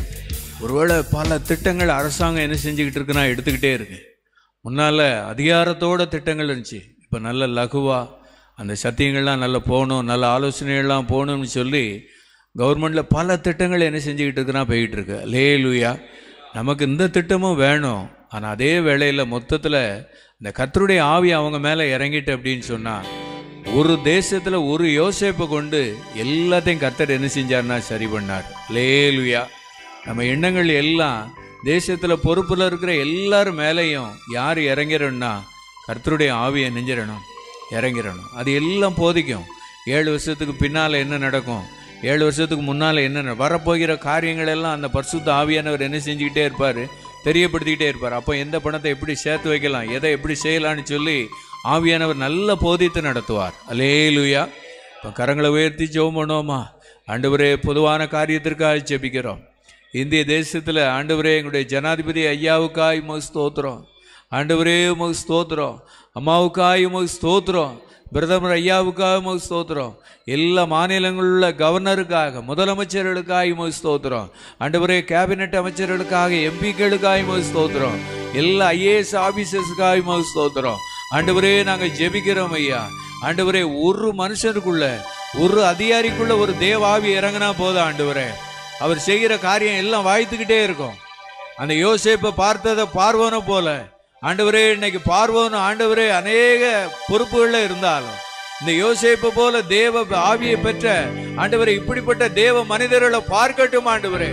ஒருவேளை பல திட்டங்கள் அரசாங்கம் என்ன செஞ்சுக்கிட்டு இருக்குன்னா எடுத்துக்கிட்டே இருக்கு. முன்னால அதிகாரத்தோட திட்டங்கள் இருந்துச்சு, இப்போ நல்ல லகுவா அந்த சத்தியங்கள்லாம் நல்லா போகணும், நல்ல ஆலோசனைகள்லாம் போகணும்னு சொல்லி கவர்மெண்ட்ல பல திட்டங்கள் என்ன செஞ்சுக்கிட்டு இருக்குன்னா போய்கிட்டு இருக்கு. ஹல்லேலூயா. நமக்கு இந்த திட்டமும் வேணும். ஆனால் அதே வேளையில் மொத்தத்தில் இந்த கர்த்தருடைய ஆவி அவங்க மேலே இறங்கிட்டு அப்படின்னு சொன்னால், ஒரு தேசத்தில் ஒரு யோசேப்பை கொண்டு எல்லாத்தையும் கர்த்தர் என்ன செஞ்சார்னா சரி பண்ணார். ஹல்லேலூயா. நம்ம எண்ணங்கள் எல்லாம் தேசத்தில் பொறுப்பில் இருக்கிற எல்லாரும் மேலேயும் யார் இறங்கிறோன்னா கர்த்தருடைய ஆவியை நெஞ்சிடணும், இறங்கிடணும். அது எல்லாம் போதிக்கும். 7 வருஷத்துக்கு பின்னால் என்ன நடக்கும், 7 வருஷத்துக்கு முன்னால் என்ன வரப்போகிற காரியங்கள் எல்லாம் அந்த பரிசுத்த ஆவியானவர் என்ன செஞ்சுக்கிட்டே இருப்பார், தெரியப்படுத்திக்கிட்டே இருப்பார். அப்போ எந்த பணத்தை எப்படி சேர்த்து வைக்கலாம், எதை எப்படி செய்யலான்னு சொல்லி ஆவியானவர் நல்ல போதித்து நடத்துவார். ஹல்லேலூயா. இப்போ கரங்களை உயர்த்தி ஜெபம் பண்ணுவோமா? ஆண்டவரே, பொதுவான காரியத்திற்காக ஜெபிக்கிறோம். இந்திய தேசத்தில் ஆண்டவரே எங்களுடைய ஜனாதிபதி ஐயாவுக்காய் உமக்கு ஸ்தோத்திரம். ஆண்டவரே உமக்கு ஸ்தோத்திரம். அம்மாவுக்காய் உமக்கு ஸ்தோத்திரம். பிரதமர் ஐயாவுக்காக உமக்கு ஸ்தோத்திரம். எல்லா மாநிலங்களில் கவர்னருக்காக, முதலமைச்சர்களுக்காக உமக்கு ஸ்தோத்திரம். ஆண்டவரே கேபினெட் அமைச்சர்களுக்காக, எம்பிக்களுக்காக உமக்கு ஸ்தோத்திரம். எல்லா ஐஏஎஸ் ஆபீசர்ஸுக்காக உமக்கு ஸ்தோத்திரம். ஆண்டவரே நாங்கள் ஜெபிக்கிறோம் ஐயா. ஆண்டவரே, ஒரு மனுஷனுக்குள்ள, ஒரு அதிகாரிக்குள்ள ஒரு தேவாவி இறங்கினா போதும் ஆண்டவரே, அவர் செய்கிற காரியம் எல்லாம் வாய்த்துக்கிட்டே இருக்கும். அந்த யோசேப்பை பார்த்ததை பார்வோனை போல ஆண்டவரே, இன்னைக்கு பார்வோன் ஆண்டவரே அநேக பொறுப்புகள்ல இருந்தாலும் இந்த யோசேப்பை போல தேவ ஆவியை பெற்ற ஆண்டவரே இப்படிப்பட்ட தேவ மனிதர்களை பார்க்கட்டும் ஆண்டவரே.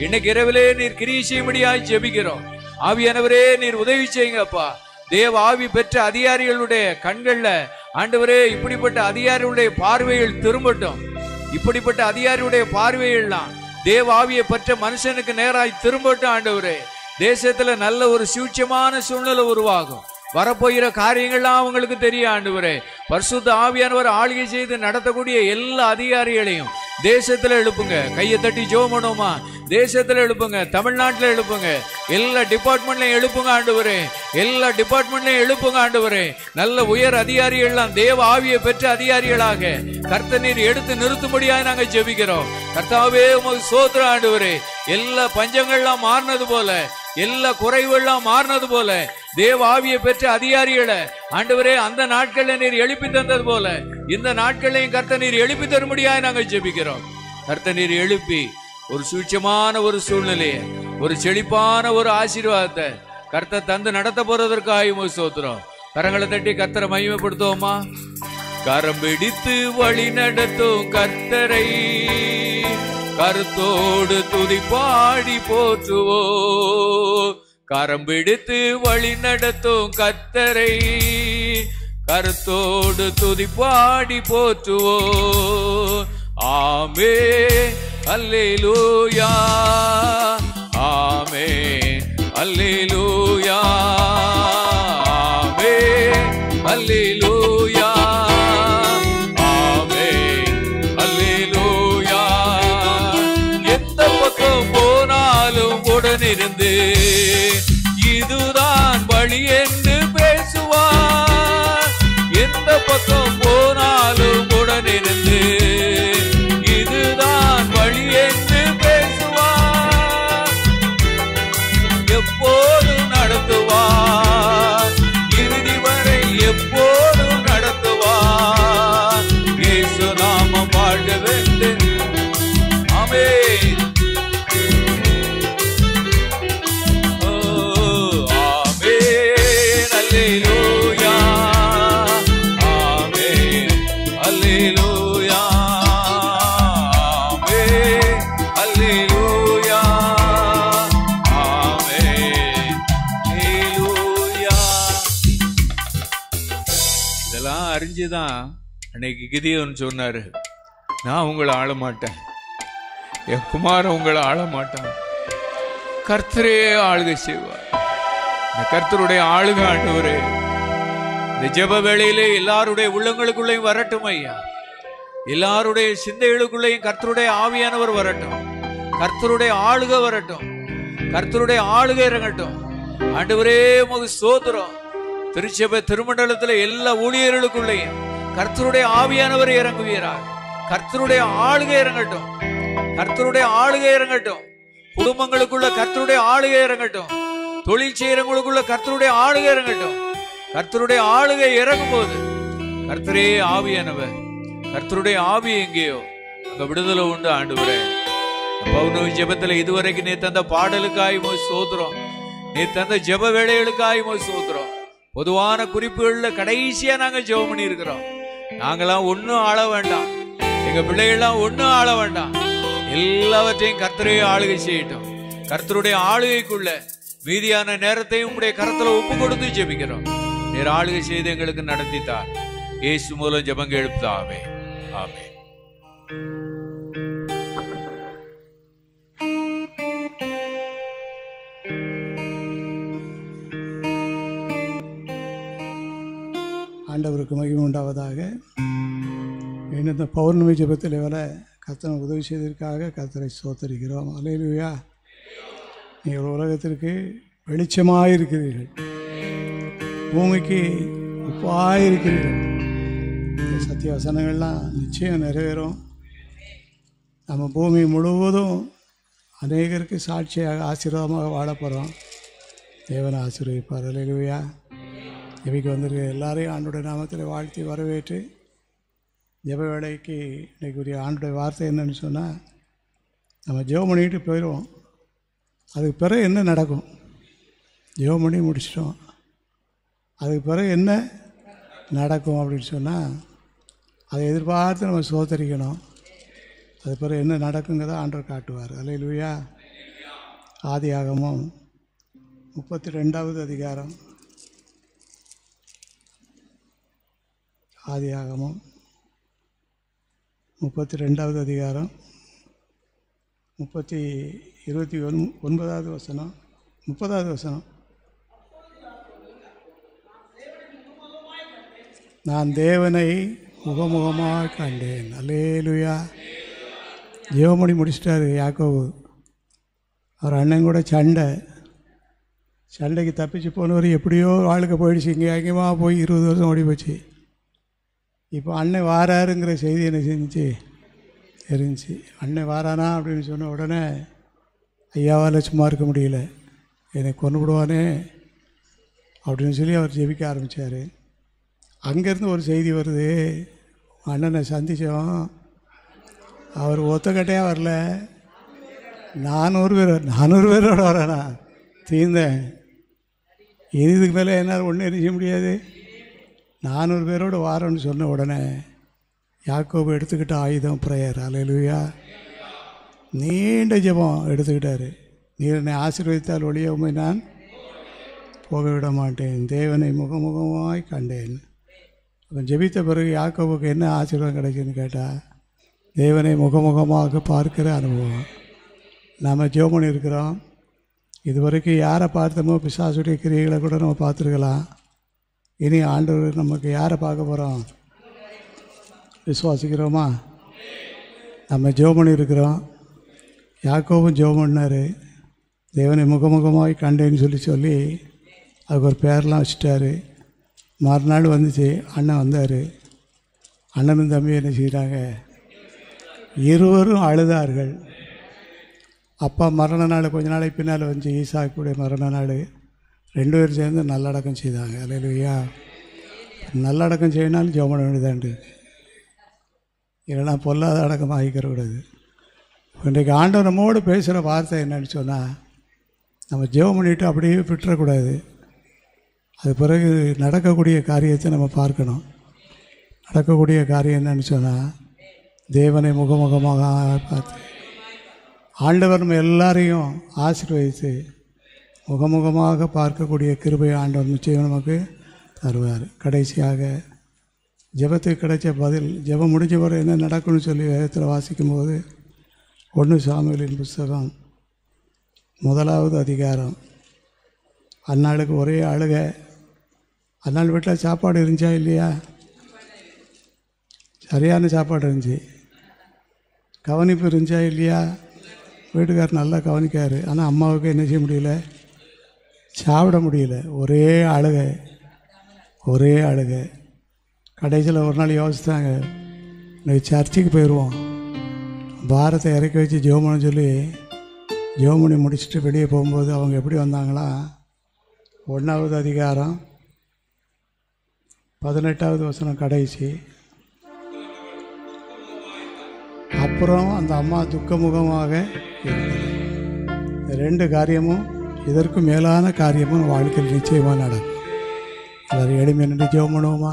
இன்னைக்கு இரவிலே நீர் கிரியை செய்யும்படியாய் ஜெபிக்கிறோம். ஆவியானவரே நீர் உதவி செய்யுங்கப்பா. தேவ ஆவி பெற்ற அதிகாரிகளுடைய கண்கள்ல ஆண்டவரே இப்படிப்பட்ட அதிகாரிகளுடைய பார்வைகள் திரும்பட்டும். இப்படிப்பட்ட அதிகாரியுடைய பார்வைகள்லாம் தேவ ஆவியை பெற்ற மனுஷனுக்கு நேராய் திரும்பட்டும் ஆண்டவரே. தேசத்துல நல்ல ஒரு சூட்சமான சூழ்நிலை உருவாகும். வரப்போகிற காரியங்கள்லாம் அவங்களுக்கு தெரியும் ஆண்டவரே. பரிசுத்த ஆவியானவர் ஆளுகை செய்து நடத்தக்கூடிய எல்லா அதிகாரிகளையும் தேசத்துல எழுப்புங்க. கையை தட்டி ஜெபம் பண்ணுவோமா? தேசத்துல எழுப்புங்க, தமிழ்நாட்டில் எழுப்புங்க, எல்லா டிபார்ட்மெண்ட்லையும் எழுப்புங்க ஆண்டவரே. எல்லா டிபார்ட்மெண்ட்லையும் எழுப்புங்க ஆண்டவரே. நல்ல உயர் அதிகாரிகள்லாம் தேவ ஆவியை பெற்ற அதிகாரிகளாக கர்த்தர் நீர் எடுத்து நிறுத்தும்படியாக நாங்கள் ஜெபிக்கிறோம். கர்த்தாவே உமக்கு ஸ்தோத்திரம் ஆண்டவரே. எல்லா பஞ்சங்கள்லாம் மாறினது போல, எல்லா குறைவுகள்லாம் மாறினது போல தேவ ஆவியை பெற்ற அதிகாரிகளை ஆண்டவரே அந்த நாட்களில் நீர் எழுப்பி தந்தது போல இந்த நாட்களையும் கர்த்தர் நீர் எழுப்பி தரும்படியாக நாங்கள் ஜெபிக்கிறோம். கர்த்தர் நீர் எழுப்பி ஒரு சூட்சமான ஒரு சூழ்நிலையை, ஒரு செழிப்பான ஒரு ஆசீர்வாதத்தை கர்த்தர் தந்து நடத்த போறதற்காக ஸ்தோத்திரம். கரங்களை தட்டி கர்த்தரை மகிமைப்படுத்துவோமா? கரம் பிடித்து வழி நடத்தும் கர்த்தரை கருத்தோடு துதி பாடி போற்றுவோ. கரம் பிடித்து வழி நடத்தும் கர்த்தரை கருத்தோடு துதி பாடி போற்றுவோ. ஆமே அல்லேலூயா, ஆமே அல்லேலூயா, ஆமே அல்லேலூயா, ஆமே அல்லேலூயா. எந்த பக்கம் போனாலும் உடனிருந்து இதுதான் வழி என்று பேசுவார். எந்த பக்கம் போனாலும் உடனிருந்து இதுதான் வழி என்று பேசுவார். எப்போதும் நடத்துவார், இறுதி வரை எப்போதும் நடத்துவார். இயேசு நாமம் வாழ்க வேண்டும். ஆமென். ஆமென் அல்லேலூயா, ஆமென் அல்லேலூயா, ஆமென் அல்லேலூயா, ஆமென் அல்லேலூயா. இதெல்லாம் அறிஞ்சுதான் அன்னைக்கு கிதியோன் சொன்னாரு, நான் உங்களை ஆள மாட்டேன், என் குமாரன் உங்களை ஆள மாட்டான், கர்த்தரே ஆளுகை செய்வார். இந்த கர்த்தருடைய ஆளுகை ஆண்டவரே இந்த ஜெப வேளையிலே எல்லாருடைய உள்ளங்களுக்குள்ளேயும் வரட்டும் ஐயா. எல்லாருடைய சிந்தைகளுக்குள்ளேயும் கர்த்தருடைய ஆவியானவர் வரட்டும், கர்த்தருடைய ஆளுகை வரட்டும், கர்த்தருடைய ஆளுகை இறங்கட்டும். ஆண்டவரே உமக்கு ஸ்தோத்திரம். திருச்சபை திருமண்டலத்தில் எல்லா ஊழியர்களுக்குள்ளேயும் கர்த்தருடைய ஆவியானவர் இறங்குவீரார். கர்த்தருடைய ஆளுகை இறங்கட்டும், கர்த்தருடைய ஆளுகை இறங்கட்டும். குடும்பங்களுக்குள்ள கர்த்தருடைய ஆளுகை இறங்கட்டும். தொழில் செய்யறவங்களுக்குள்ள கர்த்தருடைய ஆளுகை இறங்கட்டும். கர்த்தருடைய ஆளுகை இறங்கும் போது கர்த்தரே ஆவியானவர், கர்த்தருடைய ஆவி எங்கேயோ அங்க விடுதலை உண்டு. ஆண்டவரே பௌர்ணமி ஜெபத்துல இதுவரைக்கும் நீ தந்த பாடலுக்காய் ஸ்தோத்திரம், நீ தந்த ஜெப வேளைகளுக்காய் ஸ்தோத்திரம். பொதுவான குறிப்புகள்ல கடைசியா நாங்க ஜெபம் பண்ணி இருக்கிறோம். நாங்கெல்லாம் ஒன்னும் ஆள வேண்டாம், எங்க பிள்ளைகள்லாம் ஒன்னும் ஆள வேண்டாம், எல்லாவற்றையும் கர்த்தரே ஆளுகை செய்யட்டும். கர்த்தருடைய ஆளுகைக்குள்ள மீதியான நேரத்தையும் உங்களுடைய கரத்துல ஒப்பு கொடுத்து ஜெபிக்கிறோம். நீர் ஆளுகை செய்து எங்களுக்கு நடத்தித்தார். இயேசு மூலம் ஜெபங்க எழுப்புதாமே. ஆமென். ஆண்டவருக்கு மகிமை உண்டாவதாக. இந்த பௌர்ணமி ஜெபத்தில் வேலை கர்த்தனை உதவி செய்ததற்காக கர்த்தரை ஸ்தோத்தரிக்கிறோம். அல்லேலூயா. நீங்கள் உலகத்திற்கு வெளிச்சமாயிருக்கிறீர்கள், பூமிக்கு உப்பாயிருக்கிறீர்கள். இந்த சத்திய வசனங்கள்லாம் நிச்சயம் நிறைவேறும். நம்ம பூமி முழுவதும் அநேகருக்கு சாட்சியாக ஆசீர்வாதமாக வாழப்போகிறோம். தேவனை ஆசீர்வதிப்பார். அல்லேலூயா. இவைக்கு வந்திருக்க எல்லாரையும் ஆண்டுடைய நாமத்தில் வாழ்த்தி வரவேற்று ஜெப வேளைக்கு இன்றைக்குரிய ஆண்டுடைய வார்த்தை என்னன்னு சொன்னால், நம்ம ஜெபம் பண்ணிக்கிட்டு போயிடுவோம். அதுக்கு பிறகு என்ன நடக்கும்? ஜெபம் பண்ணி முடிச்சிட்டோம், அதுக்கு பிறகு என்ன நடக்கும் அப்படின்னு சொன்னால், அதை எதிர்பார்த்து நம்ம சோதரிக்கணும். அது பிறகு என்ன நடக்குங்கிறத ஆண்டவர் காட்டுவார். அல்லேலூயா. ஆதியாகமம் 32வது அதிகாரம். ஆதியாகமம் 32வது அதிகாரம் 29வது வசனம் 30வது வசனம். நான் தேவனை முகமுகமாக கண்டேன். அல்லேலூயா. ஜெபமணி முடிச்சிட்டாரு யாக்கோபு. அவர் அண்ணன் கூட சண்டைக்கு தப்பிச்சு போனவர் எப்படியோ வாழ்க்கை போயிடுச்சு. இங்கே அங்கேயுமா போய் 20 வருஷம் ஓடி போச்சு. இப்போ அண்ணன் வாராருங்கிற செய்தி என்ன செஞ்சு தெரிஞ்சு, அண்ணன் வாரானா அப்படின்னு சொன்ன உடனே ஐயாவால் சும்மா இருக்க முடியல, என்னை கொண்டு விடுவானே அப்படின்னு சொல்லி அவர் ஜெபிக்க ஆரம்பித்தார். அங்கேருந்து ஒரு செய்தி வருது, அண்ணனை சந்தித்தோம். அவர் ஒத்தக்கட்டையாக வரல, 400 பேரோட வரேண்ணா தீர்ந்தேன். இதுக்கு மேலே என்னால் ஒன்றும் செய்ய முடியாது. 400 பேரோடு வாரோன்னு சொன்ன உடனே யாக்கோபு எடுத்துக்கிட்ட ஆயுதம் ப்ரேயர். அல்லேலூயா. நீண்ட ஜெபம் எடுத்துக்கிட்டாரு. நீர் என்னை ஆசீர்வதித்தால் ஒழிய உம்மை நான் போக விட மாட்டேன், தேவனை முகமுகமாய் கண்டேன். அவன் ஜெபித்த பிறகு யாக்கோபுக்கு என்ன ஆசீர்வாதம் கிடைக்குதுன்னு கேட்டால், தேவனை முகமுகமாக பார்க்கிற அனுபவம். நாம் ஜெபம் பண்ணியிருக்கிறோம். இது வரைக்கும் யாரை பார்த்தோமோ பிசாசுடைய கிரியைகளை கூட நம்ம பார்த்துருக்கலாம். இனி ஆண்டவர் நமக்கு யாரை பார்க்க போகிறோம்? விசுவாசிக்கிறோமா? நம்ம ஜெபம் பண்ணியிருக்கிறோம். யாக்கோபும் ஜெபம் பண்ணார். தேவனை முகமுகமாய் கண்டேன்னு சொல்லி அதுக்கு ஒரு பேரெலாம் வச்சுட்டாரு. மறுநாள் வந்துச்சு, அண்ணன் வந்தார். அண்ணனும் தம்பி என்ன செய்கிறாங்க? இருவரும் அழுதார்கள். அப்பா மரண நாள் கொஞ்ச நாளைக்கு பின்னால் வந்து ஈசாக்குடைய மரண நாள். 2 பேரும் சேர்ந்து நல்லடக்கம் செய்தாங்க. அல்லேலூயா. நல்லடக்கம் செய்யனாலும் ஜெபம் பண்ண வேண்டியதாண்டு, இல்லைனா பொல்லாத அடக்கம் ஆகிக்கிற கூடாது. இன்றைக்கு ஆண்டவர் நம்மோடு பேசுகிற வார்த்தை என்னன்னு சொன்னால், நம்ம ஜெபம் பண்ணிவிட்டு அப்படியே விட்டுறக்கூடாது. அது பிறகு நடக்கக்கூடிய காரியத்தை நம்ம பார்க்கணும். நடக்கக்கூடிய காரியம் என்னன்னு சொன்னால், தேவனை முகமுகமாக பார்த்து ஆண்டவர் நம்ம எல்லாரையும் ஆசீர்வதித்து முகமுகமாக பார்க்கக்கூடிய கிருபையை ஆண்டவர் நிச்சயம் நமக்கு தருவார். கடைசியாக ஜெபத்துக்கு கிடைச்ச பதில், ஜெபம் முடிஞ்ச பிறகு என்ன நடக்கும்னு சொல்லி வேதத்தில் வாசிக்கும்போது 1 சாமுவேலின் புஸ்தகம் 1வது அதிகாரம். அன்னாளுக்கு ஒரே அழுகை. அன்னாள் வீட்டில் சாப்பாடு இருந்துச்சா இல்லையா? சரியான சாப்பாடு இருந்துச்சு. கவனிப்பு இருந்துச்சா இல்லையா? வீட்டுக்காரர் நல்லா கவனிக்காரு. ஆனால் அம்மாவுக்கு என்ன செய்ய முடியல, சாப்பிட முடியல. ஒரே அழுகை, ஒரே அழுகை. கடைசியில் ஒரு நாள் யோசித்தாங்க, இன்னைக்கு சர்ச்சுக்கு போயிடுவோம், பாரத்தை இறக்கி வச்சு ஜெபம்னு சொல்லி ஜெபமணி முடிச்சுட்டு வெளியே போகும்போது அவங்க எப்படி வந்தாங்களா, 1வது அதிகாரம் 18வது வசனம் கடைசி. அப்புறம் அந்த அம்மா துக்கமுகமாக இருந்தது. 2 காரியமும் இதற்கு மேலான காரியமும் வாழ்க்கையில் நிச்சயமாக நடக்கும். எல்லாரும் எளிமை நின்று ஜெபம் பண்ணுவோமா?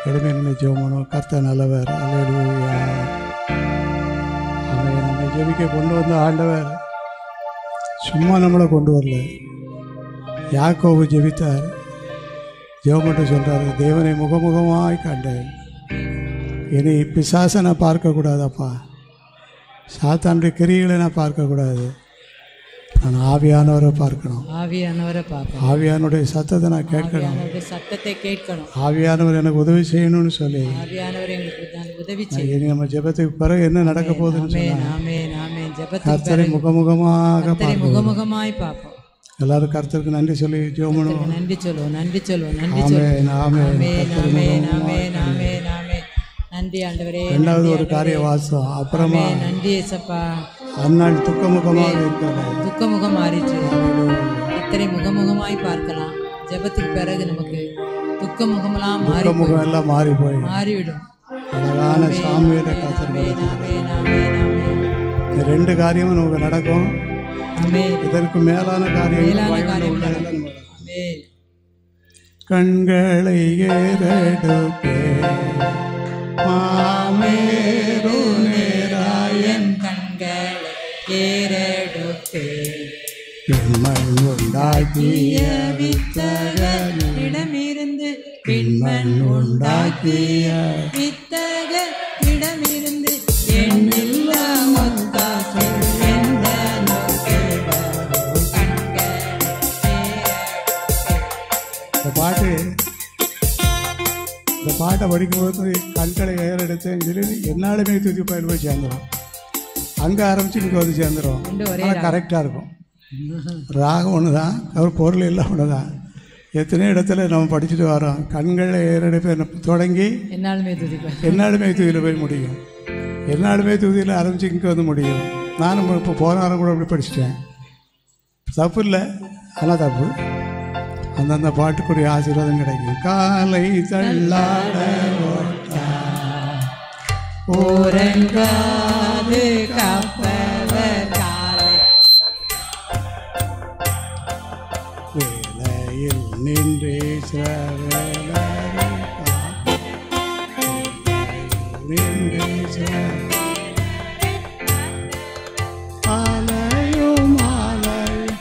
எளிமை நின்று ஜெபம் பண்ணுவோம். கர்த்தர் நல்லவர். அல்லேலூயா. நம்மை ஜெபிக்க கொண்டு வந்த ஆண்டவர் சும்மா நம்மளை கொண்டு வரல. யாக்கோபு ஜெபித்தார். ஜெபம் மட்டும் சொல்கிறார், தேவனை முகமுகமாய் கண்டேன். இனி பிசாசை நான் பார்க்கக்கூடாதப்பா, சாத்தானுடைய கிரியைகளை நான் பார்க்கக்கூடாது, நான் ஆவியானவரை பார்க்கணும். ஆவியானுடைய சத்தத்தை நான் கேட்கணும். ஆவியானவர் எனக்கு உதவி செய்யணும்னு சொல்லி இனி நம்ம ஜெபத்துக்கு பிறகு என்ன நடக்க போகுதுன்னு சொன்னா, கர்த்தரை முகமுகமாக பார்ப்போம். எல்லாரும் கர்த்தருக்கு நன்றி சொல்லி ஜெபம் பண்ணுவோம். நன்றி சொல்லுவோம், நன்றி சொல்லுவோம், நன்றி நன்றி ஆண்டவரே. 2வது ஒரு காரிய வாசம். அப்புறமா நன்றி ஏசப்பா. அந்நாள் துக்கமுகமாக இருக்கிறது, துக்கமுகம் மாறிற்று. இத்தனை முகமுகமாய் பார்க்கலாம். ஜெபத்துக்கு பிறகு நமக்கு துக்கமுகமெல்லாம் துக்கமுகம் எல்லாம் மாறி போய் மாறிவிடும். அழகான சாமியோட கர்த்தர். 2 காரியமும் நமக்கு நடக்கும். இதற்கு மேலான காரியம். கண்களை ஏறெடுப்பே மாமேரு நேராயன், கண்களை ஏறெடுப்பே பெண்மண் உண்டாக்கிய வித்தகனிடமிருந்து, பெண்மண் உண்டாக்கிய வித்தகனிடமிருந்து எண்ணில்லா ஒத்தாசை இந்த பாட்டை படிக்கும்போது கண்களை ஏறெடுத்தேன்னு சொல்லி என்னாலுமே தூக்கி பயிர் போய் சேர்ந்துடும். அங்கே ஆரம்பிச்சு இங்கே வந்து சேர்ந்துடும். கரெக்டாக இருக்கும். ராகம் ஒன்று தான், அவர் பொருள் எல்லாம் ஒன்று தான். எத்தனை இடத்துல நம்ம படிச்சுட்டு வரோம். கண்களை ஏறெடுப்ப தொடங்கி என்னாலுமே தூதியில் போய் முடியும். என்னாலுமே தூதியில் ஆரம்பித்து இங்கே வந்து முடியும். நானும் இப்போ போன வாரம் கூட அப்படி படிச்சுட்டேன். தப்பு இல்லை, ஆனால் தப்பு. அந்தந்த பாட்டுக்குரிய ஆசீர்வாதம் கிடைக்கும். காலை தள்ளாட உறங்காது காப்பவர் காலை வேலையில் நின்று ஆலயம் ஆலயம்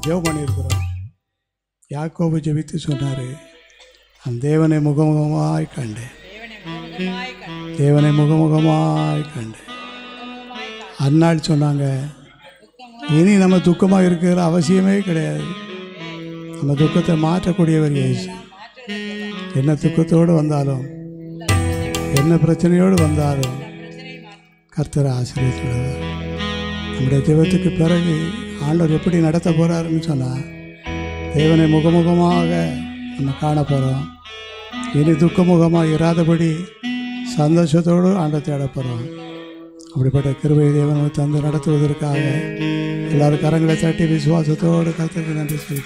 ஜெபம் பண்ணியிருக்கிறோம். யாக்கோபு ஜெபித்து சொன்னார், அந்த தேவனை முகமுகமாய் கண்டேன், தேவனை முகமுகமாய் கண்டேன். அந்நாள் சொன்னாங்க, இனி நம்ம துக்கமாக இருக்கிற அவசியமே கிடையாது, நம்ம துக்கத்தை மாற்றக்கூடியவர் இயேசு. என்ன துக்கத்தோடு வந்தாலும் என்ன பிரச்சனையோடு வந்தாலும் கர்த்தரை ஆசீர்வதிக்கிறார். நம்முடைய ஜெபத்துக்கு பிறகு ஆண்டவர் எப்படி நடத்த போகிறாருன்னு சொன்னால், தேவனை முகமுகமாக நம்ம காண போகிறோம். இனி துக்கமுகமாக இராதபடி சந்தோஷத்தோடு ஆண்டை தேட போகிறோம். அப்படிப்பட்ட கிருபை தேவனை தந்து நடத்துவதற்காக எல்லாரும் கரங்களை தட்டி விசுவாசத்தோடு கர்த்தருக்கு நன்றி சொல்லி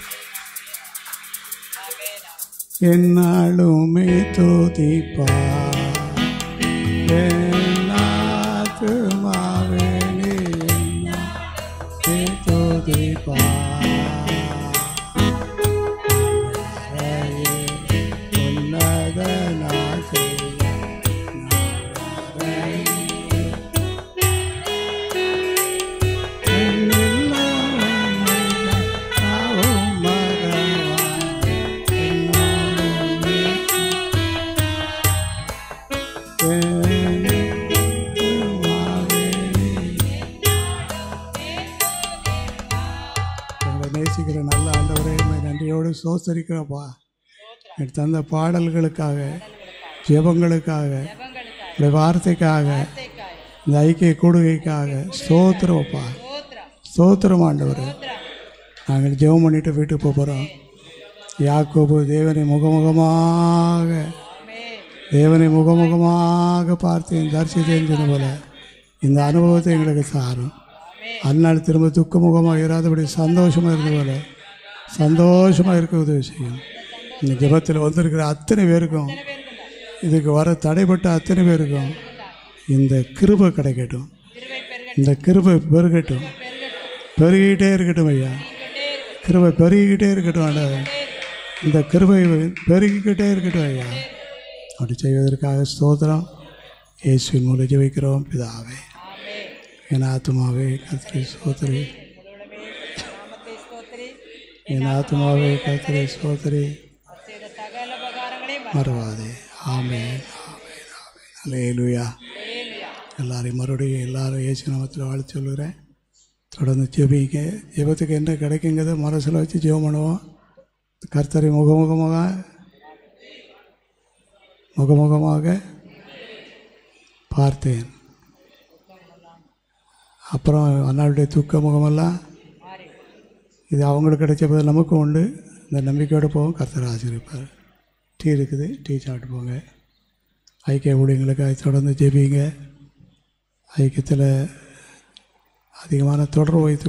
என்னாலுமே தோதிப்பா ஆத்துமாவே நீ தோதிப்பா நேசிக்கிற நல்ல ஆண்டவரே, நன்றியோடு சோத்தரிக்கிறப்பா. எனக்கு தந்த பாடல்களுக்காக, ஜெபங்களுக்காக, இந்த வார்த்தைக்காக, இந்த ஐக்கிய கூடுகைக்காக ஸ்தோத்திரப்பா, ஸ்தோத்திரம் ஆண்டவரே. நாங்கள் ஜெபம் பண்ணிட்டு வீட்டுக்கு போகிறோம். யாக்கோபு தேவனை முகமுகமாக பார்த்தேன், தரிசித்தேன் சொன்ன போல இந்த அனுபவத்தை எங்களுக்கு சாரும். அதனால் திரும்ப துக்கமுகமாக இராதபடி சந்தோஷமாக இருந்த போல சந்தோஷமாக இருக்க உதவி செய்யும். இந்த ஜெபத்தில் வந்திருக்கிற அத்தனை பேருக்கும், இதுக்கு வர தடைப்பட்ட அத்தனை பேருக்கும் இந்த கிருபை கிடைக்கட்டும், இந்த கிருபை பெருகட்டும், பெருகிக்கிட்டே இருக்கட்டும் ஐயா. கிருபை பெருகிக்கிட்டே இருக்கட்டும் ஆண்டவரே, இந்த கிருபை பெருகிக்கிட்டே இருக்கட்டும் ஐயா. அப்படி செய்வதற்காக ஸ்தோத்திரம். இயேசுவின் மூலம் ஜெபிக்கிறோம் பிதாவே. என் ஆத்துமாவே கர்த்தரை ஸ்தோத்திரி, என் ஆத்துமாவே கர்த்தரை ஸ்தோத்திரி, மறவாதே. ஆமென், ஆமென், ஆமென். அல்லேலூயா. எல்லாரையும் மறுபடியும் எல்லாரும் இயேசு நாமத்தில் வாழ்த்து சொல்லுகிறேன். தொடர்ந்து ஜெபிங்க. ஜெபத்துக்கு என்ன கிடைக்குங்கிறத மனசில் வச்சு ஜெபம் பண்ணுவோம். கர்த்தரை முகமுகமாக பார்த்தேன். அப்புறம் அண்ணாவுடைய துக்க முகமெல்லாம் இது அவங்களுக்கு கிடைச்ச போது நமக்கும் உண்டு. இந்த நம்பிக்கையோடு போவோம். கர்த்தர் ஆசீர்வதிப்பார். டீ இருக்குது, டீ சாப்பிட்டு போங்க. ஐக்கிய ஊழியங்களுக்கு தொடர்ந்து ஜெபிங்க. ஐக்கியத்தில் அதிகமான தொடர்பு வைத்து